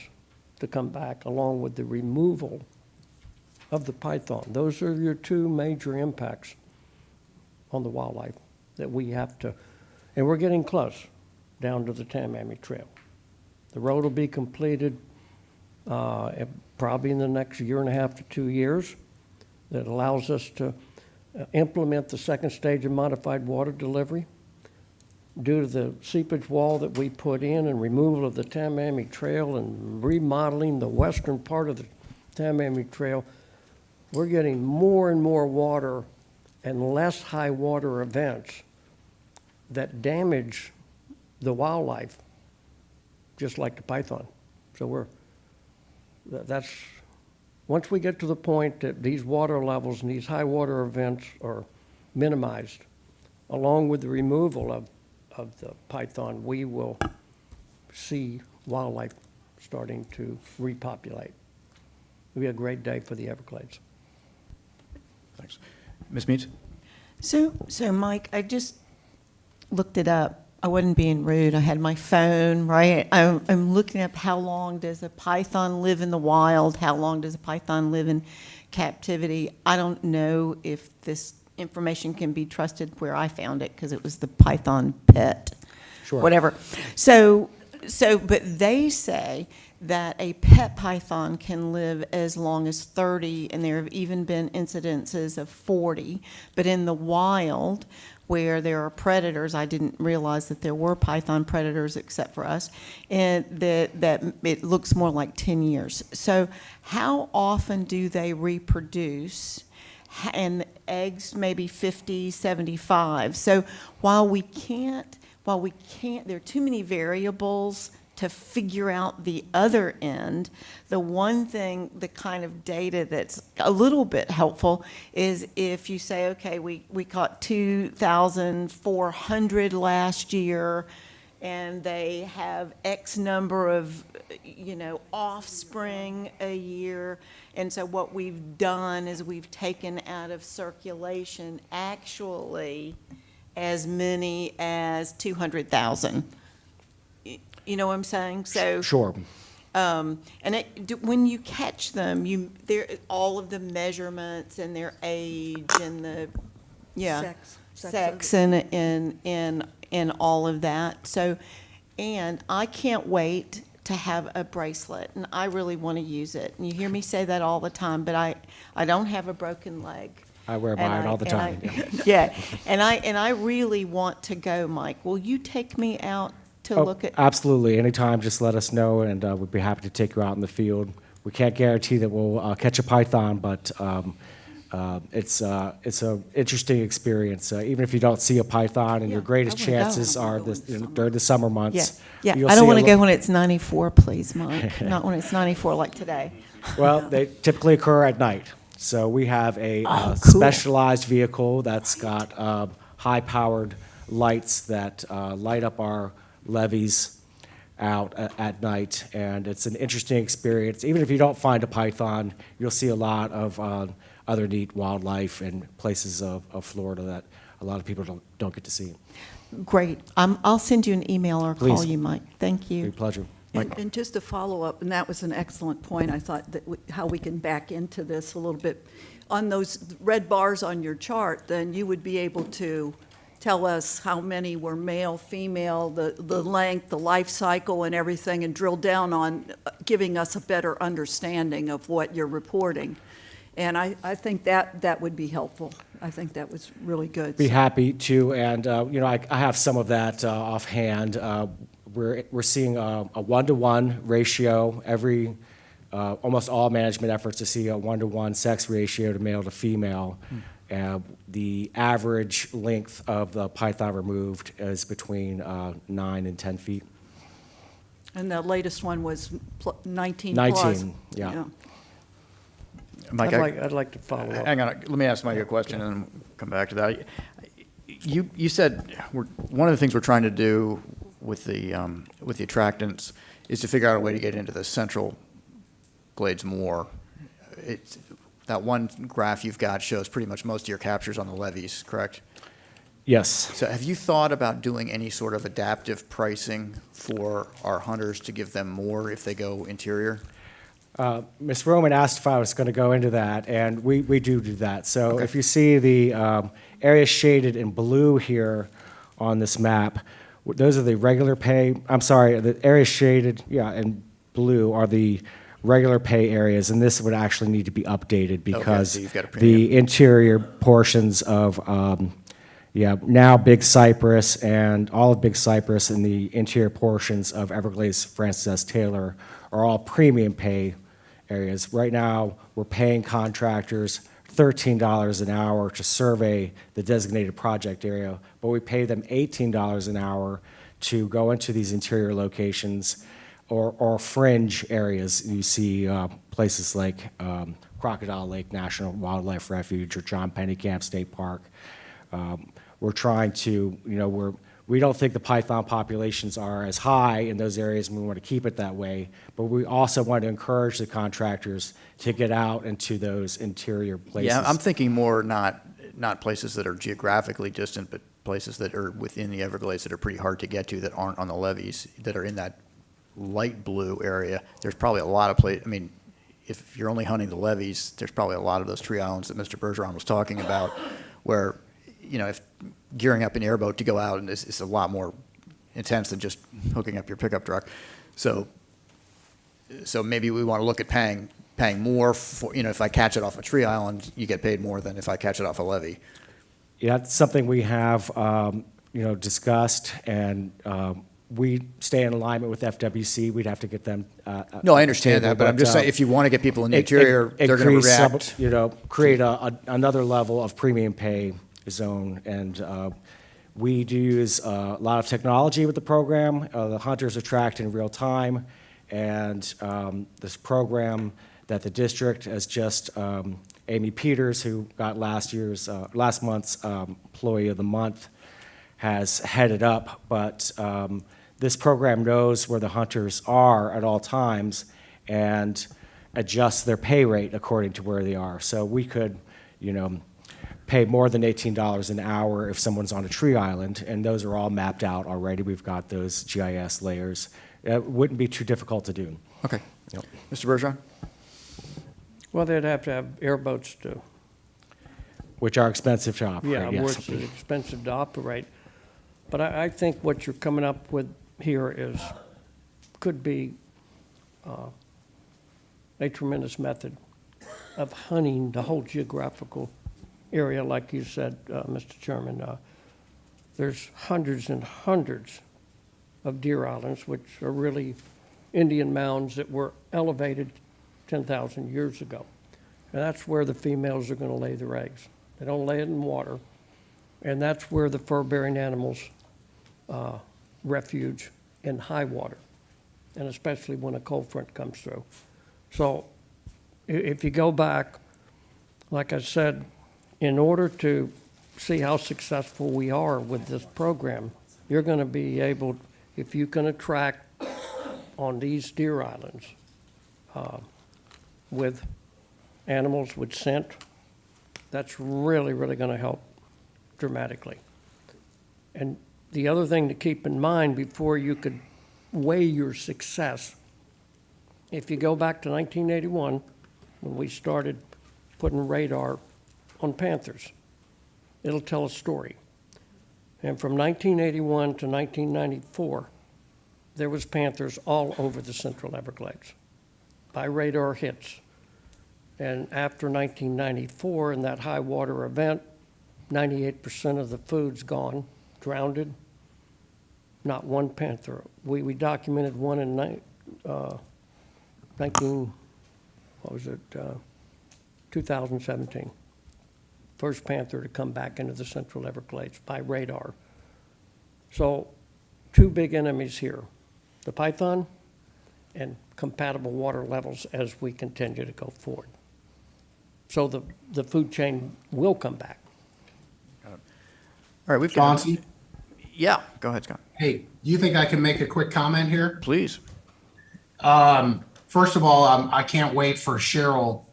S18: to come back, along with the removal of the python. Those are your two major impacts on the wildlife that we have to, and we're getting close down to the Tamiami Trail. The road will be completed probably in the next 1.5 to 2 years. That allows us to implement the second stage of modified water delivery. Due to the seepage wall that we put in and removal of the Tamiami Trail and remodeling the western part of the Tamiami Trail, we're getting more and more water and less high water events that damage the wildlife, just like the python. So that's, once we get to the point that these water levels and these high water events are minimized, along with the removal of the python, we will see wildlife starting to repopulate. It'll be a great day for the Everglades.
S1: Thanks. Ms. Meads?
S19: So Mike, I just looked it up. I wasn't being rude. I had my phone, right? I'm looking up how long does a python live in the wild? How long does a python live in captivity? I don't know if this information can be trusted where I found it because it was the python pet.
S6: Sure.
S19: Whatever. But they say that a pet python can live as long as 30, and there have even been incidences of 40. But in the wild, where there are predators, I didn't realize that there were python predators except for us, and that it looks more like 10 years. So how often do they reproduce? And eggs maybe 50, 75. So while we can't, there are too many variables to figure out the other end. The one thing, the kind of data that's a little bit helpful is if you say, okay, we caught 2,400 last year, and they have X number of, offspring a year. And so what we've done is we've taken out of circulation actually as many as 200,000. You know what I'm saying? So
S6: Sure.
S19: when you catch them, all of the measurements and their age and the sex and all of that. So, and I can't wait to have a bracelet, and I really want to use it. And you hear me say that all the time, but I don't have a broken leg.
S6: I wear mine all the time.
S19: Yeah, and I really want to go, Mike. Will you take me out to look at?
S6: Absolutely. Anytime, just let us know, and we'd be happy to take you out in the field. We can't guarantee that we'll catch a python, but it's an interesting experience. Even if you don't see a python, and your greatest chances are during the summer months.
S19: Yeah. I don't want to go when it's 94, please, Mike. Not when it's 94 like today.
S6: Well, they typically occur at night. So we have a
S19: Cool.
S6: specialized vehicle that's got high-powered lights that light up our levees out at night, and it's an interesting experience. Even if you don't find a python, you'll see a lot of other neat wildlife and places of Florida that a lot of people don't get to see.
S19: Great. I'll send you an email or call
S6: Please.
S19: you, Mike. Thank you.
S6: Great pleasure.
S20: And just to follow up, and that was an excellent point, I thought that how we can back into this a little bit. On those red bars on your chart, then you would be able to tell us how many were male, female, the length, the life cycle and everything, and drill down on giving us a better understanding of what you're reporting. And I think that would be helpful. I think that was really good.
S6: Be happy to, and I have some of that offhand. We're seeing a 1-to-1 ratio. Almost all management efforts to see a 1-to-1 sex ratio to male to female. The average length of the python removed is between 9 and 10 feet.
S20: And the latest one was 19
S6: 19,
S20: plus.
S6: yeah.
S1: Mike,
S18: I'd like to follow up.
S1: Hang on, let me ask Mike a question and then come back to that. You said one of the things we're trying to do with the attractants is to figure out a way to get into the central glades more. That one graph you've got shows pretty much most of your captures on the levees, correct?
S6: Yes.
S1: So have you thought about doing any sort of adaptive pricing for our hunters to give them more if they go interior?
S6: Ms. Roman asked if I was going to go into that, and we do that. So if you see the area shaded in blue here on this map, those are the regular pay. I'm sorry, the areas shaded, in blue are the regular pay areas, and this would actually need to be updated because
S1: so you've got a premium.
S6: the interior portions of now Big Cypress and all of Big Cypress and the interior portions of Everglades Francis S. Taylor are all premium pay areas. Right now, we're paying contractors $13 an hour to survey the designated project area, but we pay them $18 an hour to go into these interior locations or fringe areas. You see places like Crocodile Lake National Wildlife Refuge or John Pennekamp State Park. We're trying to, we don't think the python populations are as high in those areas, and we want to keep it that way. But we also want to encourage the contractors to get out into those interior places.
S1: Yeah, I'm thinking more not places that are geographically distant, but places that are within the Everglades that are pretty hard to get to, that aren't on the levees, that are in that light blue area. There's probably a lot of places. I mean, if you're only hunting the levees, there's probably a lot of those tree islands that Mr. Bergeron was talking about, where, if gearing up an airboat to go out, and it's a lot more intense than just hooking up your pickup truck. So maybe we want to look at paying more for, if I catch it off a tree island, you get paid more than if I catch it off a levee.
S6: Yeah, that's something we have, discussed, and we stay in alignment with FWC. We'd have to get them.
S1: No, I understand that, but I'm just saying, if you want to get people in the interior, they're going to react.
S6: Create another level of premium pay zone, and we do use a lot of technology with the program. The hunters are tracked in real time, and this program that the district has just, Amy Peters, who got last month's Employee of the Month, has headed up, but this program knows where the hunters are at all times and adjusts their pay rate according to where they are. So we could, pay more than $18 an hour if someone's on a tree island, and those are all mapped out already. We've got those GIS layers. It wouldn't be too difficult to do.
S1: Okay. Yep. Mr. Bergeron?
S18: Well, they'd have to have airboats to.
S6: Which are expensive to operate,
S18: Yeah,
S6: yes.
S18: which is expensive to operate. But I think what you're coming up with here could be a tremendous method of hunting the whole geographical area, like you said, Mr. Chairman. There's hundreds and hundreds of deer islands, which are really Indian mounds that were elevated 10,000 years ago. And that's where the females are going to lay their eggs. They don't lay it in water. And that's where the fur-bearing animals refuge in high water, and especially when a cold front comes through. So if you go back, like I said, in order to see how successful we are with this program, you're going to be able, if you can attract on these deer islands with animals with scent, that's really, really going to help dramatically. And the other thing to keep in mind before you could weigh your success, if you go back to 1981, when we started putting radar on panthers, it'll tell a story. And from 1981 to 1994, there was panthers all over the Central Everglades by radar hits. And after 1994, in that high water event, 98% of the food's gone, drowned. Not one panther. We documented one in 2017. First panther to come back into the Central Everglades by radar. So, two big enemies here, the python and compatible water levels as we continue to go forward. So the food chain will come back.
S1: All right, we've got.
S3: Chauncey?
S1: Yeah, go ahead, Scott.
S3: Hey, do you think I can make a quick comment here?
S1: Please.
S3: First of all, I can't wait for Cheryl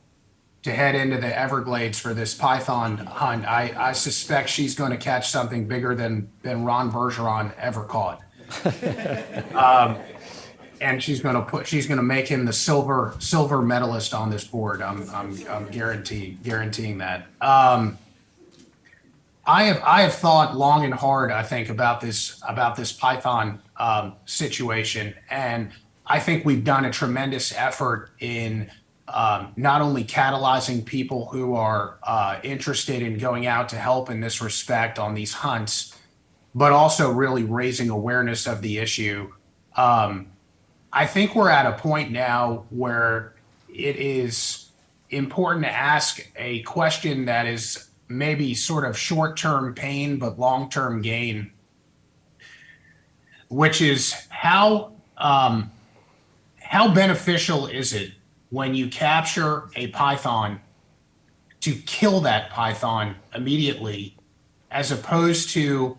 S3: to head into the Everglades for this python hunt. I suspect she's going to catch something bigger than Ron Bergeron ever caught. And she's going to make him the silver medalist on this board. I'm guaranteeing that. I have thought long and hard, I think, about this python situation, and I think we've done a tremendous effort in not only catalyzing people who are interested in going out to help in this respect on these hunts, but also really raising awareness of the issue. I think we're at a point now where it is important to ask a question that is maybe sort of short-term pain but long-term gain, which is how beneficial is it when you capture a python to kill that python immediately, as opposed to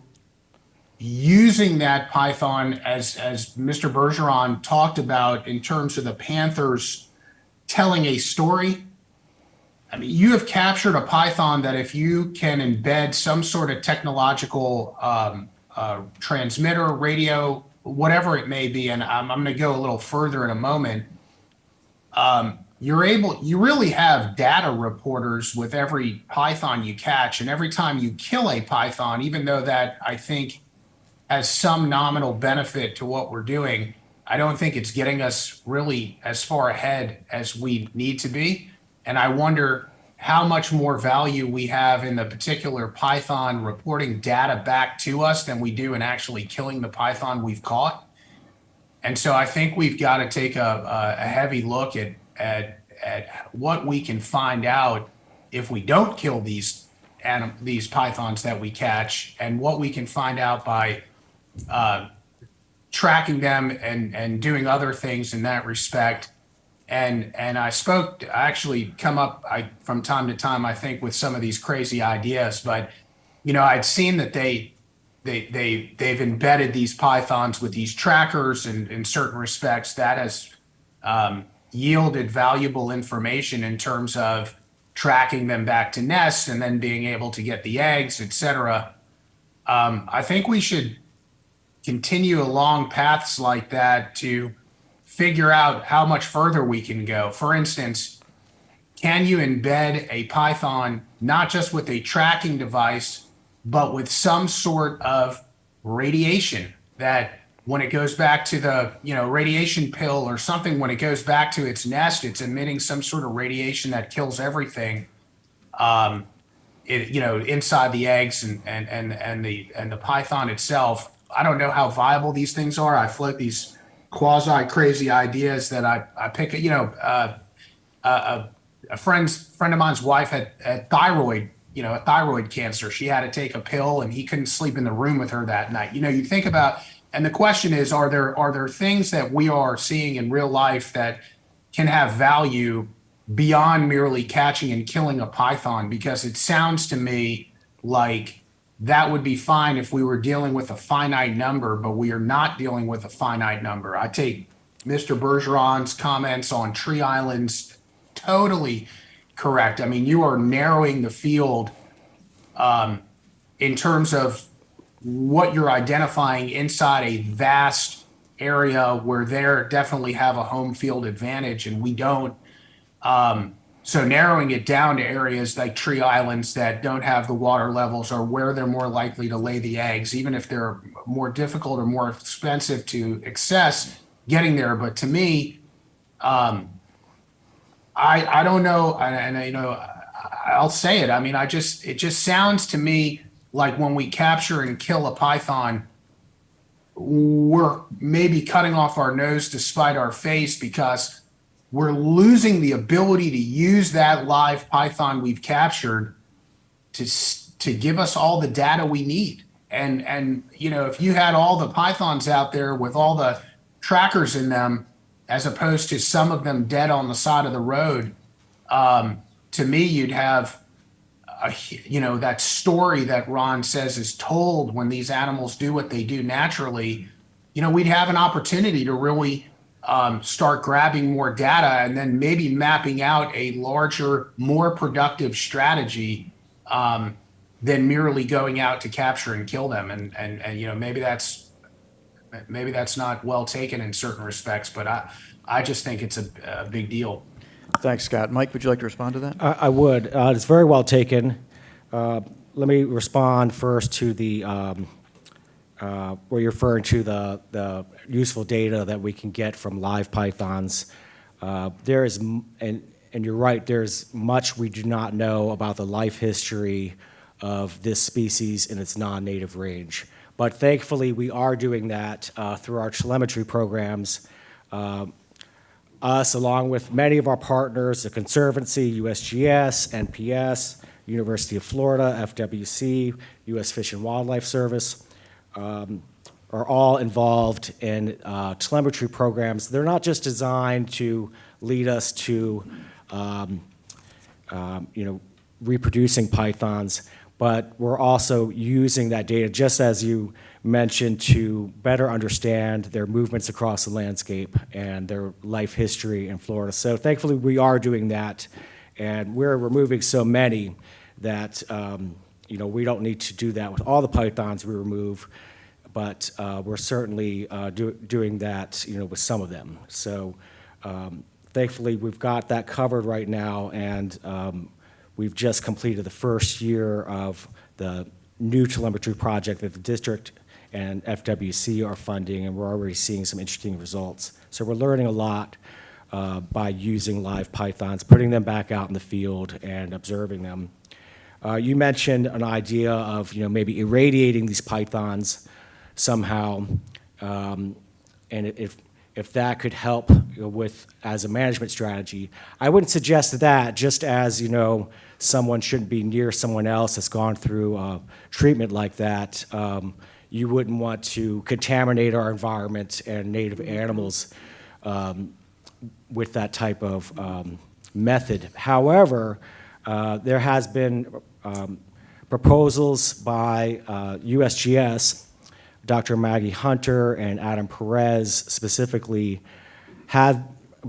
S3: using that python as Mr. Bergeron talked about in terms of the panthers telling a story? I mean, you have captured a python that if you can embed some sort of technological transmitter, radio, whatever it may be, and I'm going to go a little further in a moment, you really have data reporters with every python you catch, and every time you kill a python, even though that I think has some nominal benefit to what we're doing, I don't think it's getting us really as far ahead as we need to be. And I wonder how much more value we have in the particular python reporting data back to us than we do in actually killing the python we've caught. And so I think we've got to take a heavy look at what we can find out if we don't kill these pythons that we catch, and what we can find out by tracking them and doing other things in that respect. And I actually come up from time to time, I think, with some of these crazy ideas, but I'd seen that they've embedded these pythons with these trackers, and in certain respects that has yielded valuable information in terms of tracking them back to nests and then being able to get the eggs, et cetera. I think we should continue along paths like that to figure out how much further we can go. For instance, can you embed a python not just with a tracking device, but with some sort of radiation that when it goes back to the radiation pill or something, when it goes back to its nest, it's emitting some sort of radiation that kills everything inside the eggs and the python itself. I don't know how viable these things are. I float these quasi crazy ideas that I pick. A friend of mine's wife had thyroid cancer. She had to take a pill, and he couldn't sleep in the room with her that night. You think about, and the question is, are there things that we are seeing in real life that can have value beyond merely catching and killing a python? Because it sounds to me like that would be fine if we were dealing with a finite number, but we are not dealing with a finite number. I take Mr. Bergeron's comments on tree islands totally correct. I mean, you are narrowing the field in terms of what you're identifying inside a vast area where they definitely have a home field advantage, and we don't. So narrowing it down to areas like tree islands that don't have the water levels, or where they're more likely to lay the eggs, even if they're more difficult or more expensive to access, getting there. But to me, I don't know, and I'll say it. I mean, it just sounds to me like when we capture and kill a python, we're maybe cutting off our nose to spite our face, because we're losing the ability to use that live python we've captured to give us all the data we need. And if you had all the pythons out there with all the trackers in them, as opposed to some of them dead on the side of the road, to me, you'd have that story that Ron says is told when these animals do what they do naturally. We'd have an opportunity to really start grabbing more data, and then maybe mapping out a larger, more productive strategy than merely going out to capture and kill them. And maybe that's not well taken in certain respects, but I just think it's a big deal.
S1: Thanks, Scott. Mike, would you like to respond to that?
S6: I would. It's very well taken. Let me respond first to the where you're referring to the useful data that we can get from live pythons. There is, and you're right, there's much we do not know about the life history of this species in its non-native range. But thankfully, we are doing that through our telemetry programs. us, along with many of our partners, the Conservancy, USGS, NPS, University of Florida, FWC, U.S. Fish and Wildlife Service, are all involved in telemetry programs. They're not just designed to lead us to, reproducing pythons, but we're also using that data, just as you mentioned, to better understand their movements across the landscape and their life history in Florida. So thankfully, we are doing that, and we're removing so many that, we don't need to do that with all the pythons we remove, but we're certainly doing that, with some of them. So thankfully, we've got that covered right now, and we've just completed the first year of the new telemetry project that the district and FWC are funding, and we're already seeing some interesting results. So we're learning a lot by using live pythons, putting them back out in the field and observing them. You mentioned an idea of, maybe irradiating these pythons somehow, and if that could help with as a management strategy. I wouldn't suggest that, just as, someone shouldn't be near someone else that's gone through treatment like that. You wouldn't want to contaminate our environment and native animals with that type of method. However, there has been proposals by USGS, Dr. Maggie Hunter and Adam Perez specifically, have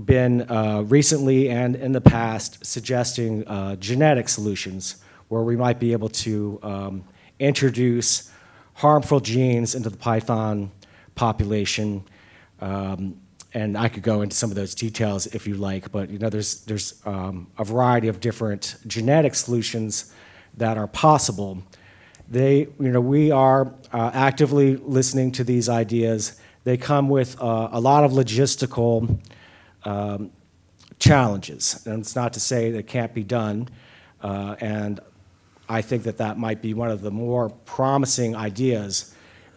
S6: been recently and in the past suggesting genetic solutions where we might be able to introduce harmful genes into the python population. And I could go into some of those details if you like, but there's a variety of different genetic solutions that are possible. We are actively listening to these ideas. They come with a lot of logistical challenges, and it's not to say that it can't be done. And I think that might be one of the more promising ideas.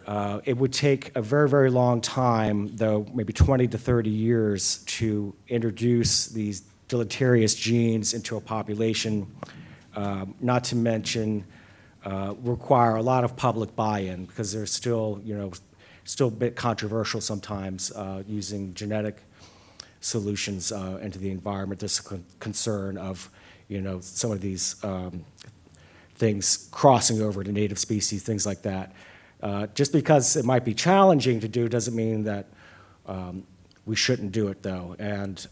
S6: It would take a very, very long time, though, maybe 20 to 30 years, to introduce these deleterious genes into a population, not to mention require a lot of public buy-in, because they're still a bit controversial sometimes using genetic solutions into the environment. There's a concern of, some of these things crossing over to native species, things like that. Just because it might be challenging to do doesn't mean that we shouldn't do it, though. And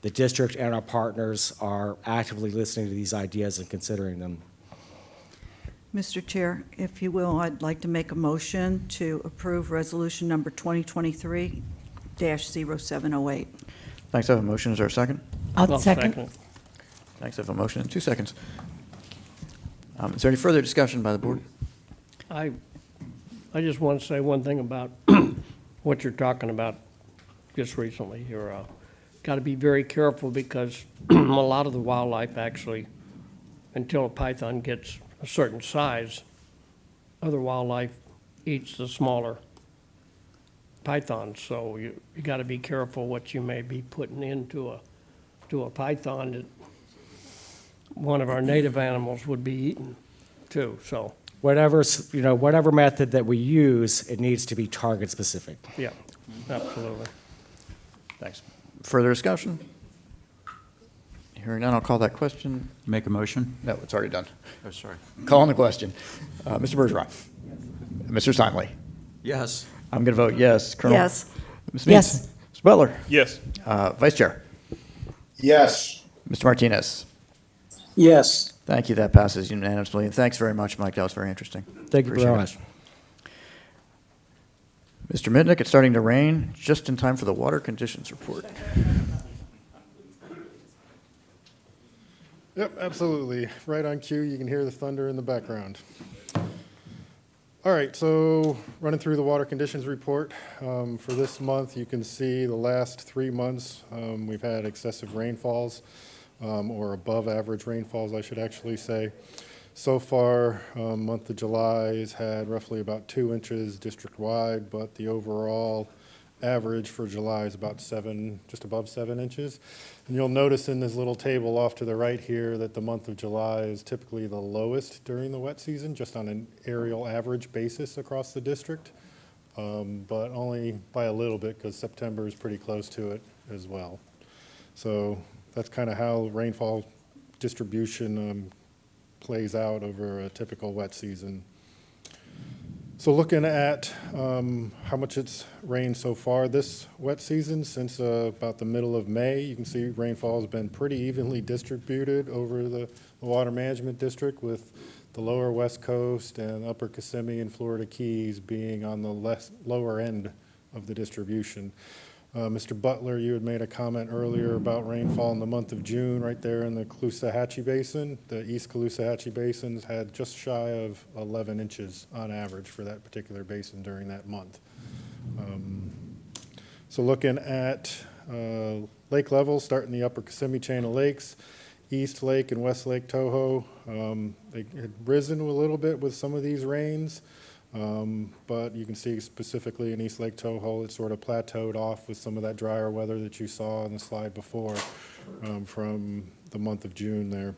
S6: the district and our partners are actively listening to these ideas and considering them.
S20: Mr. Chair, if you will, I'd like to make a motion to approve resolution number 2023-0708.
S1: Thanks. I have a motion. Is there a second?
S16: I'll second.
S1: Thanks. I have a motion in 2 seconds. Is there any further discussion by the board?
S18: I just want to say one thing about what you're talking about just recently. You're got to be very careful, because a lot of the wildlife actually, until a python gets a certain size, other wildlife eats the smaller pythons. So you got to be careful what you may be putting into a python that one of our native animals would be eaten too. So
S6: Whatever method that we use, it needs to be target specific.
S18: yeah, absolutely.
S1: Thanks. Further discussion? Hearing none, I'll call that question.
S8: Make a motion?
S1: No, it's already done.
S8: Oh, sorry.
S1: Calling the question. Mr. Bergeron? Mr. Steinle?
S8: Yes.
S1: I'm going to vote yes. Colonel?
S20: Yes.
S1: Ms. Meeks?
S16: Yes.
S1: Mr. Butler?
S2: Yes.
S1: Vice Chair?
S21: Yes.
S1: Mr. Martinez?
S4: Yes.
S1: Thank you. That passes unanimously. And thanks very much, Mike. That was very interesting.
S6: Thank you very
S1: Appreciate
S6: much.
S1: it. Mr. Mitnick, it's starting to rain just in time for the water conditions report.
S9: Yep, absolutely. Right on cue. You can hear the thunder in the background. All right, so running through the water conditions report. For this month, you can see the last 3 months, we've had excessive rainfalls, or above average rainfalls, I should actually say. So far, month of July has had roughly about 2 inches district-wide, but the overall average for July is about 7, just above 7 inches. And you'll notice in this little table off to the right here that the month of July is typically the lowest during the wet season, just on an aerial average basis across the district, but only by a little bit because September is pretty close to it as well. So that's kind of how rainfall distribution plays out over a typical wet season. So looking at how much it's rained so far this wet season, since about the middle of May, you can see rainfall has been pretty evenly distributed over the Water Management District, with the lower West Coast and upper Kissimmee and Florida Keys being on the lower end of the distribution. Mr. Butler, you had made a comment earlier about rainfall in the month of June right there in the Caloosahatchee Basin. The East Caloosahatchee Basin had just shy of 11 inches on average for that particular basin during that month. So looking at lake levels, starting the upper Kissimmee chain of lakes, East Lake and West Lake Toho, they had risen a little bit with some of these rains. But you can see specifically in East Lake Toho, it sort of plateaued off with some of that drier weather that you saw on the slide before from the month of June there.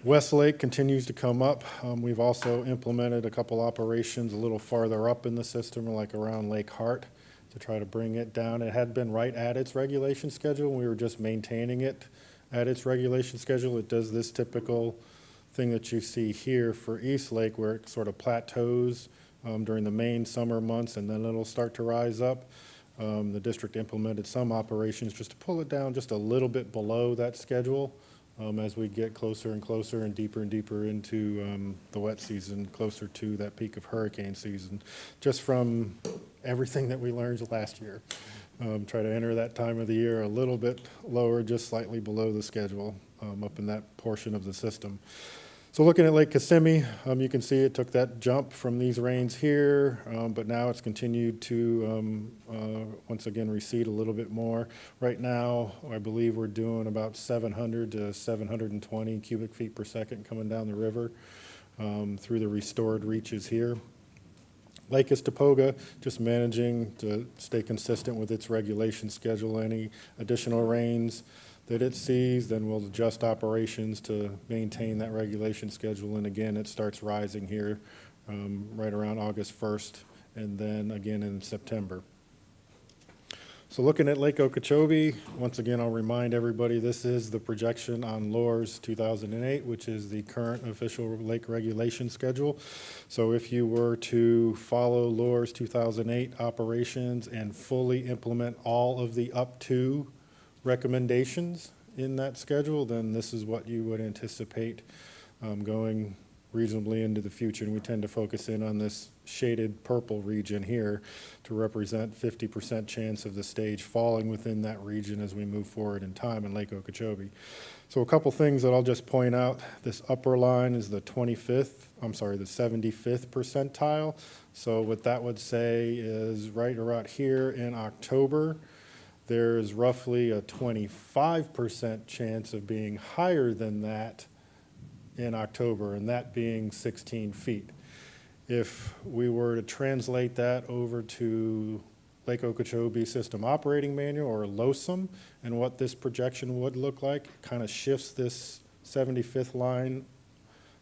S9: West Lake continues to come up. We've also implemented a couple operations a little farther up in the system, like around Lake Hart, to try to bring it down. It had been right at its regulation schedule. We were just maintaining it at its regulation schedule. It does this typical thing that you see here for East Lake, where it sort of plateaus during the main summer months, and then it'll start to rise up. The district implemented some operations just to pull it down just a little bit below that schedule as we get closer and closer and deeper into the wet season, closer to that peak of hurricane season, just from everything that we learned last year. Try to enter that time of the year a little bit lower, just slightly below the schedule up in that portion of the system. So looking at Lake Kissimmee, you can see it took that jump from these rains here, but now it's continued to once again recede a little bit more. Right now, I believe we're doing about 700 to 720 cubic feet per second coming down the river through the restored reaches here. Lake Istapoga, just managing to stay consistent with its regulation schedule. Any additional rains that it sees, then we'll adjust operations to maintain that regulation schedule. And again, it starts rising here right around August 1st, and then again in September. So looking at Lake Okeechobee, once again, I'll remind everybody, this is the projection on LORS 2008, which is the current official lake regulation schedule. So if you were to follow LORS 2008 operations and fully implement all of the up to recommendations in that schedule, then this is what you would anticipate going reasonably into the future. And we tend to focus in on this shaded purple region here to represent 50% chance of the stage falling within that region as we move forward in time in Lake Okeechobee. So a couple things that I'll just point out. This upper line is the 75th percentile. So what that would say is right around here in October, there's roughly a 25% chance of being higher than that in October, and that being 16 feet. If we were to translate that over to Lake Okeechobee System Operating Manual, or LOSM, and what this projection would look like, it kind of shifts this 75th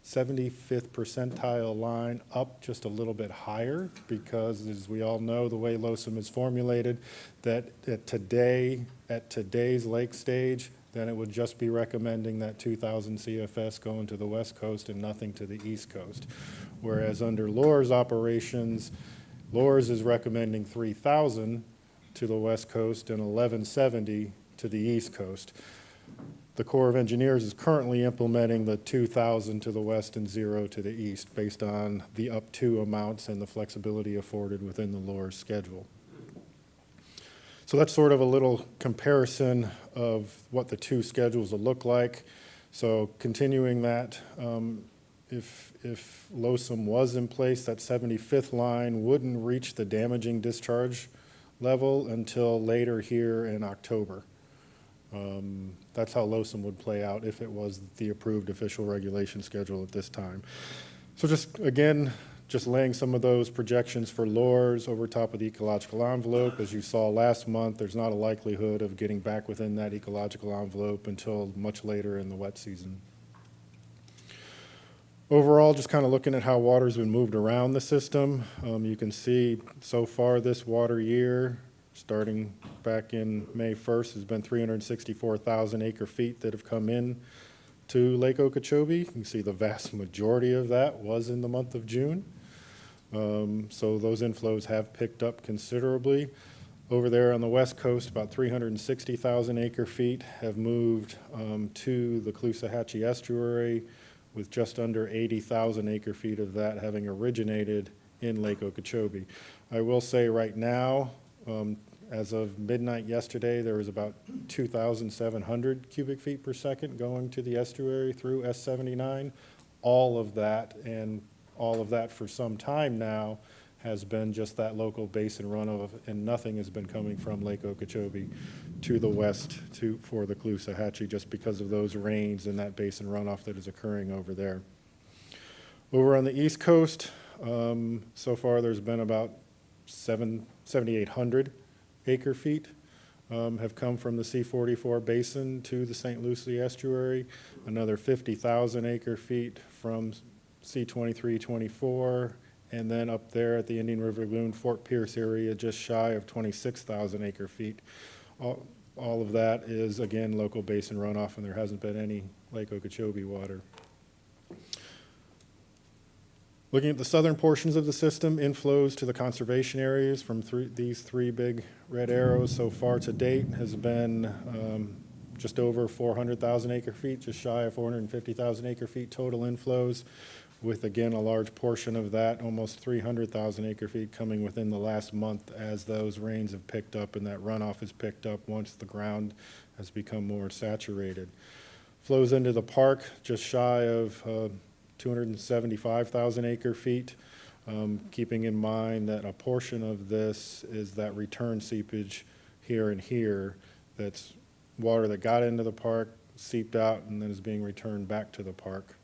S9: percentile line up just a little bit higher, because as we all know, the way LOSM is formulated, that at today's lake stage, then it would just be recommending that 2,000 CFS going to the west coast and nothing to the east coast. Whereas under LORS operations, LORS is recommending 3,000 to the west coast and 1,170 to the east coast. The Corps of Engineers is currently implementing the 2,000 to the west and 0 to the east based on the up to amounts and the flexibility afforded within the LORS schedule. So that's sort of a little comparison of what the two schedules will look like. So continuing that, if LOSM was in place, that 75th line wouldn't reach the damaging discharge level until later here in October. That's how LOSM would play out if it was the approved official regulation schedule at this time. So just again, just laying some of those projections for lures over top of the ecological envelope. As you saw last month, there's not a likelihood of getting back within that ecological envelope until much later in the wet season. Overall, just kind of looking at how water's been moved around the system, you can see so far this water year, starting back in May 1st, has been 364,000 acre feet that have come in to Lake Okeechobee. You can see the vast majority of that was in the month of June. So those inflows have picked up considerably. Over there on the west coast, about 360,000 acre feet have moved to the Caloosahatchee estuary, with just under 80,000 acre feet of that having originated in Lake Okeechobee. I will say right now, as of midnight yesterday, there was about 2,700 cubic feet per second going to the estuary through S79. All of that, and all of that for some time now, has been just that local basin runoff, and nothing has been coming from Lake Okeechobee to the west for the Caloosahatchee, just because of those rains and that basin runoff that is occurring over there. Over on the east coast, so far there's been about 7,800 acre feet have come from the C44 basin to the St. Lucie estuary, another 50,000 acre feet from C23-24, and then up there at the Indian River Lagoon, Fort Pierce area, just shy of 26,000 acre feet. All of that is, again, local basin runoff, and there hasn't been any Lake Okeechobee water. Looking at the southern portions of the system, inflows to the conservation areas from these three big red arrows so far to date has been just over 400,000 acre feet, just shy of 450,000 acre feet total inflows, with, again, a large portion of that, almost 300,000 acre feet, coming within the last month as those rains have picked up and that runoff has picked up once the ground has become more saturated. Flows into the park just shy of 275,000 acre feet, keeping in mind that a portion of this is that return seepage here and here. That's water that got into the park, seeped out, and then is being returned back to the park.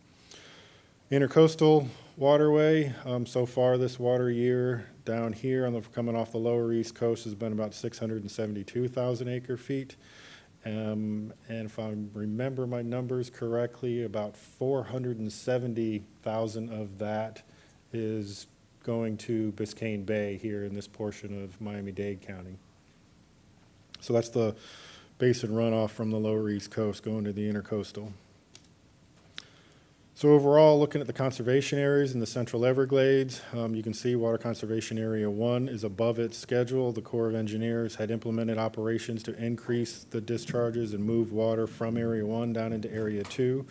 S9: Intercoastal waterway, so far this water year down here coming off the lower east coast has been about 672,000 acre feet. And if I remember my numbers correctly, about 470,000 of that is going to Biscayne Bay here in this portion of Miami-Dade County. So that's the basin runoff from the lower east coast going to the intercoastal. So overall, looking at the conservation areas in the Central Everglades, you can see Water Conservation Area 1 is above its schedule. The Corps of Engineers had implemented operations to increase the discharges and move water from Area 1 down into Area 2.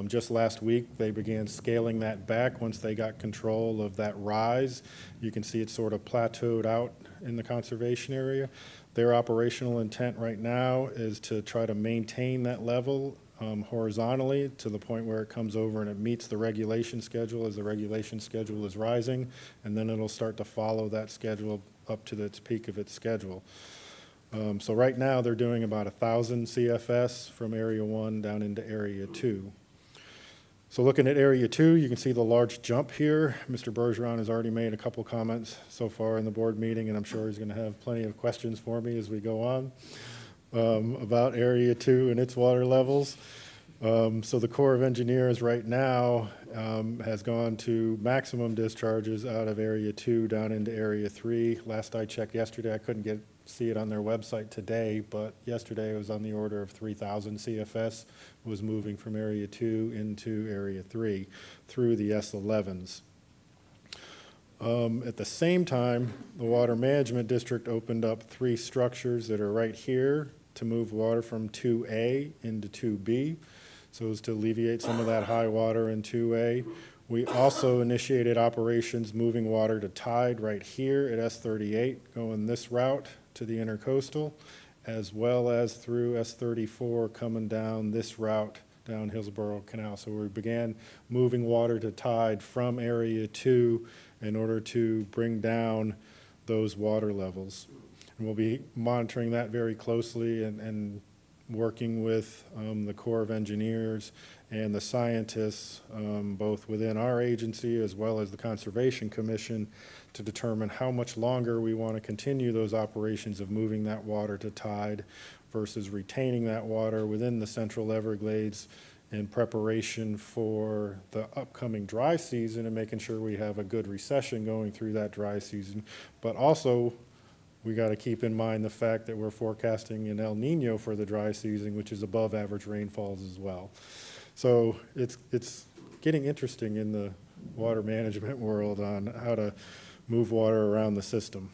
S9: Just last week, they began scaling that back once they got control of that rise. You can see it sort of plateaued out in the conservation area. Their operational intent right now is to try to maintain that level horizontally to the point where it comes over and it meets the regulation schedule as the regulation schedule is rising, and then it'll start to follow that schedule up to its peak of its schedule. So right now they're doing about 1,000 CFS from Area 1 down into Area 2. So looking at Area 2, you can see the large jump here. Mr. Bergeron has already made a couple comments so far in the board meeting, and I'm sure he's going to have plenty of questions for me as we go on. About Area 2 and its water levels. So the Corps of Engineers right now has gone to maximum discharges out of Area 2 down into Area 3. Last I checked yesterday, I couldn't see it on their website today, but yesterday it was on the order of 3,000 CFS was moving from Area 2 into Area 3 through the S11s. At the same time, the Water Management District opened up 3 structures that are right here to move water from 2A into 2B, so as to alleviate some of that high water in 2A. We also initiated operations moving water to tide right here at S38, going this route to the intercoastal, as well as through S34 coming down this route down Hillsborough Canal. So we began moving water to tide from Area 2 in order to bring down those water levels. And we'll be monitoring that very closely and working with the Corps of Engineers and the scientists, both within our agency as well as the Conservation Commission, to determine how much longer we want to continue those operations of moving that water to tide versus retaining that water within the Central Everglades in preparation for the upcoming dry season and making sure we have a good recession going through that dry season. But also, we got to keep in mind the fact that we're forecasting an El Nino for the dry season, which is above average rainfalls as well. So it's getting interesting in the water management world on how to move water around the system.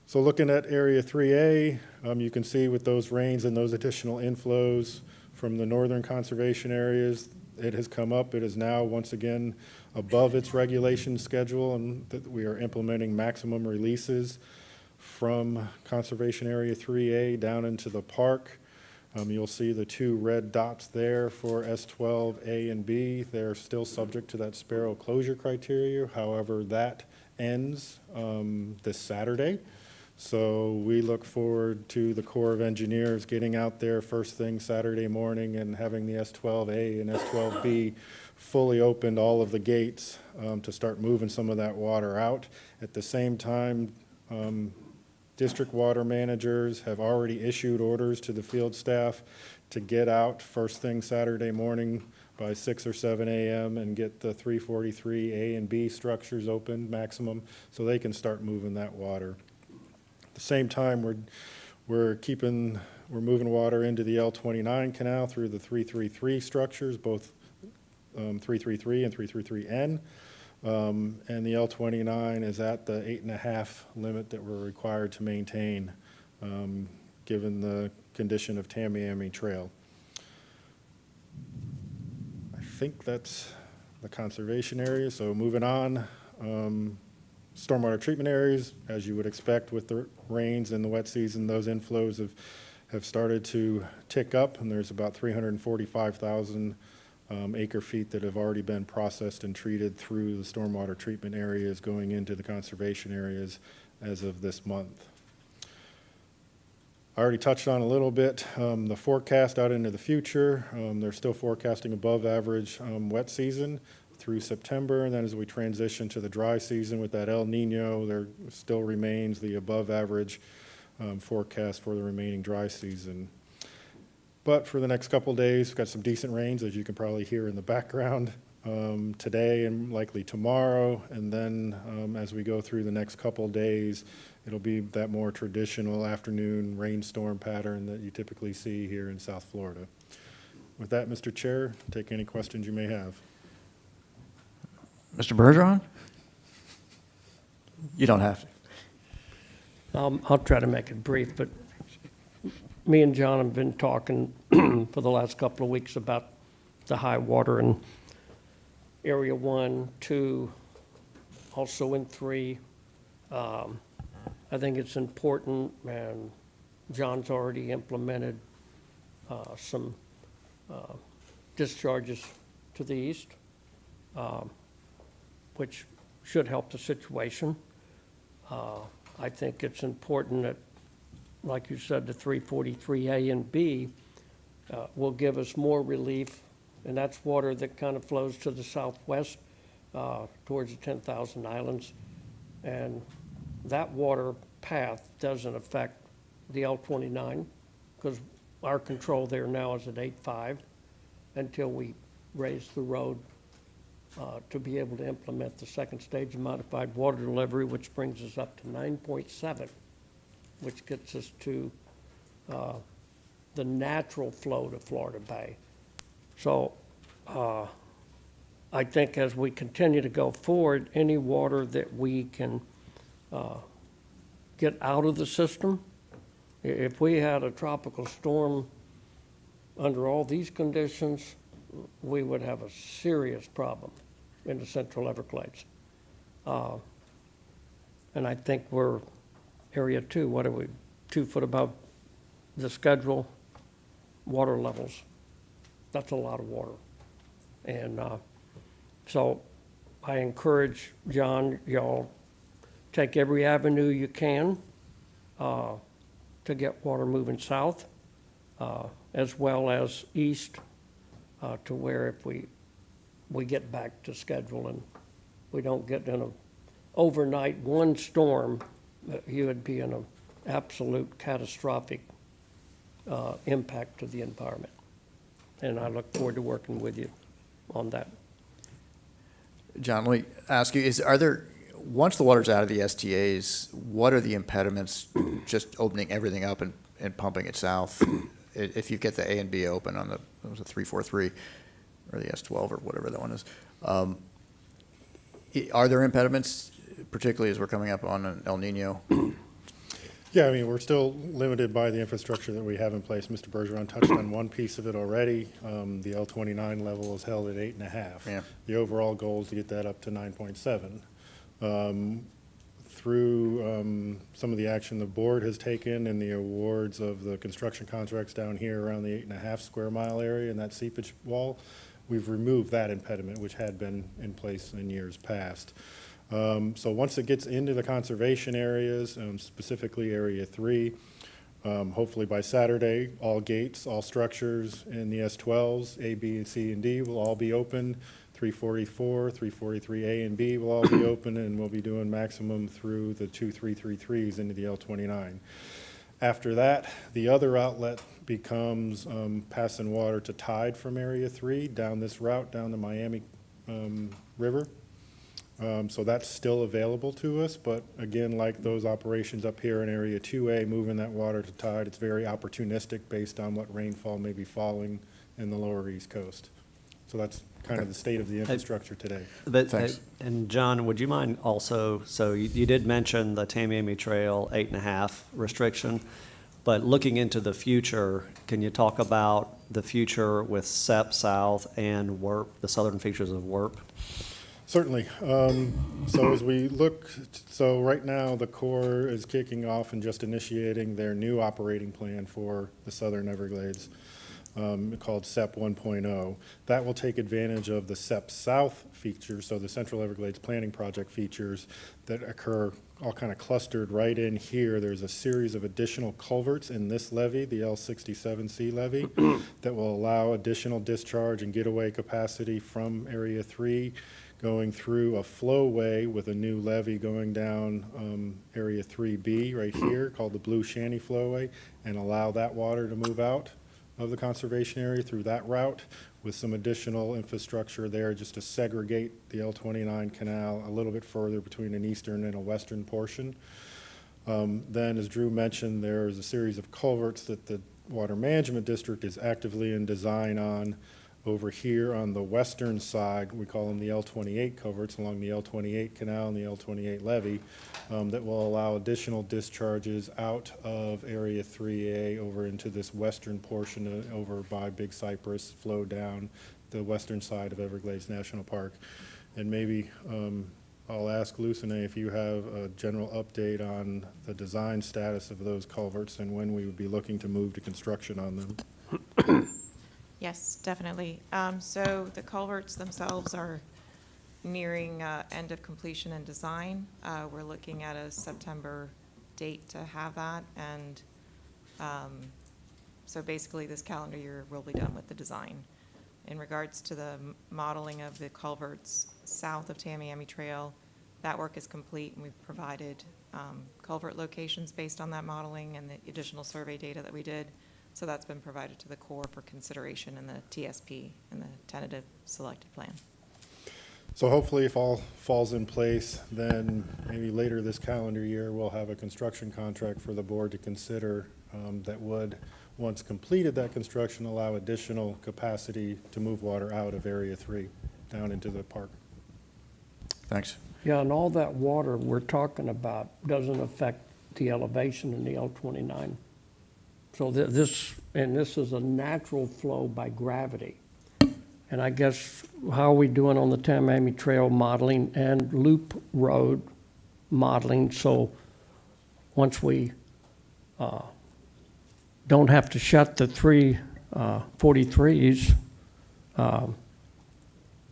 S9: So looking at Area 3A, you can see with those rains and those additional inflows from the northern conservation areas, it has come up. It is now once again above its regulation schedule, and that we are implementing maximum releases from Conservation Area 3A down into the park. You'll see the two red dots there for S12A and B. They're still subject to that sparrow closure criteria. However, that ends this Saturday. So we look forward to the Corps of Engineers getting out there first thing Saturday morning and having the S12A and S12B fully opened, all of the gates, to start moving some of that water out. At the same time, district water managers have already issued orders to the field staff to get out first thing Saturday morning by 6 or 7 a.m. and get the 343A and B structures open maximum so they can start moving that water. At the same time, we're moving water into the L29 canal through the 333 structures, both 333 and 333N. And the L29 is at the 8.5 limit that we're required to maintain, given the condition of Tamiami Trail. I think that's the conservation area. So moving on, stormwater treatment areas, as you would expect with the rains and the wet season, those inflows have started to tick up, and there's about 345,000 acre feet that have already been processed and treated through the stormwater treatment areas going into the conservation areas as of this month. I already touched on a little bit the forecast out into the future. They're still forecasting above average wet season through September, and then as we transition to the dry season with that El Nino, there still remains the above average forecast for the remaining dry season. But for the next couple days, we've got some decent rains, as you can probably hear in the background, today and likely tomorrow. And then as we go through the next couple days, it'll be that more traditional afternoon rainstorm pattern that you typically see here in South Florida. With that, Mr. Chair, take any questions you may have.
S1: Mr. Bergeron? You don't have to.
S18: I'll try to make it brief, but me and John have been talking for the last couple of weeks about the high water in Area 1, 2, also in 3. I think it's important, and John's already implemented some discharges to the east, which should help the situation. I think it's important that, like you said, the 343A and B will give us more relief, and that's water that kind of flows to the southwest towards the 10,000 Islands. And that water path doesn't affect the L29 because our control there now is at 8.5 until we raise the road to be able to implement the second stage of modified water delivery, which brings us up to 9.7, which gets us to the natural flow to Florida Bay. So I think as we continue to go forward, any water that we can get out of the system, if we had a tropical storm under all these conditions, we would have a serious problem in the Central Everglades. And I think we're Area 2, what are we, 2 foot above the schedule, water levels. That's a lot of water. And so I encourage John, y'all, take every avenue you can to get water moving south. as well as east, to where if we get back to schedule and we don't get in a overnight one storm, you would be in an absolute catastrophic impact to the environment. And I look forward to working with you on that.
S1: John, let me ask you, once the water's out of the STAs, what are the impediments just opening everything up and pumping it south? If you get the A and B open on the 343 or the S12 or whatever that one is, are there impediments, particularly as we're coming up on an El Nino?
S9: Yeah, I mean, we're still limited by the infrastructure that we have in place. Mr. Bergeron touched on one piece of it already. The L29 level is held at 8.5.
S1: Yeah.
S9: The overall goal is to get that up to 9.7. Through some of the action the board has taken and the awards of the construction contracts down here around the 8.5 square mile area and that seepage wall, we've removed that impediment, which had been in place in years past. So once it gets into the conservation areas, specifically Area 3, hopefully by Saturday, all gates, all structures in the S12s, A, B, C, and D will all be open. 344, 343A and B will all be open, and we'll be doing maximum through the 2 333s into the L29. After that, the other outlet becomes passing water to tide from Area 3 down this route down the Miami River. So that's still available to us, but again, like those operations up here in Area 2A, moving that water to tide, it's very opportunistic based on what rainfall may be falling in the lower East Coast. So that's kind of the state of the infrastructure today.
S5: But,
S1: Thanks.
S5: and John, would you mind also, so you did mention the Tamiami Trail 8.5 restriction, but looking into the future, can you talk about the future with SEP South and WERP, the southern features of WERP?
S9: Certainly. So as we look, so right now the Corps is kicking off and just initiating their new operating plan for the Southern Everglades, called SEP 1.0. That will take advantage of the SEP South features, so the Central Everglades Planning Project features that occur all kind of clustered right in here. There's a series of additional culverts in this levee, the L67C levee, that will allow additional discharge and getaway capacity from Area 3, going through a flowway with a new levee going down Area 3B right here called the Blue Shanty Flowway, and allow that water to move out of the conservation area through that route with some additional infrastructure there just to segregate the L29 canal a little bit further between an eastern and a western portion. Then, as Drew mentioned, there is a series of culverts that the Water Management District is actively in design on over here on the western side. We call them the L28 culverts along the L28 canal and the L28 levee that will allow additional discharges out of Area 3A over into this western portion over by Big Cypress, flow down the western side of Everglades National Park. And maybe I'll ask Lucene if you have a general update on the design status of those culverts and when we would be looking to move to construction on them.
S10: Yes, definitely. So the culverts themselves are nearing end of completion and design. We're looking at a September date to have that, and so basically this calendar year we'll be done with the design. In regards to the modeling of the culverts south of Tamiami Trail, that work is complete, and we've provided culvert locations based on that modeling and the additional survey data that we did. So that's been provided to the Corps for consideration in the TSP, in the tentative selected plan.
S9: So hopefully if all falls in place, then maybe later this calendar year, we'll have a construction contract for the board to consider that would, once completed that construction, allow additional capacity to move water out of Area 3 down into the park.
S1: Thanks.
S18: Yeah, and all that water we're talking about doesn't affect the elevation in the L29. So this is a natural flow by gravity. And I guess, how are we doing on the Tamiami Trail modeling and Loop Road modeling? So once we don't have to shut the 343s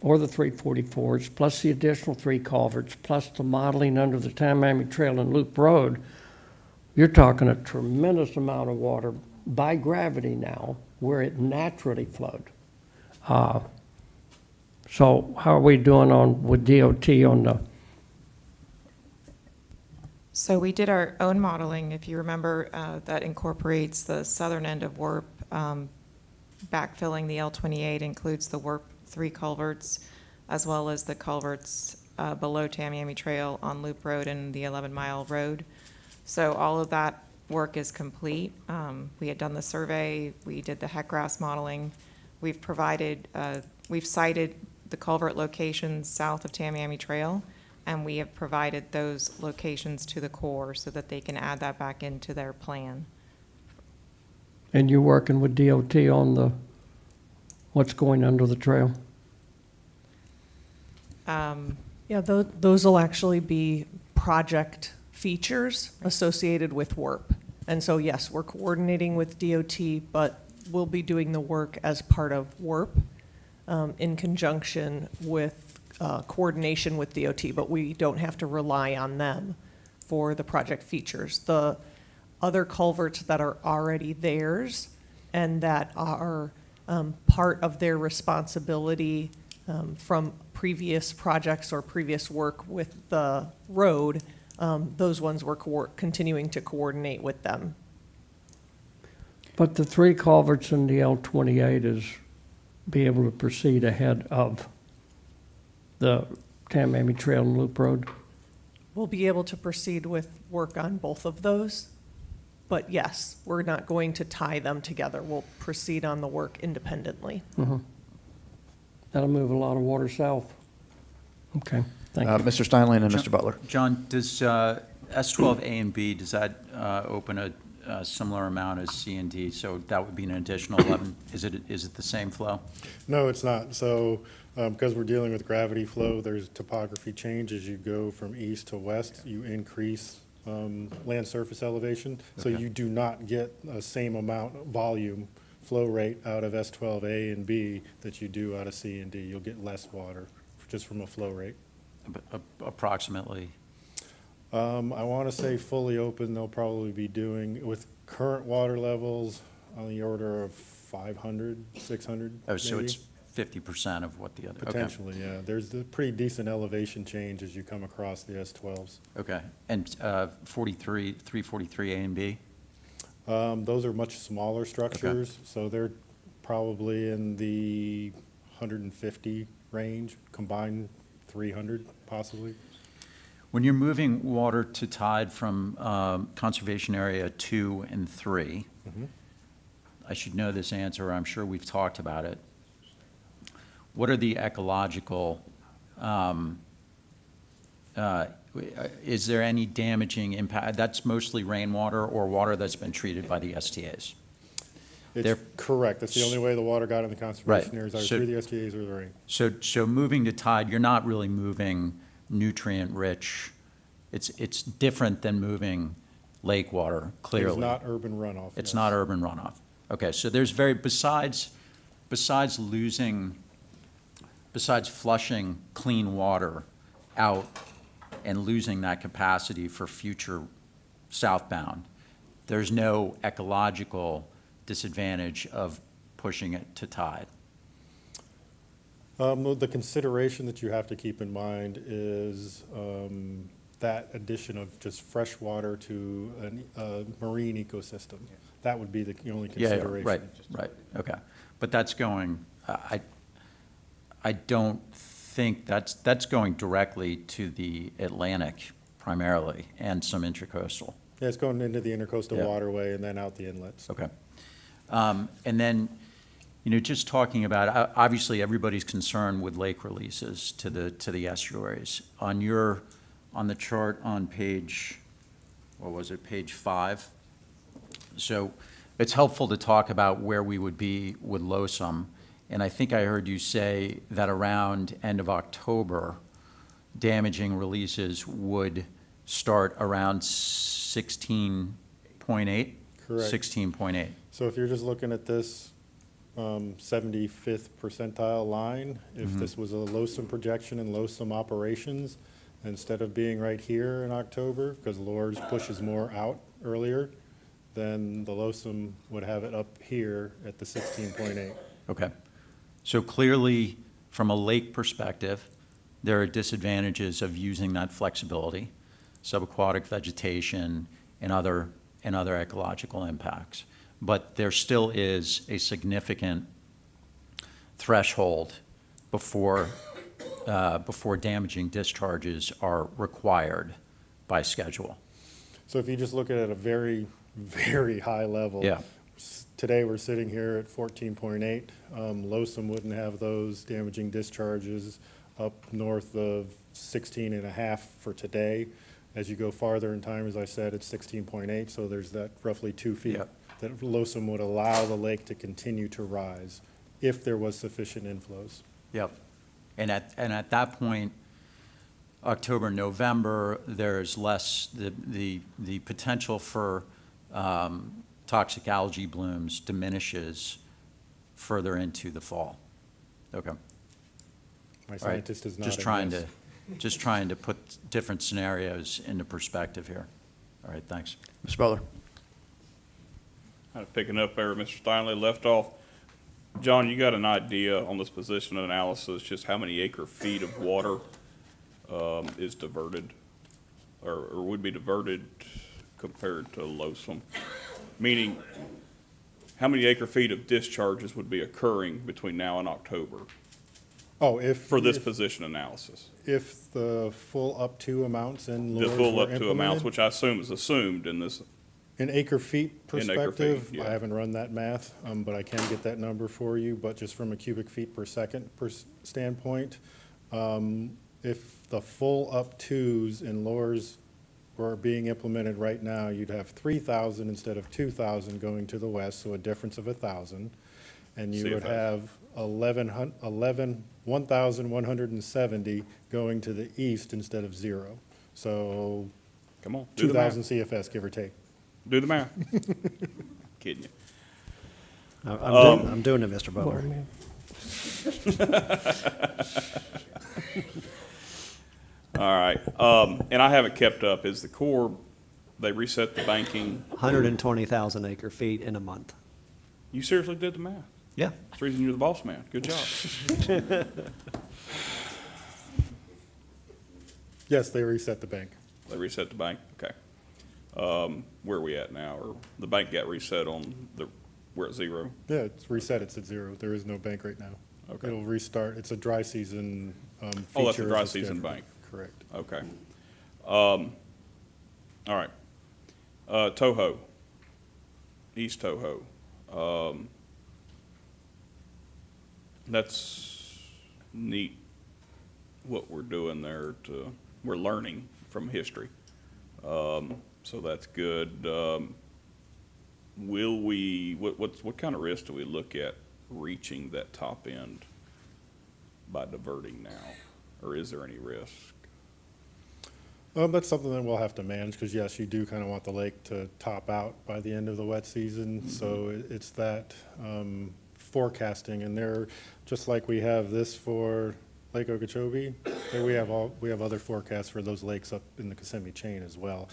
S18: or the 344s, plus the additional 3 culverts, plus the modeling under the Tamiami Trail and Loop Road, you're talking a tremendous amount of water by gravity now where it naturally flowed. So how are we doing with DOT on the,
S10: So we did our own modeling, if you remember, that incorporates the southern end of Warp, backfilling the L28 includes the Warp 3 culverts, as well as the culverts below Tamiami Trail on Loop Road and the 11-mile road. So all of that work is complete. We had done the survey, we did the HEC-RAS modeling. We've provided, we've cited the culvert locations south of Tamiami Trail, and we have provided those locations to the Corps so that they can add that back into their plan.
S18: and you're working with DOT on what's going under the trail?
S11: Yeah, those will actually be project features associated with WRP. And so, yes, we're coordinating with DOT, but we'll be doing the work as part of WRP in conjunction with coordination with DOT, but we don't have to rely on them for the project features. The other culverts that are already theirs and that are part of their responsibility from previous projects or previous work with the road, those ones we're continuing to coordinate with them.
S18: But the 3 culverts in the L28 is be able to proceed ahead of the Tamiami Trail and Loop Road?
S11: We'll be able to proceed with work on both of those. But yes, we're not going to tie them together. We'll proceed on the work independently.
S18: That'll move a lot of water south. Okay, thank you.
S1: Mr. Steinlein and Mr. Butler.
S8: John, does S12A and B, does that open a similar amount as C and D? So that would be an additional 11. Is it the same flow?
S9: No, it's not. So because we're dealing with gravity flow, there's topography change as you go from east to west. You increase land surface elevation. So
S8: Okay.
S9: you do not get the same amount of volume flow rate out of S12A and B that you do out of C and D. You'll get less water just from a flow rate.
S8: Approximately?
S9: I want to say fully open, they'll probably be doing, with current water levels, on the order of 500, 600
S8: Oh, so
S9: maybe.
S8: it's 50% of what the other, okay.
S9: Potentially, yeah. There's a pretty decent elevation change as you come across the S12s.
S8: Okay, and 343A and B?
S9: Those are much smaller structures, so they're probably in the 150 range, combined 300 possibly.
S8: When you're moving water to tide from conservation area 2 and 3, I should know this answer, I'm sure we've talked about it. What are the ecological, is there any damaging impact? That's mostly rainwater or water that's been treated by the STAs?
S9: It's correct. That's the only way the water got in the conservation areas, either
S8: So-
S9: through the STAs or the rain.
S8: So moving to tide, you're not really moving nutrient-rich. It's different than moving lake water, clearly.
S9: It's not urban runoff.
S8: It's
S9: yes.
S8: not urban runoff. Okay, so there's besides flushing clean water out and losing that capacity for future southbound, there's no ecological disadvantage of pushing it to tide.
S9: The consideration that you have to keep in mind is that addition of just fresh water to a marine ecosystem. That would be the only consideration.
S8: Right, okay. But that's going, I don't think, that's going directly to the Atlantic primarily, and some intracoastal.
S9: Yeah, it's going into the intercoastal
S8: Yeah.
S9: waterway and then out the inlets.
S8: Okay. And then, just talking about, obviously, everybody's concerned with lake releases to the estuaries. On the chart on page, what was it, page 5? So it's helpful to talk about where we would be with LOSUM. And I think I heard you say that around end of October, damaging releases would start around 16.8?
S9: Correct.
S8: 16.8.
S9: So if you're just looking at this 75th percentile line, if this was a LOSUM projection and LOSUM operations, instead of being right here in October, because LORS pushes more out earlier, then the LOSUM would have it up here at the 16.8.
S8: Okay. So clearly, from a lake perspective, there are disadvantages of using that flexibility, subaquatic vegetation, and other ecological impacts. But there still is a significant threshold before damaging discharges are required by schedule.
S9: So if you just look at it at a very, very high level.
S8: Yeah.
S9: Today, we're sitting here at 14.8. LOSUM wouldn't have those damaging discharges up north of 16.5 for today. As you go farther in time, as I said, it's 16.8, so there's that roughly 2 feet.
S8: Yep.
S9: That LOSUM would allow the lake to continue to rise if there was sufficient inflows.
S8: Yep. And at that point, October, November, there's less, the potential for toxic algae blooms diminishes further into the fall. Okay.
S9: My
S8: All right.
S9: scientist is not.
S8: Just trying to put different scenarios into perspective here. All right, thanks.
S1: Mr. Butler?
S2: Kind of picking up where Mr. Steinley left off. John, you got an idea on this position analysis, just how many acre feet of water is diverted or would be diverted compared to LOSUM? Meaning, how many acre feet of discharges would be occurring between now and October for this position analysis?
S9: If the full up to amounts and
S2: The
S9: lures
S2: full
S9: were
S2: up to amounts,
S9: implemented?
S2: which I assume is assumed in this.
S9: In acre feet
S2: In acre feet,
S9: perspective,
S2: yeah.
S9: I haven't run that math, but I can get that number for you. But just from a cubic feet per second standpoint, if the full up twos and lures were being implemented right now, you'd have 3,000 instead of 2,000 going to the west, so a difference of 1,000. And you would have 1,170 going to the east instead of 0. So
S2: Come on, do the math.
S9: 2,000 CFS, give or take.
S2: Do the math. Kidding you.
S12: I'm doing it, Mr. Butler.
S2: All right. And I haven't kept up. Is the Corps, they reset the banking?
S12: 120,000 acre feet in a month.
S2: You seriously did the math?
S12: Yeah.
S2: That's the reason you're the boss man. Good job.
S9: Yes, they reset the bank.
S2: They reset the bank? Okay. Where are we at now? Or the bank got reset we're at 0?
S9: Yeah, it's reset, it's at 0. There is no bank right now.
S2: Okay.
S9: It'll restart. It's a dry season feature.
S2: Oh, that's a
S9: of
S2: dry
S9: the
S2: season
S9: schedule.
S2: bank.
S9: Correct.
S2: Okay. All right. Toho, East Toho. That's neat what we're doing there. We're learning from history. So that's good. What kind of risk do we look at reaching that top end by diverting now? Or is there any risk?
S9: That's something that we'll have to manage, because yes, you do kind of want the lake to top out by the end of the wet season. So it's that forecasting, and there, just like we have this for Lake Okeechobee, there we have other forecasts for those lakes up in the Kissimmee chain as well.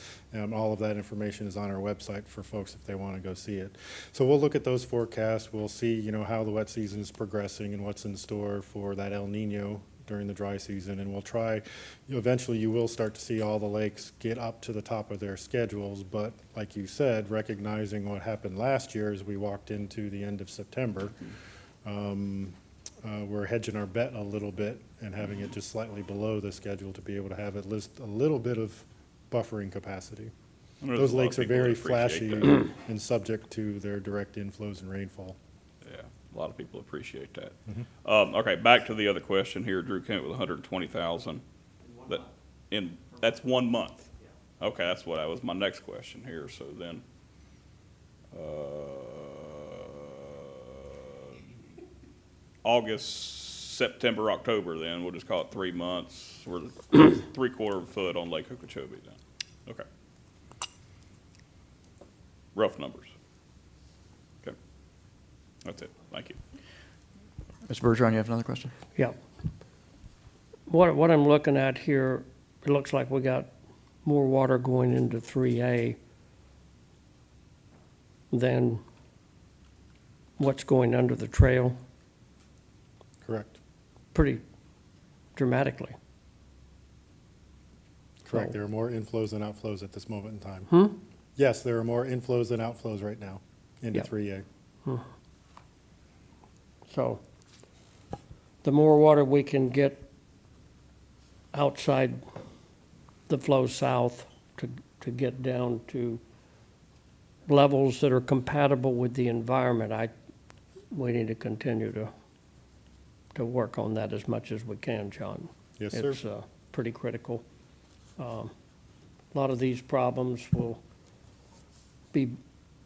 S9: All of that information is on our website for folks if they want to go see it. So we'll look at those forecasts. We'll see, how the wet season is progressing and what's in store for that El Nino during the dry season, and we'll try, eventually you will start to see all the lakes get up to the top of their schedules, but like you said, recognizing what happened last year as we walked into the end of September, we're hedging our bet a little bit and having it just slightly below the schedule to be able to have at least a little bit of buffering capacity.
S2: There's
S9: Those
S2: a lot of
S9: lakes are
S2: people
S9: very
S2: that appreciate
S9: flashy and subject to their direct inflows and rainfall.
S2: Yeah, a lot of people appreciate that.
S9: Mhm.
S2: Okay, back to the other question here. Drew came up with 120,000. That's 1 month. Okay, that was my next question here. So then, August, September, October. Then we'll just call it 3 months. We're 3/4 foot on Lake Okeechobee. Then, okay. Rough numbers. Okay, that's it. Thank you.
S1: Mr. Bergeron, you have another question?
S18: Yeah. What I'm looking at here, it looks like we got more water going into 3A. than what's going under the trail
S9: Correct.
S18: pretty dramatically.
S9: Correct.
S18: So-
S9: There are more inflows than outflows at this moment in time.
S18: Hmm?
S9: Yes, there are more inflows than outflows right now into
S18: Yep.
S9: 3A.
S18: So the more water we can get outside the flow south to get down to levels that are compatible with the environment, we need to continue to work on that as much as we can, John.
S9: Yes, sir.
S18: It's pretty critical. A lot of these problems will be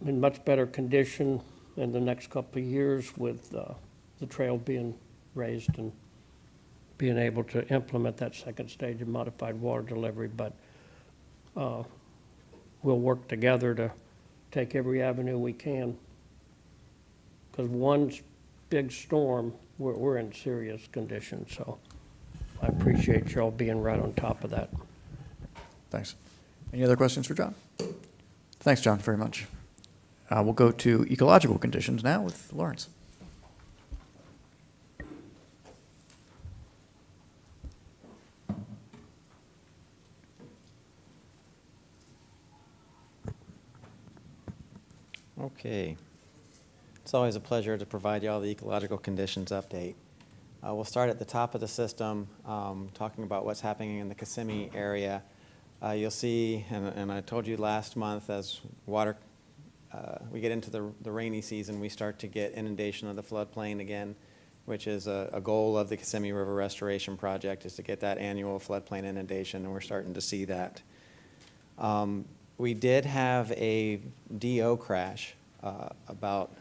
S18: in much better condition in the next couple of years with the trail being raised and being able to implement that second stage of modified water delivery. But we'll work together to take every avenue we can. Because one big storm, we're in serious condition. So I appreciate y'all being right on top of that.
S1: Thanks. Any other questions for John? Thanks, John, very much. We'll go to ecological conditions now with Lawrence.
S13: Okay. It's always a pleasure to provide you all the ecological conditions update. We'll start at the top of the system, talking about what's happening in the Kissimmee area. You'll see, and I told you last month, as we get into the rainy season, we start to get inundation of the floodplain again, which is a goal of the Kissimmee River Restoration Project, is to get that annual floodplain inundation, and we're starting to see that. We did have a DO crash about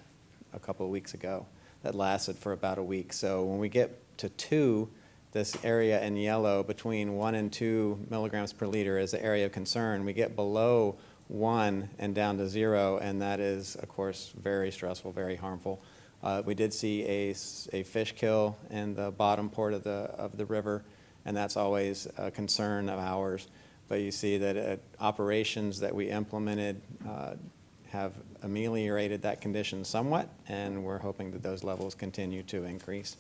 S13: a couple of weeks ago that lasted for about a week. So when we get to 2, this area in yellow between 1 and 2 milligrams per liter is the area of concern. We get below 1 and down to 0, and that is, of course, very stressful, very harmful. We did see a fish kill in the bottom part of the river, and that's always a concern of ours. But you see that operations that we implemented have ameliorated that condition somewhat, and we're hoping that those levels continue to increase.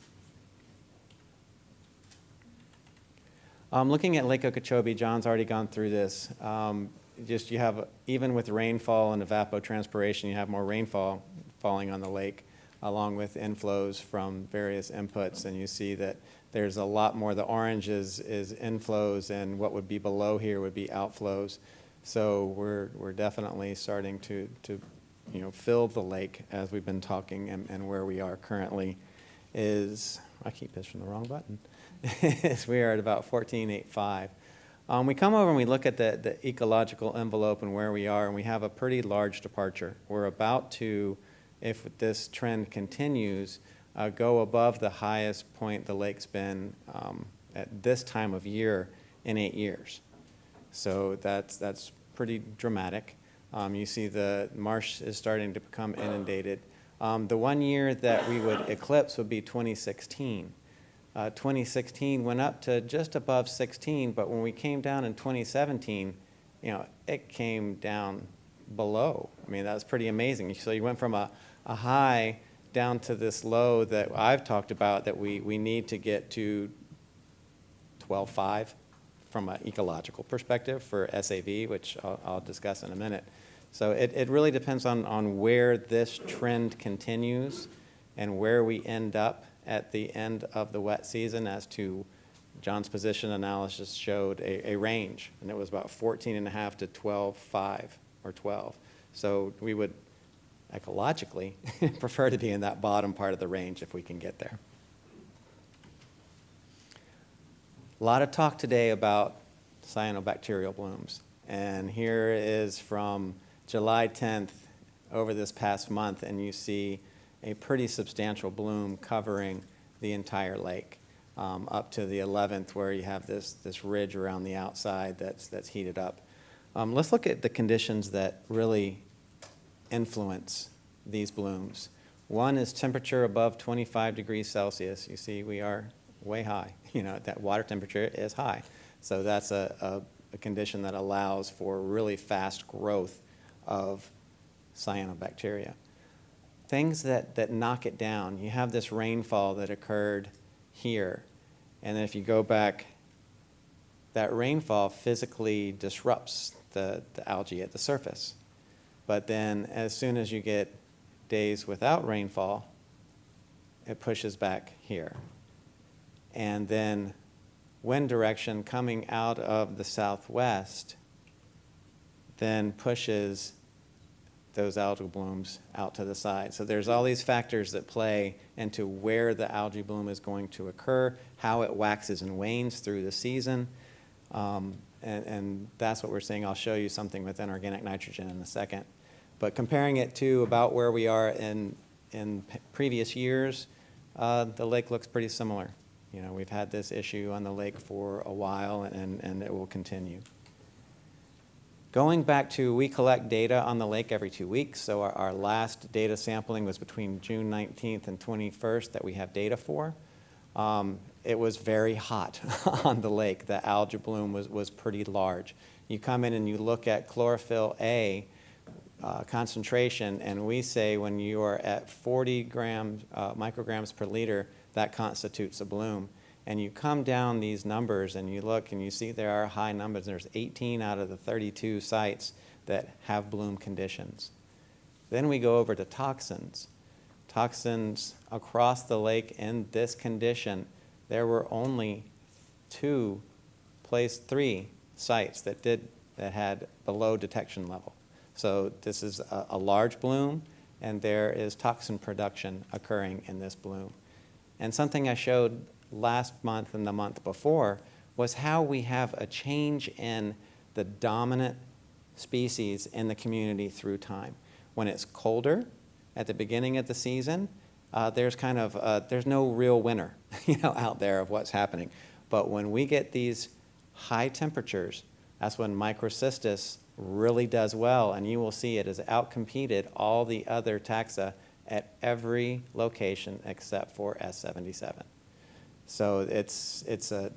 S13: Looking at Lake Okeechobee, John's already gone through this. Just you have, even with rainfall and evapotranspiration, you have more rainfall falling on the lake, along with inflows from various inputs, and you see that there's a lot more. The orange is inflows, and what would be below here would be outflows. So we're definitely starting to fill the lake, as we've been talking, and where we are currently is, I keep pushing the wrong button, is we are at about 14.85. We come over and we look at the ecological envelope and where we are, and we have a pretty large departure. We're about to, if this trend continues, go above the highest point the lake's been at this time of year in 8 years. So that's pretty dramatic. You see the marsh is starting to become inundated. The 1 year that we would eclipse would be 2016. 2016 went up to just above 16, but when we came down in 2017, it came down below. I mean, that was pretty amazing. So you went from a high down to this low that I've talked about, that we need to get to 12.5 from an ecological perspective for SAV, which I'll discuss in a minute. So it really depends on where this trend continues and where we end up at the end of the wet season. As to John's position analysis showed a range, and it was about 14.5 to 12.5 or 12. So we would ecologically prefer to be in that bottom part of the range if we can get there. A lot of talk today about cyanobacterial blooms, and here is from July 10th over this past month, and you see a pretty substantial bloom covering the entire lake, up to the 11th, where you have this ridge around the outside that's heated up. Let's look at the conditions that really influence these blooms. One is temperature above 25 degrees Celsius. You see we are way high. That water temperature is high. So that's a condition that allows for really fast growth of cyanobacteria. Things that knock it down. You have this rainfall that occurred here, and then if you go back, that rainfall physically disrupts the algae at the surface. But then as soon as you get days without rainfall, it pushes back here. And then wind direction coming out of the southwest then pushes those algal blooms out to the side. So there's all these factors that play into where the algae bloom is going to occur, how it waxes and wanes through the season, and that's what we're seeing. I'll show you something with inorganic nitrogen in a second. But comparing it to about where we are in previous years, the lake looks pretty similar. You know, we've had this issue on the lake for a while, and it will continue. Going back to, we collect data on the lake every 2 weeks, so our last data sampling was between June 19th and 21st that we have data for. It was very hot on the lake. The algae bloom was pretty large. You come in and you look at chlorophyll A concentration, and we say when you are at 40 micrograms per liter, that constitutes a bloom. And you come down these numbers and you look and you see there are high numbers. There's 18 out of the 32 sites that have bloom conditions. Then we go over to toxins. Toxins across the lake in this condition, there were only 3 sites that had below detection level. So this is a large bloom, and there is toxin production occurring in this bloom. And something I showed last month and the month before was how we have a change in the dominant species in the community through time. When it's colder at the beginning of the season, there's no real winner out there of what's happening. But when we get these high temperatures, that's when Microcystis really does well, and you will see it has outcompeted all the other taxa at every location except for S77. So it's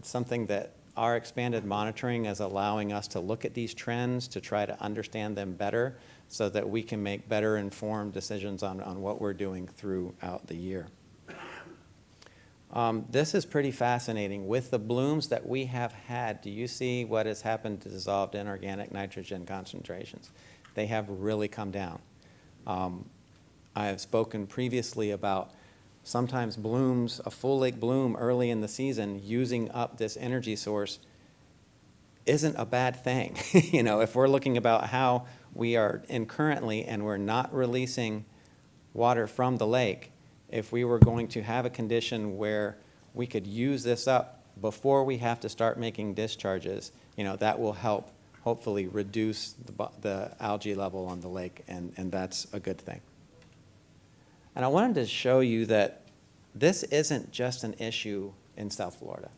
S13: something that our expanded monitoring is allowing us to look at these trends to try to understand them better so that we can make better informed decisions on what we're doing throughout the year. This is pretty fascinating. With the blooms that we have had, do you see what has happened to dissolved inorganic nitrogen concentrations? They have really come down. I have spoken previously about sometimes blooms, a full lake bloom early in the season, using up this energy source isn't a bad thing. If we're looking about how we are in currently and we're not releasing water from the lake, if we were going to have a condition where we could use this up before we have to start making discharges, that will help hopefully reduce the algae level on the lake, and that's a good thing. And I wanted to show you that this isn't just an issue in South Florida.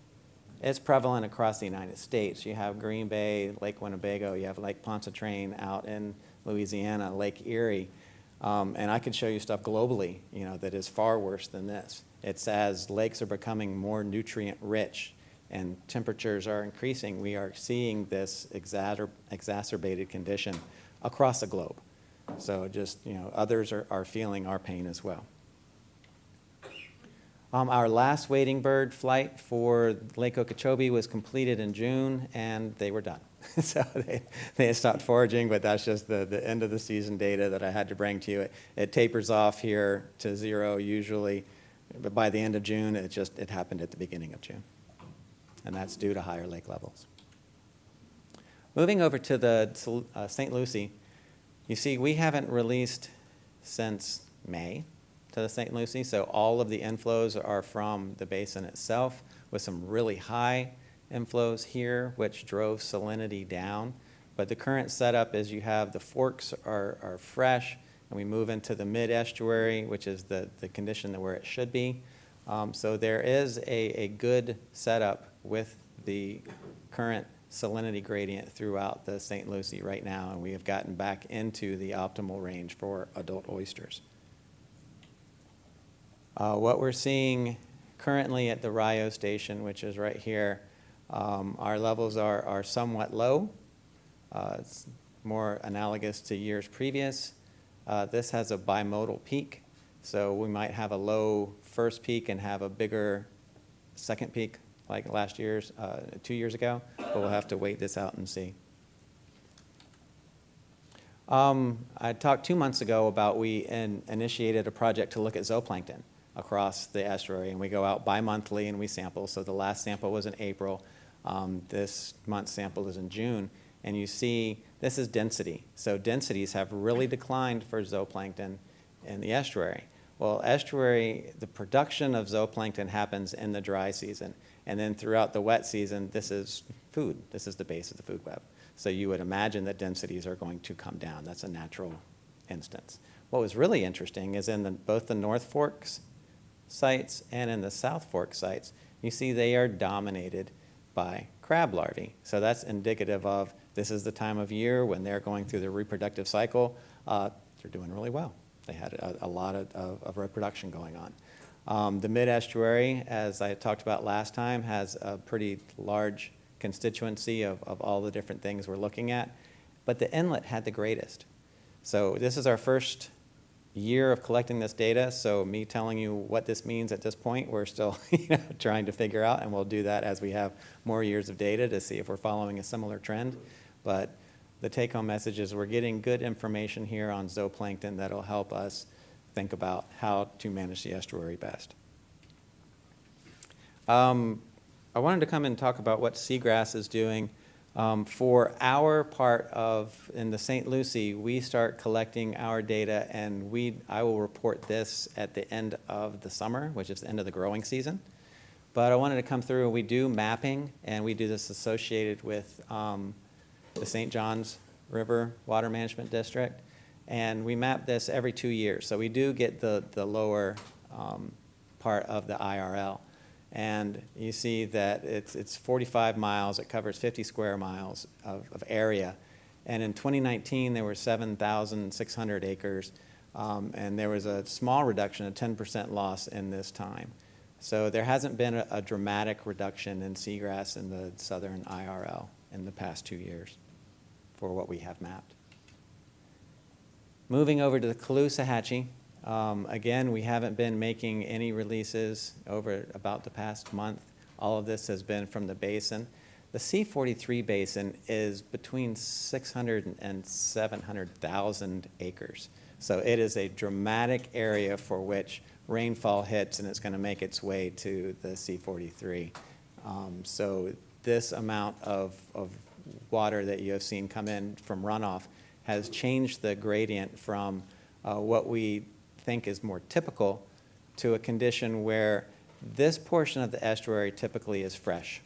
S13: It's prevalent across the United States. You have Green Bay, Lake Winnebago, you have Lake Pontchartrain out in Louisiana, Lake Erie. And I could show you stuff globally, that is far worse than this. It's as lakes are becoming more nutrient rich and temperatures are increasing, we are seeing this exacerbated condition across the globe. So just, others are feeling our pain as well. Our last wading bird flight for Lake Okeechobee was completed in June, and they were done. So they had stopped foraging, but that's just the end of the season data that I had to bring to you. It tapers off here to 0 usually, but by the end of June, it happened at the beginning of June. And that's due to higher lake levels. Moving over to the St. Lucie, you see, we haven't released since May to the St. Lucie, so all of the inflows are from the basin itself, with some really high inflows here, which drove salinity down. But the current setup is you have the forks are fresh, and we move into the mid-estuary, which is the condition where it should be. So there is a good setup with the current salinity gradient throughout the St. Lucie right now, and we have gotten back into the optimal range for adult oysters. What we're seeing currently at the Rio station, which is right here, our levels are somewhat low. It's more analogous to years previous. This has a bimodal peak, so we might have a low first peak and have a bigger second peak like last year's, 2 years ago, but we'll have to wait this out and see. I talked 2 months ago about we initiated a project to look at zooplankton across the estuary, and we go out bi-monthly and we sample. So the last sample was in April. This month's sample is in June. And you see, this is density. So densities have really declined for zooplankton in the estuary. Well, estuary, the production of zooplankton happens in the dry season. And then throughout the wet season, this is food. This is the base of the food web. So you would imagine that densities are going to come down. That's a natural instance. What was really interesting is in both the North Forks sites and in the South Fork sites, you see they are dominated by crab larvae. So that's indicative of this is the time of year when they're going through their reproductive cycle. They're doing really well. They had a lot of reproduction going on. The mid-estuary, as I talked about last time, has a pretty large constituency of all the different things we're looking at, but the inlet had the greatest. So this is our first year of collecting this data, so me telling you what this means at this point, we're still trying to figure out, and we'll do that as we have more years of data to see if we're following a similar trend. But the take-home message is we're getting good information here on zooplankton that'll help us think about how to manage the estuary best. I wanted to come and talk about what seagrass is doing. For our part in the St. Lucie, we start collecting our data, and I will report this at the end of the summer, which is the end of the growing season. But I wanted to come through, and we do mapping, and we do this associated with the St. Johns River Water Management District. And we map this every 2 years. So we do get the lower part of the IRL. And you see that it's 45 miles. It covers 50 square miles of area. And in 2019, there were 7,600 acres. And there was a small reduction, a 10% loss in this time. So there hasn't been a dramatic reduction in seagrass in the southern IRL in the past 2 years for what we have mapped. Moving over to the Caloosahatchee. Again, we haven't been making any releases over about the past month. All of this has been from the basin. The C43 basin is between 600 and 700,000 acres. So it is a dramatic area for which rainfall hits, and it's going to make its way to the C43. So this amount of water that you have seen come in from runoff has changed the gradient from what we think is more typical to a condition where this portion of the estuary typically is fresh.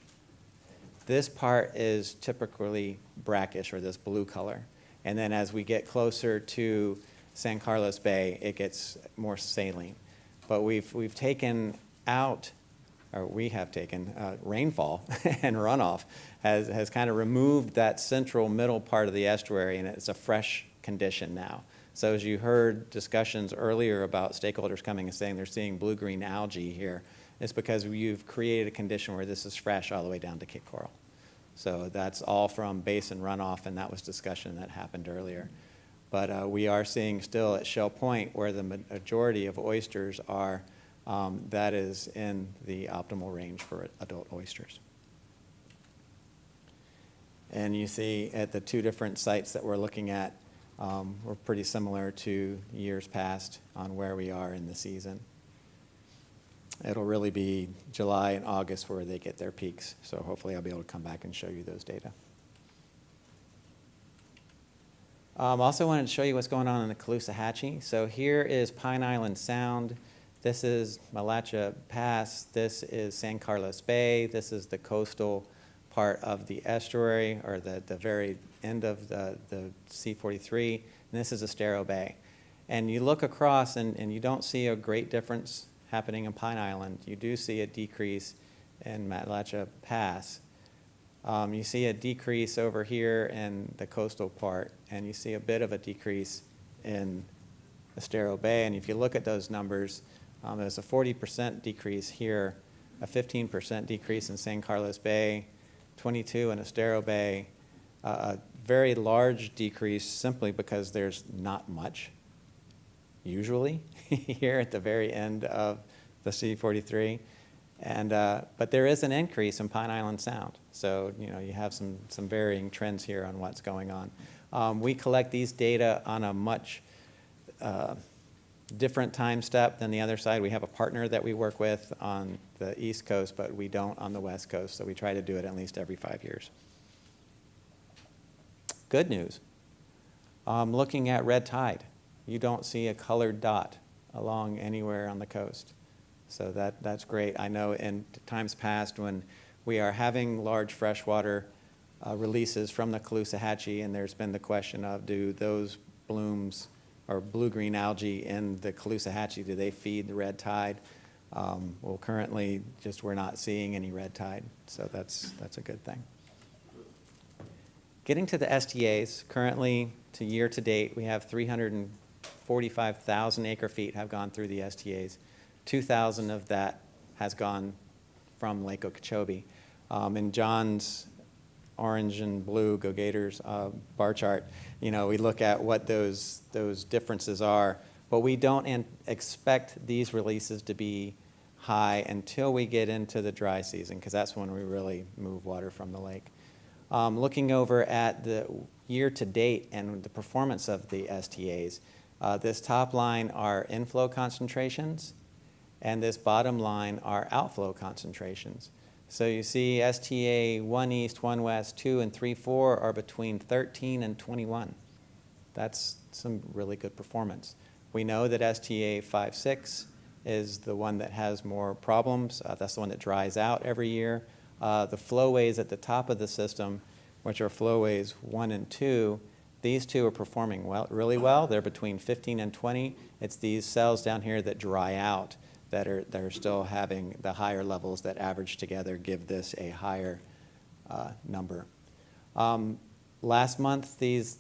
S13: This part is typically brackish, or this blue color. And then as we get closer to San Carlos Bay, it gets more saline. But we've taken out, or we have taken, rainfall and runoff has kind of removed that central middle part of the estuary, and it's a fresh condition now. So as you heard discussions earlier about stakeholders coming and saying they're seeing blue-green algae here, it's because you've created a condition where this is fresh all the way down to Cape Coral. So that's all from basin runoff, and that was discussion that happened earlier. But we are seeing still at Shell Point, where the majority of oysters are, that is in the optimal range for adult oysters. And you see at the two different sites that we're looking at, we're pretty similar to years past on where we are in the season. It'll really be July and August where they get their peaks, so hopefully I'll be able to come back and show you those data. Also wanted to show you what's going on in the Caloosahatchee. So here is Pine Island Sound. This is Malacha Pass. This is San Carlos Bay. This is the coastal part of the estuary, or the very end of the C43. And this is Estero Bay. And you look across and you don't see a great difference happening in Pine Island. You do see a decrease in Malacha Pass. You see a decrease over here in the coastal part, and you see a bit of a decrease in Estero Bay. And if you look at those numbers, there's a 40% decrease here, a 15% decrease in San Carlos Bay, 22 in Estero Bay, a very large decrease simply because there's not much usually here at the very end of the C-43. And, but there is an increase in Pine Island Sound. So, you know, you have some varying trends here on what's going on. We collect these data on a much different time step than the other side. We have a partner that we work with on the East Coast, but we don't on the West Coast. So we try to do it at least every 5 years. Good news. Looking at red tide, you don't see a colored dot along anywhere on the coast. So that's great. I know in times past when we are having large freshwater releases from the Caloosahatchee, and there's been the question of, do those blooms or blue-green algae in the Caloosahatchee, do they feed the red tide? Well, currently, just we're not seeing any red tide, so that's a good thing. Getting to the STAs, currently to year to date, we have 345,000 acre feet have gone through the STAs. 2,000 of that has gone from Lake Okeechobee. In John's orange and blue Go Gators bar chart, you know, we look at what those differences are, but we don't expect these releases to be high until we get into the dry season, because that's when we really move water from the lake. Looking over at the year to date and the performance of the STAs, this top line are inflow concentrations, and this bottom line are outflow concentrations. So you see STA 1 East, 1 West, 2 and 3, 4 are between 13 and 21. That's some really good performance. We know that STA 5, 6 is the one that has more problems. That's the one that dries out every year. The flowways at the top of the system, which are flowways 1 and 2, these two are performing really well. They're between 15 and 20. It's these cells down here that dry out that are still having the higher levels that average together give this a higher number. Last month, these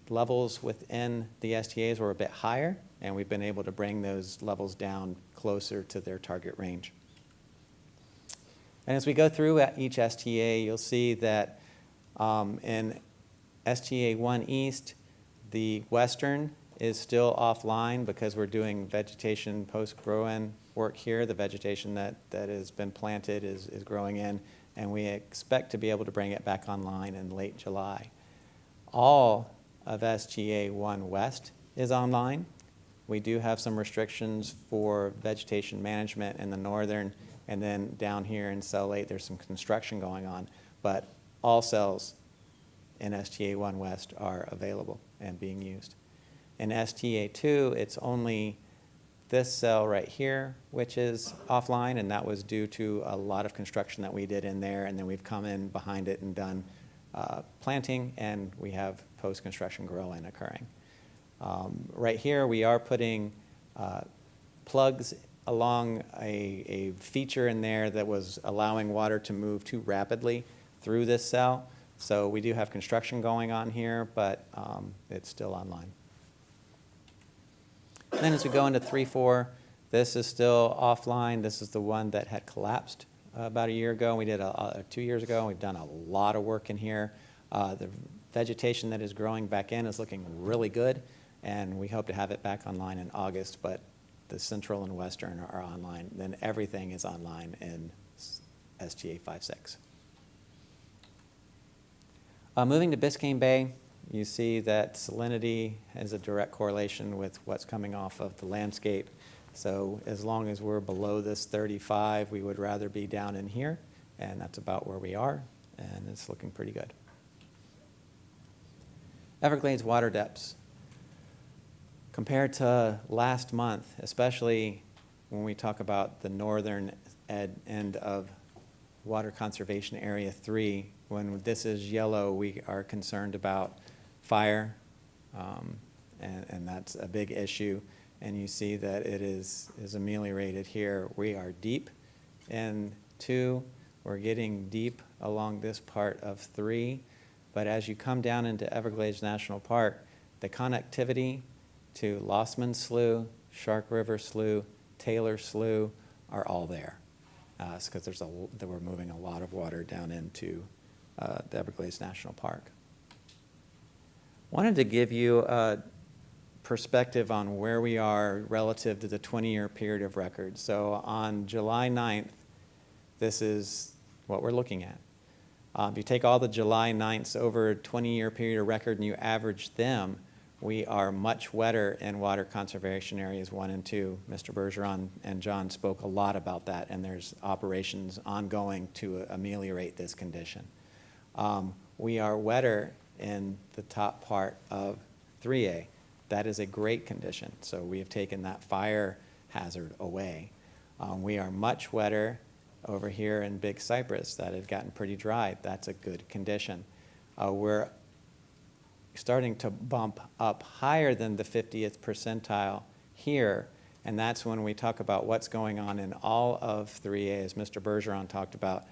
S13: levels within the STAs were a bit higher, and we've been able to bring those levels down closer to their target range. And as we go through each STA, you'll see that in STA 1 East, the western is still offline because we're doing vegetation post-grow-in work here. The vegetation that has been planted is growing in, and we expect to be able to bring it back online in late July. All of STA 1 West is online. We do have some restrictions for vegetation management in the northern, and then down here in Cell 8, there's some construction going on, but all cells in STA 1 West are available and being used. In STA 2, it's only this cell right here, which is offline, and that was due to a lot of construction that we did in there, and then we've come in behind it and done planting, and we have post-construction grow-in occurring. Right here, we are putting plugs along a feature in there that was allowing water to move too rapidly through this cell. So we do have construction going on here, but it's still online. Then as we go into 3, 4, this is still offline. This is the one that had collapsed about a year ago. We did 2 years ago. We've done a lot of work in here. The vegetation that is growing back in is looking really good, and we hope to have it back online in August, but the central and western are online. Then everything is online in STA 5, 6. Moving to Biscayne Bay, you see that salinity has a direct correlation with what's coming off of the landscape. So as long as we're below this 35, we would rather be down in here, and that's about where we are, and it's looking pretty good. Everglades water depths. Compared to last month, especially when we talk about the northern end of Water Conservation Area 3, when this is yellow, we are concerned about fire, and that's a big issue. And you see that it is ameliorated here. We are deep in 2. We're getting deep along this part of 3. But as you come down into Everglades National Park, the connectivity to Lossman Slough, Shark River Slough, Taylor Slough are all there. It's because we're moving a lot of water down into the Everglades National Park. Wanted to give you a perspective on where we are relative to the 20-year period of record. So on July 9th, this is what we're looking at. If you take all the July 9ths over a 20-year period of record and you average them, we are much wetter in water conservation areas 1 and 2. Mr. Bergeron and John spoke a lot about that, and there's operations ongoing to ameliorate this condition. We are wetter in the top part of 3A. That is a great condition, so we have taken that fire hazard away. We are much wetter over here in Big Cypress. That had gotten pretty dry. That's a good condition. We're starting to bump up higher than the 50th percentile here, and that's when we talk about what's going on in all of 3A, as Mr. Bergeron talked about.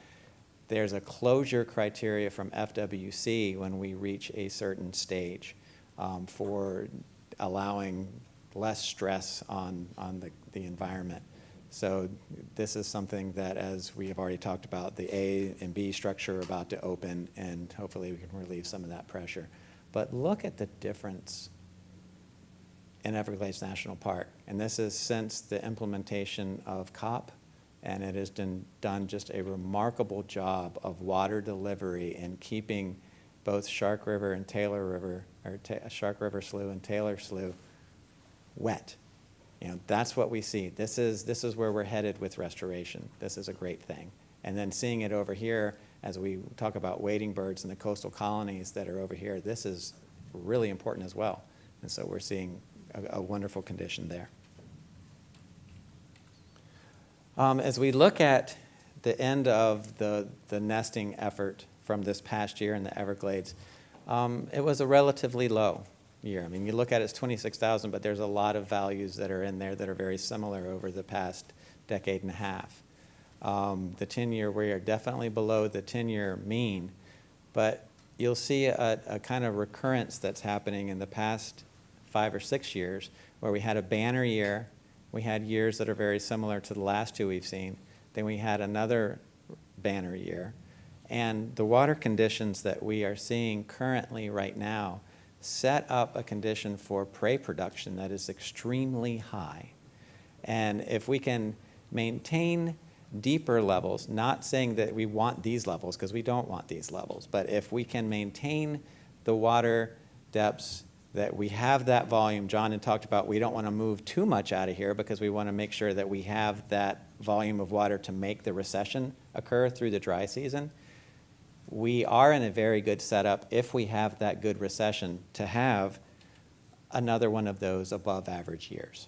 S13: There's a closure criteria from FWC when we reach a certain stage for allowing less stress on the environment. So this is something that, as we have already talked about, the A and B structure are about to open, and hopefully we can relieve some of that pressure. But look at the difference in Everglades National Park. And this is since the implementation of COP, and it has done just a remarkable job of water delivery and keeping both Shark River and Taylor River, or Shark River Slough and Taylor Slough, wet. You know, that's what we see. This is where we're headed with restoration. This is a great thing. And then seeing it over here, as we talk about wading birds and the coastal colonies that are over here, this is really important as well. And so we're seeing a wonderful condition there. As we look at the end of the nesting effort from this past year in the Everglades, it was a relatively low year. I mean, you look at it, it's 26,000, but there's a lot of values that are in there that are very similar over the past decade and a half. The 10-year, we are definitely below the 10-year mean, but you'll see a kind of recurrence that's happening in the past 5 or 6 years, where we had a banner year. We had years that are very similar to the last 2 we've seen. Then we had another banner year. And the water conditions that we are seeing currently right now set up a condition for prey production that is extremely high. And if we can maintain deeper levels, not saying that we want these levels, because we don't want these levels, but if we can maintain the water depths that we have that volume, John had talked about, we don't want to move too much out of here because we want to make sure that we have that volume of water to make the recession occur through the dry season. We are in a very good setup if we have that good recession to have another one of those above average years.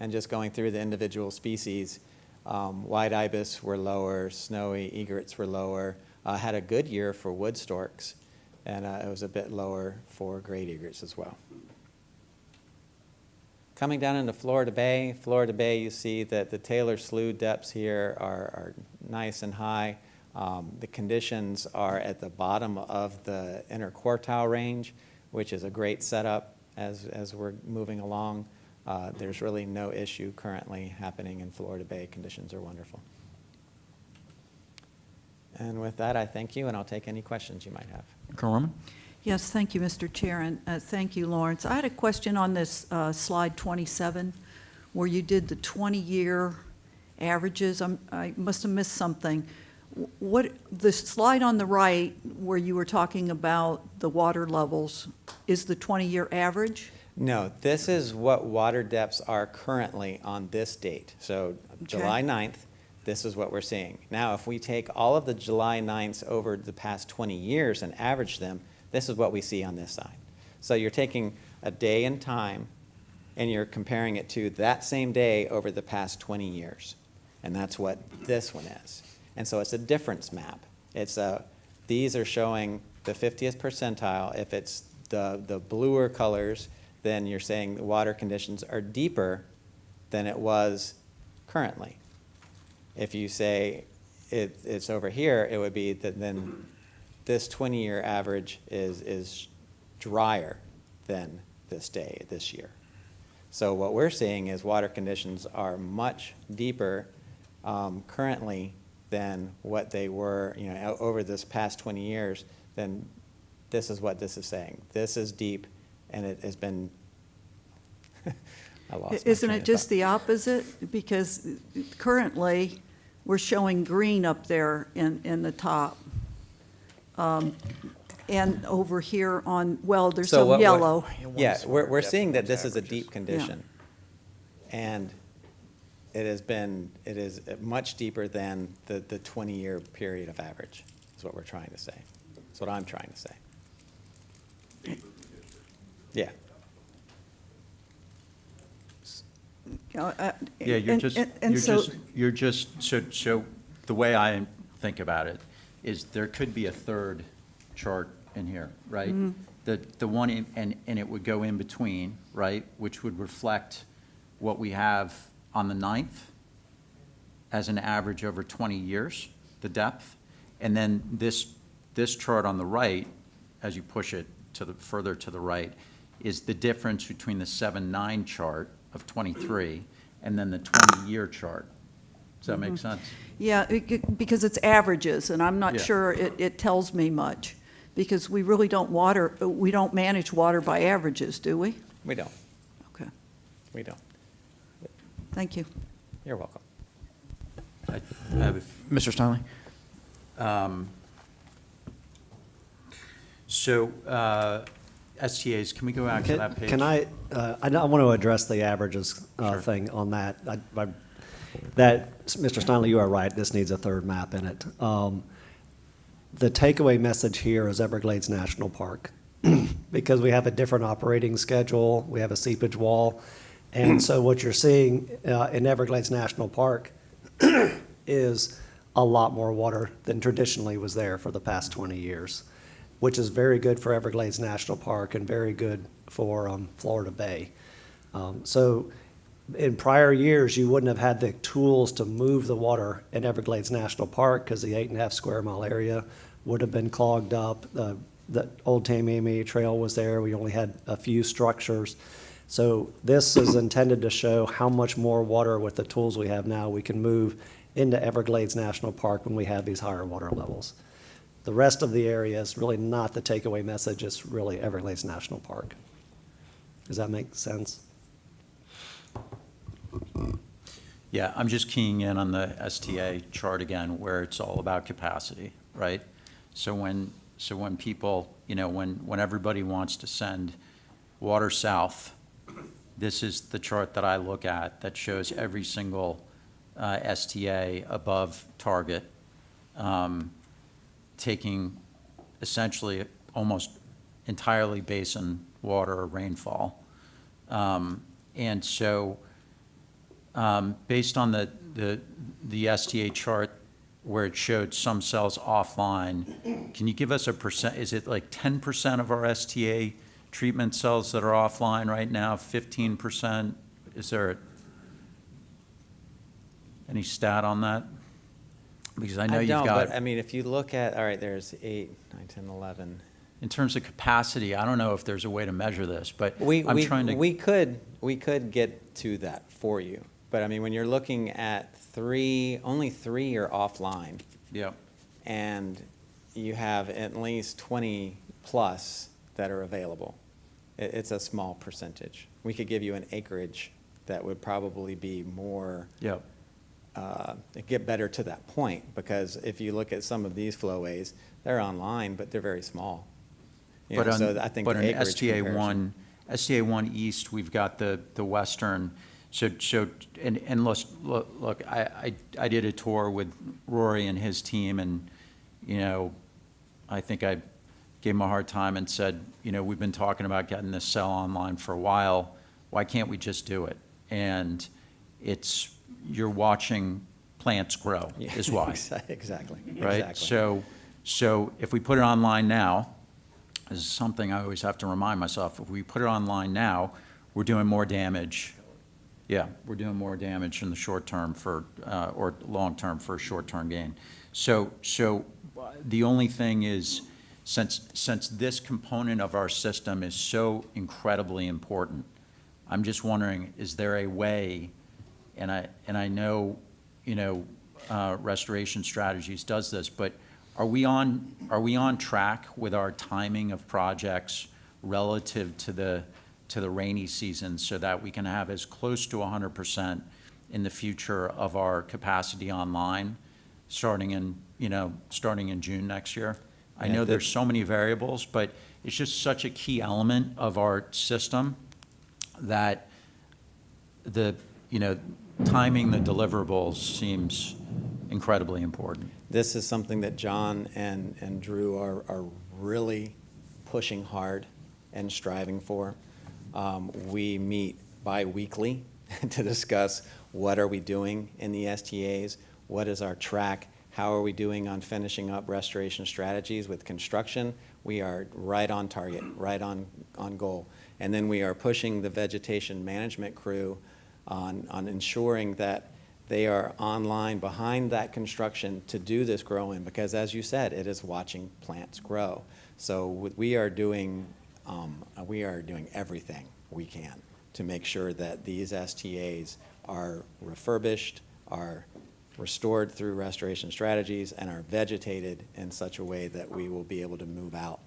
S13: And just going through the individual species, white ibis were lower, snowy egrets were lower, had a good year for wood storks, and it was a bit lower for great egrets as well. Coming down into Florida Bay, you see that the Taylor Slough depths here are nice and high. The conditions are at the bottom of the interquartile range, which is a great setup as we're moving along. There's really no issue currently happening in Florida Bay. Conditions are wonderful. And with that, I thank you, and I'll take any questions you might have.
S1: Carmen?
S20: Yes, thank you, Mr. Chair, and thank you, Lawrence. I had a question on this slide 27, where you did the 20-year averages. I must have missed something. What, the slide on the right, where you were talking about the water levels, is the 20-year average?
S13: No, this is what water depths are currently on this date. So July 9th, this is what we're seeing. Now, if we take all of the July 9ths over the past 20 years and average them, this is what we see on this side. So you're taking a day in time and you're comparing it to that same day over the past 20 years. And that's what this one is. And so it's a difference map. These are showing the 50th percentile. If it's the bluer colors, then you're saying the water conditions are deeper than it was currently. If you say it's over here, it would be that then this 20-year average is drier than this year. So what we're seeing is water conditions are much deeper currently than what they were, over this past 20 years. Then this is what this is saying. This is deep, and it has been, I lost my
S20: Isn't
S13: train
S20: it
S13: of
S20: just
S13: thought.
S20: the opposite? Because currently, we're showing green up there in the top. And over here on, well, there's
S13: So
S20: some
S13: what-
S20: yellow.
S13: Yeah, we're seeing that this is a deep condition. And it is much deeper than the 20-year period of average, is what we're trying to say. That's what I'm trying to say. Yeah.
S20: Uh,
S8: Yeah, you're
S20: and-
S8: just,
S20: and so-
S8: so the way I think about it is there could be a third chart in here, right?
S20: Mhm.
S8: The one, and it would go in between, right, which would reflect what we have on the 9th as an average over 20 years, the depth. And then this chart on the right, as you push it further to the right, is the difference between the 7-9 chart of 23 and then the 20-year chart. Does that make
S20: Mhm.
S8: sense?
S20: Yeah, because it's averages, and I'm not
S8: Yeah.
S20: sure it tells me much, because we really don't manage water by averages, do we?
S13: We don't.
S20: Okay,
S13: We don't.
S20: thank you.
S13: You're welcome.
S1: Mr. Stanley?
S8: So, STAs, can we go back to that page?
S12: Can I want to address the averages thing on that. That, Mr. Steinle, you are right, this needs a third map in it. The takeaway message here is Everglades National Park, because we have a different operating schedule, we have a seepage wall, and so what you're seeing in Everglades National Park is a lot more water than traditionally was there for the past 20 years, which is very good for Everglades National Park and very good for Florida Bay. So in prior years, you wouldn't have had the tools to move the water in Everglades National Park because the 8.5 square mile area would have been clogged up. The old Tamiami Trail was there. We only had a few structures. So this is intended to show how much more water with the tools we have now we can move into Everglades National Park when we have these higher water levels. The rest of the area is really not the takeaway message. It's really Everglades National Park. Does that make sense?
S8: Yeah, I'm just keying in on the STA chart again, where it's all about capacity, right? So when people, when everybody wants to send water south, this is the chart that I look at that shows every single STA above target, taking essentially almost entirely basin water or rainfall. And so based on the STA chart where it showed some cells offline, can you give us a percent? Is it like 10% of our STA treatment cells that are offline right now, 15%? Is there any stat on that? Because I know you've
S13: don't,
S8: got.
S13: but I mean, if you look at, all right, there's 8, 9, 10, 11.
S8: In terms of capacity, I don't know if there's a way to measure this, but
S13: We could get to that for you. But I mean, when you're looking at only 3 are offline.
S8: Yeah.
S13: And you have at least 20 plus that are available. It's a small percentage. We could give you an acreage that would probably be more.
S8: Yep.
S13: Get better to that point, because if you look at some of these flowways, they're online, but they're very small.
S8: But on,
S13: so I think
S8: but
S13: the
S8: on
S13: acreage comparison-
S8: STA 1 East, we've got the western. And look, I did a tour with Rory and his team, and I think I gave him a hard time and said, we've been talking about getting this cell online for a while. Why can't we just do it? And you're watching plants grow, is why.
S13: Exactly.
S8: Right?
S13: Exactly.
S8: So if we put it online now, this is something I always have to remind myself, if we put it online now, we're doing more damage. Yeah, we're doing more damage in the short term or long term for a short term gain. So the only thing is, since this component of our system is so incredibly important, I'm just wondering, is there a way, and I know, Restoration Strategies does this, but are we on track with our timing of projects relative to the rainy season so that we can have as close to 100% in the future of our capacity online, starting in June next year. I
S13: Yeah,
S8: know
S13: the-
S8: there's so many variables, but it's just such a key element of our system that timing the deliverables seems incredibly important.
S13: This is something that John and Drew are really pushing hard and striving for. We meet bi-weekly to discuss what are we doing in the STAs, what is our track, how are we doing on finishing up restoration strategies with construction. We are right on target, right on goal. And then we are pushing the vegetation management crew on ensuring that they are online behind that construction to do this growing, because as you said, it is watching plants grow. So we are doing everything we can to make sure that these STAs are refurbished, are restored through restoration strategies, and are vegetated in such a way that we will be able to move out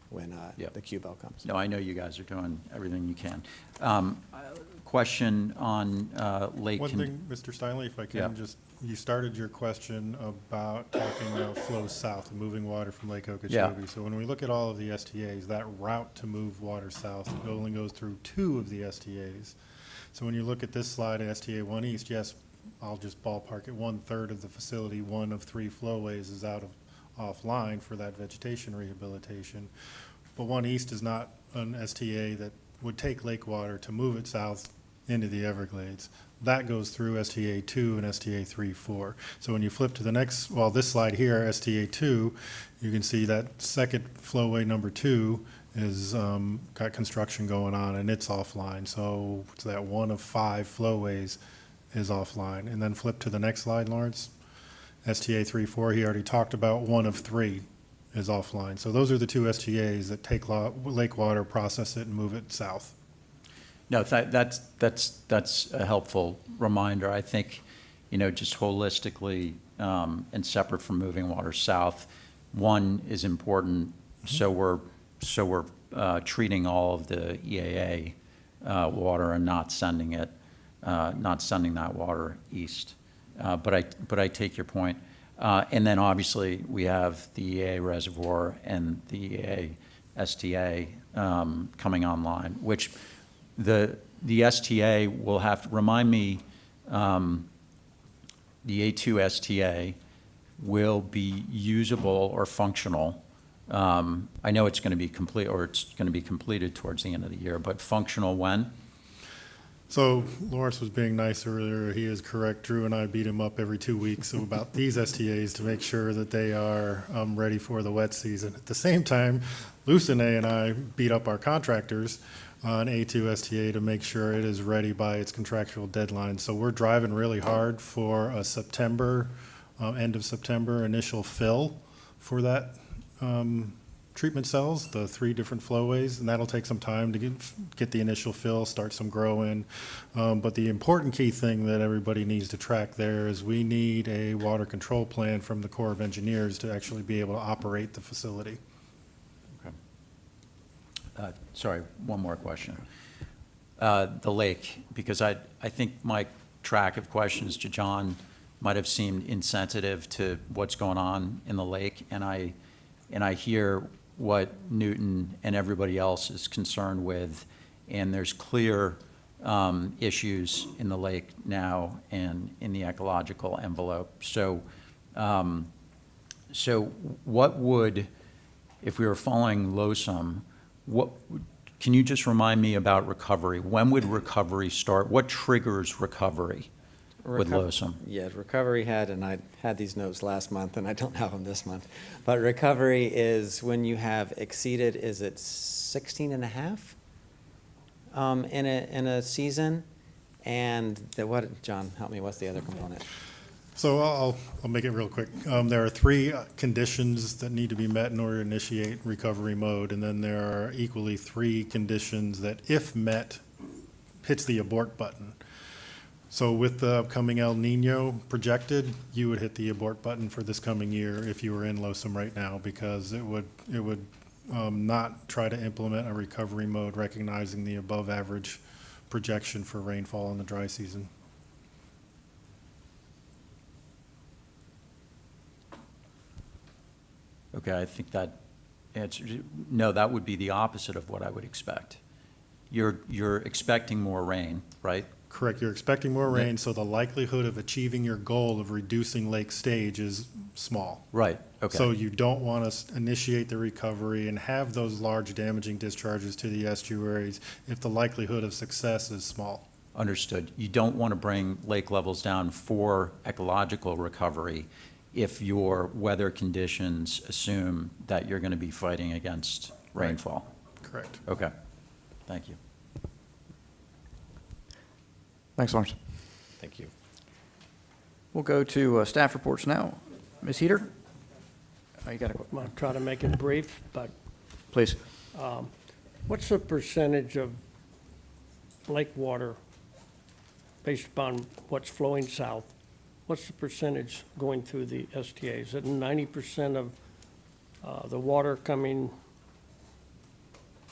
S13: when the Q-Bell comes.
S8: No, I know you guys are doing everything you can. Question on Lake.
S9: One thing, Mr. Steinle, if I can, you started your question about talking about flow south, moving water from Lake Okeechobee.
S8: Yeah.
S9: So when we look at all of the STAs, that route to move water south only goes through 2 of the STAs. So when you look at this slide, STA 1 East, yes, I'll just ballpark it, 1/3 of the facility, 1 of 3 flowways is offline for that vegetation rehabilitation. But 1 East is not an STA that would take lake water to move it south into the Everglades. That goes through STA 2 and STA 3-4. So when you flip to the next, this slide here, STA 2, you can see that second flowway number 2 is got construction going on and it's offline. So it's that 1 of 5 flowways is offline. And then flip to the next slide, Lawrence. STA 3-4, he already talked about 1 of 3 is offline. So those are the 2 STAs that take lake water, process it, and move it south.
S8: No, that's a helpful reminder. I think, just holistically and separate from moving water south, 1 is important. So we're treating all of the EAA water and not sending that water east. But I take your point. And then obviously we have the EAA reservoir and the EAA STA coming online, which the STA will have to remind me, the A2 STA will be usable or functional. I know it's going to be complete, or it's going to be completed towards the end of the year, but functional when?
S9: So Lawrence was being nice earlier. He is correct. Drew and I beat him up every 2 weeks about these STAs to make sure that they are ready for the wet season. At the same time, Lucene and I beat up our contractors on A2 STA to make sure it is ready by its contractual deadline. So we're driving really hard for a September, end of September initial fill for that treatment cells, the 3 different flowways, and that'll take some time to get the initial fill, start some growing. But the important key thing that everybody needs to track there is we need a water control plan from the Corps of Engineers to actually be able to operate the facility.
S8: Sorry, one more question. The lake, because I think my track of questions to John might have seemed insensitive to what's going on in the lake, and I hear what Newton and everybody else is concerned with, and there's clear issues in the lake now and in the ecological envelope. So what would, if we were following LOSUM, can you just remind me about recovery? When would recovery start? What triggers recovery with LOSUM?
S13: Yeah, recovery and I had these notes last month and I don't have them this month. But recovery is when you have exceeded, is it 16 and a half in a season? And John, help me, what's the other component?
S9: So I'll make it real quick. There are 3 conditions that need to be met in order to initiate recovery mode, and then there are equally 3 conditions that, if met, hits the abort button. So with the upcoming El Nino projected, you would hit the abort button for this coming year if you were in LOSUM right now, because it would not try to implement a recovery mode, recognizing the above average projection for rainfall in the dry season.
S8: Okay, I think that answers, no, that would be the opposite of what I would expect. You're expecting more rain, right?
S9: Correct. You're expecting more rain, so the likelihood of achieving your goal of reducing lake stage is small.
S8: Right, okay.
S9: So you don't want to initiate the recovery and have those large damaging discharges to the estuaries if the likelihood of success is small.
S8: Understood. You don't want to bring lake levels down for ecological recovery if your weather conditions assume that you're going to be fighting against rainfall.
S9: Correct.
S8: Okay, thank you.
S1: Thanks, Lawrence.
S5: Thank you.
S1: We'll go to staff reports now. Ms. Heater? Oh, you got a
S18: I'm going to try to make it brief, but
S1: Please.
S18: what's the percentage of lake water based upon what's flowing south? What's the percentage going through the STAs? Is it 90% of the water coming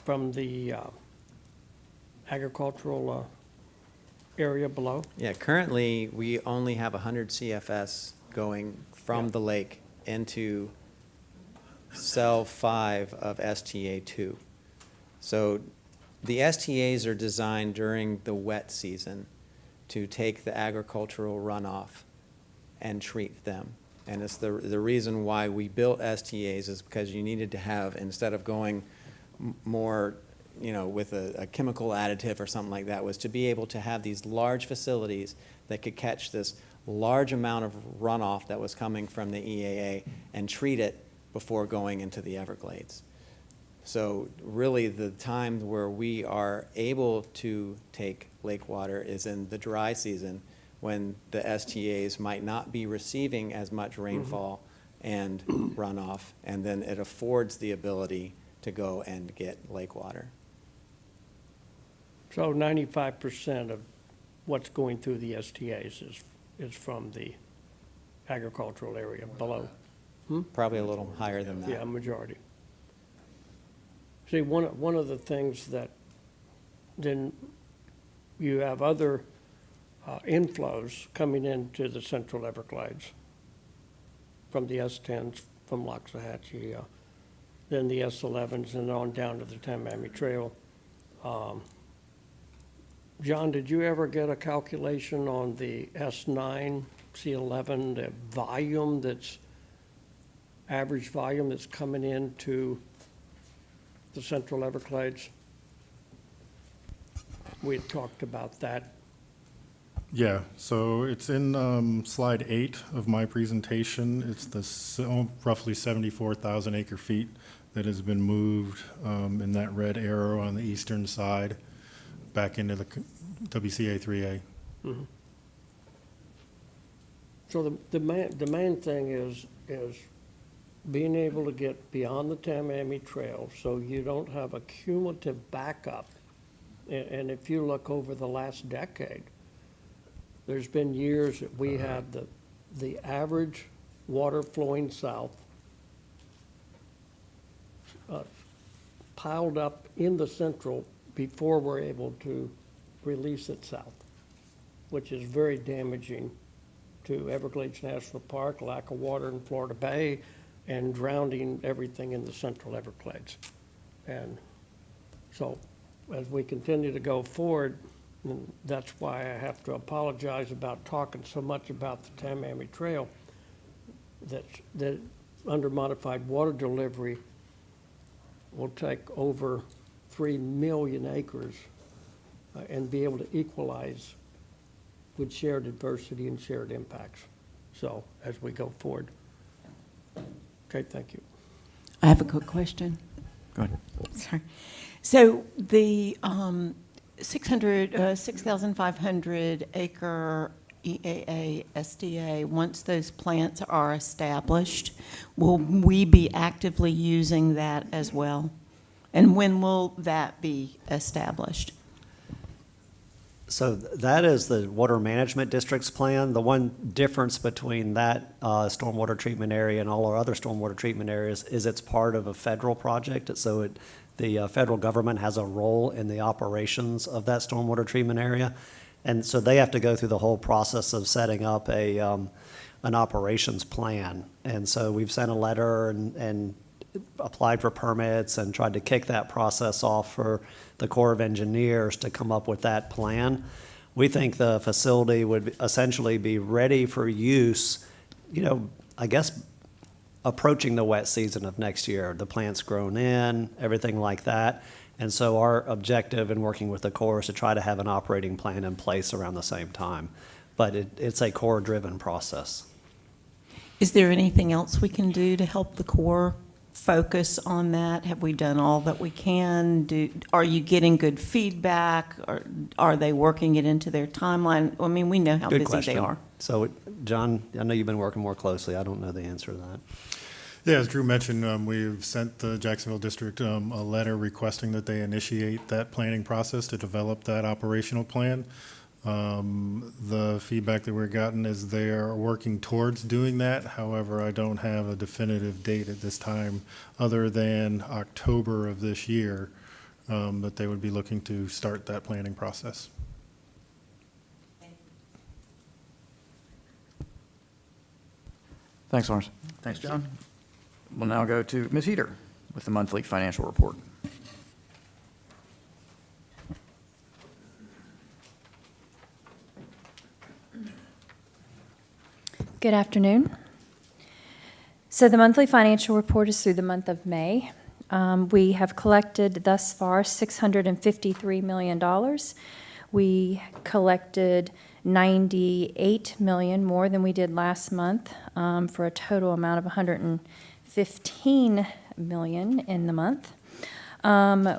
S18: from the agricultural area below?
S13: Yeah, currently, we only have 100 CFS going from the lake into cell 5 of STA 2. So the STAs are designed during the wet season to take the agricultural runoff and treat them. And it's the reason why we built STAs is because you needed to have, instead of going more, you know, with a chemical additive or something like that, was to be able to have these large facilities that could catch this large amount of runoff that was coming from the EAA and treat it before going into the Everglades. So really the time where we are able to take lake water is in the dry season, when the STAs might not be receiving as much rainfall and runoff, and then it affords the ability to go and get lake water.
S18: So 95% of what's going through the STAs is from the agricultural area below.
S13: Probably a little higher than that.
S18: Yeah, majority. See, one of the things that then you have other inflows coming into the Central Everglades from the S10s, from Loxahatchee, then the S11s, and on down to the Tamami Trail. John, did you ever get a calculation on the S9, C11, the volume that's, average volume that's coming into the Central Everglades? We had talked about that.
S9: Yeah, so it's in slide 8 of my presentation. It's the roughly 74,000 acre feet that has been moved in that red arrow on the eastern side back into the WCA 3A.
S18: Mhm. So the main thing is being able to get beyond the Tamami Trail so you don't have a cumulative backup. And if you look over the last decade, there's been years that we had the average water flowing south piled up in the central before we're able to release it south, which is very damaging to Everglades National Park, lack of water in Florida Bay, and drowning everything in the Central Everglades. And so as we continue to go forward, and that's why I have to apologize about talking so much about the Tamami Trail, that under modified water delivery will take over 3 million acres and be able to equalize with shared adversity and shared impacts. So as we go forward. Okay, thank you.
S19: I have a quick question.
S1: Go ahead.
S19: Sorry. So the 6,500 acre EAA SDA, once those plants are established, will we be actively using that as well? And when will that be established?
S12: So that is the Water Management District's plan. The one difference between that stormwater treatment area and all our other stormwater treatment areas is it's part of a federal project. So the federal government has a role in the operations of that stormwater treatment area. And so they have to go through the whole process of setting up an operations plan. And so we've sent a letter and applied for permits and tried to kick that process off for the Corps of Engineers to come up with that plan. We think the facility would essentially be ready for use, I guess, approaching the wet season of next year. The plant's grown in, everything like that. And so our objective in working with the Corps is to try to have an operating plan in place around the same time. But it's a Corps-driven process.
S19: Is there anything else we can do to help the Corps focus on that? Have we done all that we can do? Are you getting good feedback? Or are they working it into their timeline? I mean, we know how
S12: Good
S19: busy
S12: question.
S19: they are.
S12: So, John, I know you've been working more closely. I don't know the answer to that.
S9: Yeah, as Drew mentioned, we've sent the Jacksonville District a letter requesting that they initiate that planning process to develop that operational plan. The feedback that we've gotten is they are working towards doing that. However, I don't have a definitive date at this time other than October of this year that they would be looking to start that planning process.
S1: Thanks, Lawrence. Thanks, John. We'll now go to Ms. Heater with the monthly financial report.
S14: Good afternoon. So the monthly financial report is through the month of May. We have collected thus far $653 million. We collected $98 million more than we did last month, for a total amount of $115 million in the month.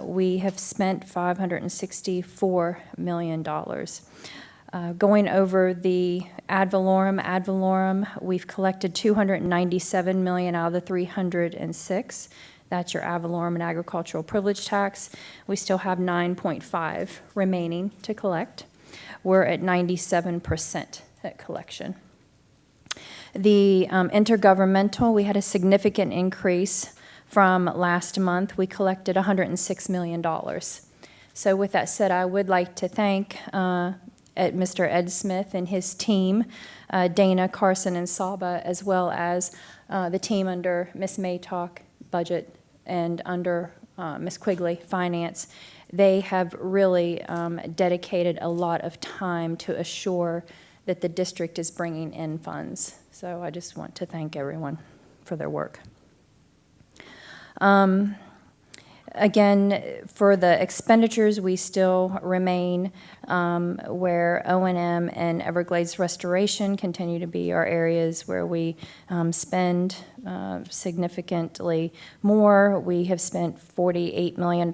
S14: We have spent $564 million. Going over the ad valorem, we've collected $297 million out of the $306. That's your ad valorem and agricultural privilege tax. We still have 9.5 remaining to collect. We're at 97% at collection. The intergovernmental, we had a significant increase from last month. We collected $106 million. So with that said, I would like to thank Mr. Ed Smith and his team, Dana, Carson, and Saba, as well as the team under Ms. Maytalk, Budget, and under Ms. Quigley, Finance. They have really dedicated a lot of time to assure that the district is bringing in funds. So I just want to thank everyone for their work. Again, for the expenditures, we still remain where O&M and Everglades Restoration continue to be our areas where we spend significantly more. We have spent $48 million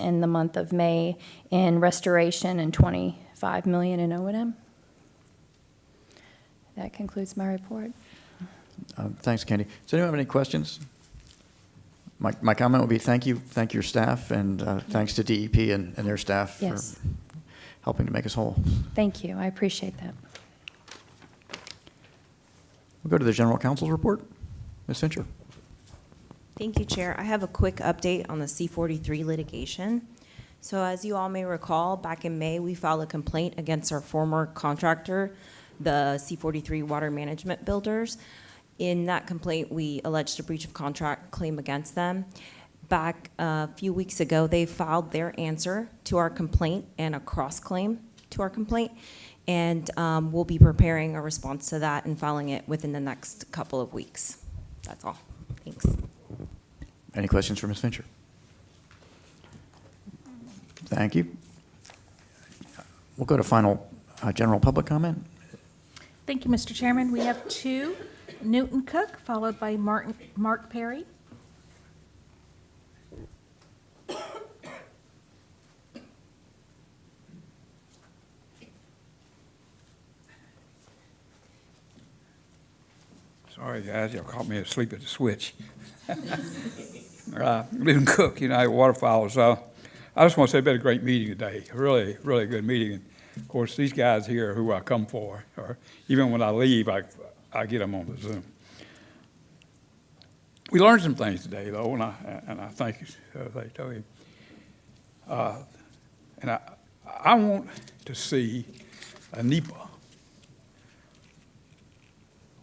S14: in the month of May in restoration and $25 million in O&M. That concludes my report.
S1: Thanks, Candy. Does anyone have any questions? My comment would be thank your staff, and thanks to DEP and their staff
S14: Yes.
S1: for helping to make us whole.
S14: Thank you. I appreciate that.
S1: We'll go to the General Counsel's report. Ms. Fincher.
S22: Thank you, Chair. I have a quick update on the C-43 litigation. So as you all may recall, back in May, we filed a complaint against our former contractor, the C-43 Water Management Builders. In that complaint, we alleged a breach of contract claim against them. Back a few weeks ago, they filed their answer to our complaint and a cross-claim to our complaint, and we'll be preparing a response to that and filing it within the next couple of weeks. That's all. Thanks.
S1: Any questions for Ms. Fincher? Thank you. We'll go to final general public comment.
S7: Thank you, Mr. Chairman. We have two. Newton Cook, followed by Mark Perry.
S23: Sorry, guys, y'all caught me asleep at the switch. Newton Cook, United Waterfowl. I just want to say it's been a great meeting today. Really, really good meeting. Of course, these guys here are who I come for, or even when I leave, I get them on the Zoom. We learned some things today, though, and I thank you, they told you. And I want to see a NEPA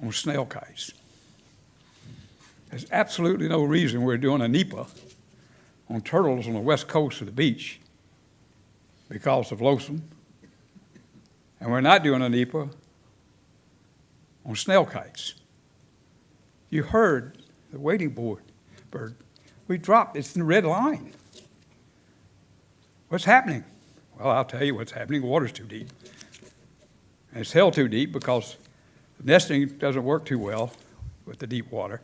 S23: on snail kites. There's absolutely no reason we're doing a NEPA on turtles on the west coast of the beach because of Lonesome, and we're not doing a NEPA on snail kites. You heard the wading bird. We dropped, it's in the red line. What's happening? Well, I'll tell you what's happening. The water's too deep. And it's held too deep because nesting doesn't work too well with the deep water.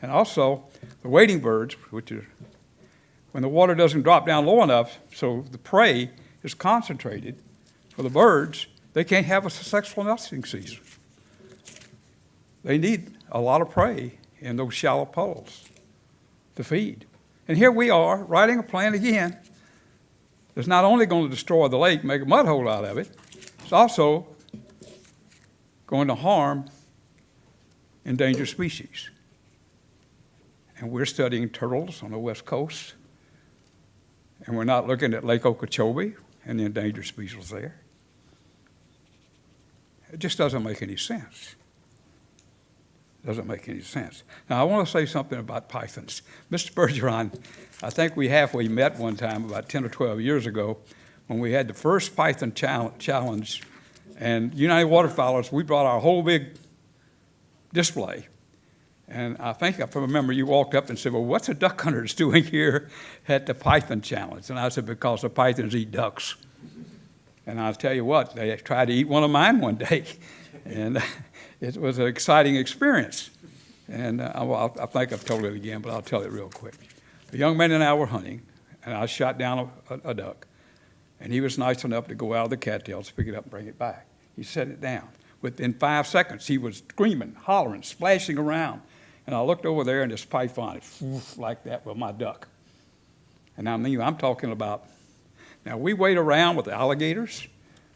S23: And also, the wading birds, which is when the water doesn't drop down low enough, so the prey is concentrated for the birds, they can't have a successful nesting season. They need a lot of prey in those shallow puddles to feed. And here we are, writing a plan again that's not only going to destroy the lake, make a mud hole out of it, it's also going to harm endangered species. And we're studying turtles on the west coast, and we're not looking at Lake Okeechobee and the endangered species there. It just doesn't make any sense. Doesn't make any sense. Now, I want to say something about pythons. Mr. Bergeron, I think we halfway met one time about 10 or 12 years ago when we had the first python challenge, and United Waterfowlers, we brought our whole big display. And I think, if I remember, you walked up and said, well, what's the duck hunters doing here at the python challenge? And I said, because the pythons eat ducks. And I'll tell you what, they tried to eat one of mine one day. And it was an exciting experience. And I think I've told it again, but I'll tell it real quick. A young man and I were hunting, and I shot down a duck. And he was nice enough to go out of the cattails, pick it up, and bring it back. He set it down. Within 5 seconds, he was screaming, hollering, splashing around. And I looked over there, and this python, like that with my duck. And I mean, I'm talking about, now we wait around with the alligators.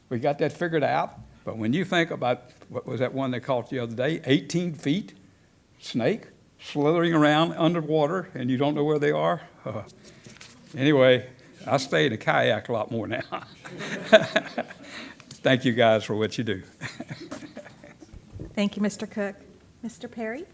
S23: We got that figured out. But when you think about, what was that one they caught the other day, 18 feet, snake, slithering around underwater, and you don't know where they are? Anyway, I stay in a kayak a lot more now. Thank you guys for what you do.
S7: Thank you, Mr. Cook. Mr. Perry?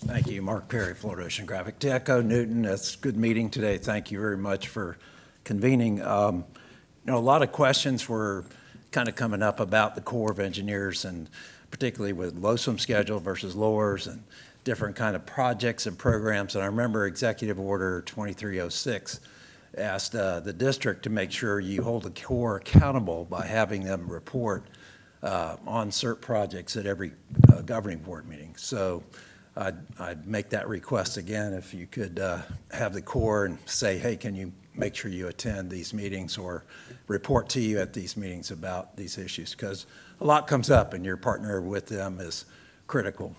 S3: Thank you, Mark Perry, Florida Oceanographic. To echo Newton, it's a good meeting today. Thank you very much for convening. A lot of questions were kind of coming up about the Corps of Engineers, and particularly with LOSUM schedule versus lowers and different kind of projects and programs. And I remember Executive Order 2306 asked the district to make sure you hold the Corps accountable by having them report on CERT projects at every governing board meeting. So I'd make that request again if you could have the Corps and say, hey, can you make sure you attend these meetings or report to you at these meetings about these issues? Because a lot comes up, and your partner with them is critical,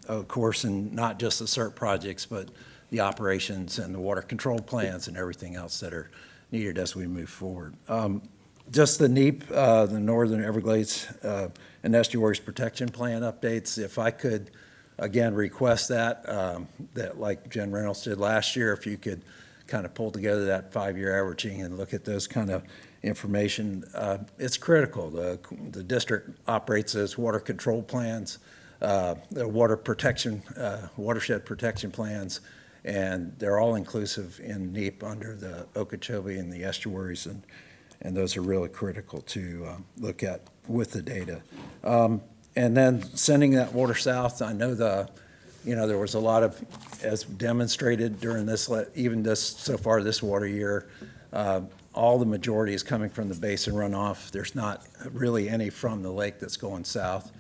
S3: of course, and not just the CERT projects, but the operations and the water control plans and everything else that are needed as we move forward. Just the NEP, the Northern Everglades and Estuaries Protection Plan updates, if I could, again, request that like Jen Reynolds did last year, if you could kind of pull together that 5-year averaging and look at those kind of information. It's critical. The district operates those water control plans, the water protection, watershed protection plans, and they're all inclusive in NEP under the Okeechobee and the estuaries, and those are really critical to look at with the data. And then sending that water south, I know there was a lot of, as demonstrated during this, even this, so far this water year, all the majority is coming from the basin runoff. There's not really any from the lake that's going south.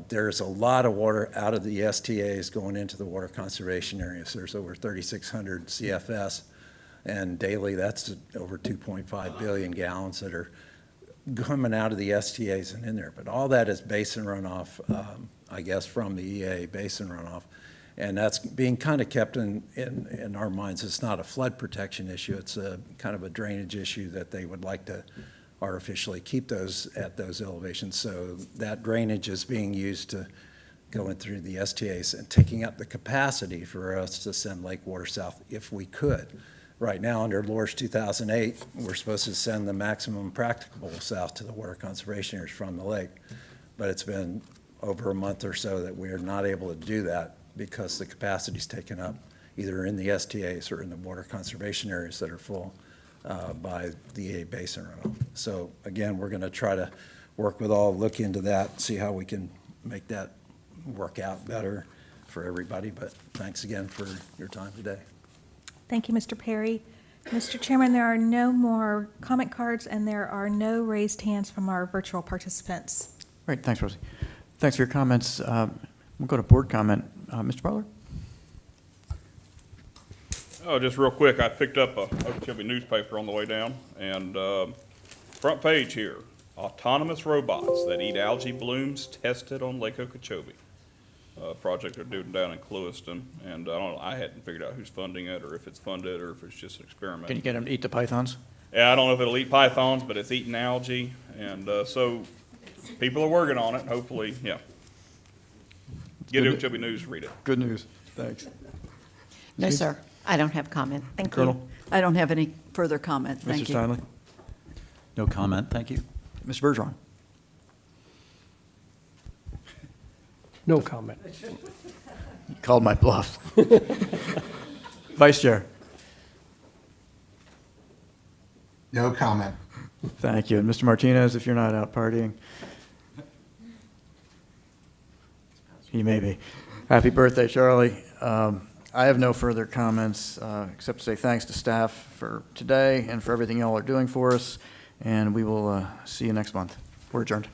S3: There's a lot of water out of the STAs going into the water conservation areas. There's over 3,600 CFS, and daily that's over 2.5 billion gallons that are coming out of the STAs and in there. But all that is basin runoff, I guess, from the EA basin runoff. And that's being kind of kept in our minds. It's not a flood protection issue. It's a kind of a drainage issue that they would like to artificially keep those at those elevations. So that drainage is being used to going through the STAs and taking up the capacity for us to send lake water south if we could. Right now, under LORS 2008, we're supposed to send the maximum practicable south to the water conservation areas from the lake. But it's been over a month or so that we are not able to do that because the capacity is taken up either in the STAs or in the water conservation areas that are full by the EA basin runoff. So again, we're going to try to work with all, look into that, see how we can make that work out better for everybody. But thanks again for your time today.
S7: Thank you, Mr. Perry. Mr. Chairman, there are no more comment cards, and there are no raised hands from our virtual participants.
S1: Great, thanks, Rosie. Thanks for your comments. We'll go to board comment. Mr. Butler?
S2: Oh, just real quick, I picked up a Okeechobee newspaper on the way down, and front page here, autonomous robots that eat algae blooms tested on Lake Okeechobee. Project they're doing down in Clewiston, and I hadn't figured out who's funding it, or if it's funded, or if it's just an experiment.
S1: Can you get them to eat the pythons?
S2: Yeah, I don't know if it'll eat pythons, but it's eating algae, and so people are working on it, hopefully, yeah. Get Okeechobee News, read it.
S1: Good news. Thanks.
S19: No, sir. I don't have comment. Thank you.
S1: Colonel?
S20: I don't have any further comment. Thank
S1: Mr.
S20: you.
S1: Steinle?
S8: No comment, thank you.
S1: Ms. Bergeron?
S18: No comment.
S1: You called my bluff. Vice Chair?
S15: No comment.
S1: Thank you. And Mr. Martinez, if you're not out partying? He may be. Happy birthday, Charlie. I have no further comments, except to say thanks to staff for today and for everything y'all are doing for us, and we will see you next month. We're adjourned.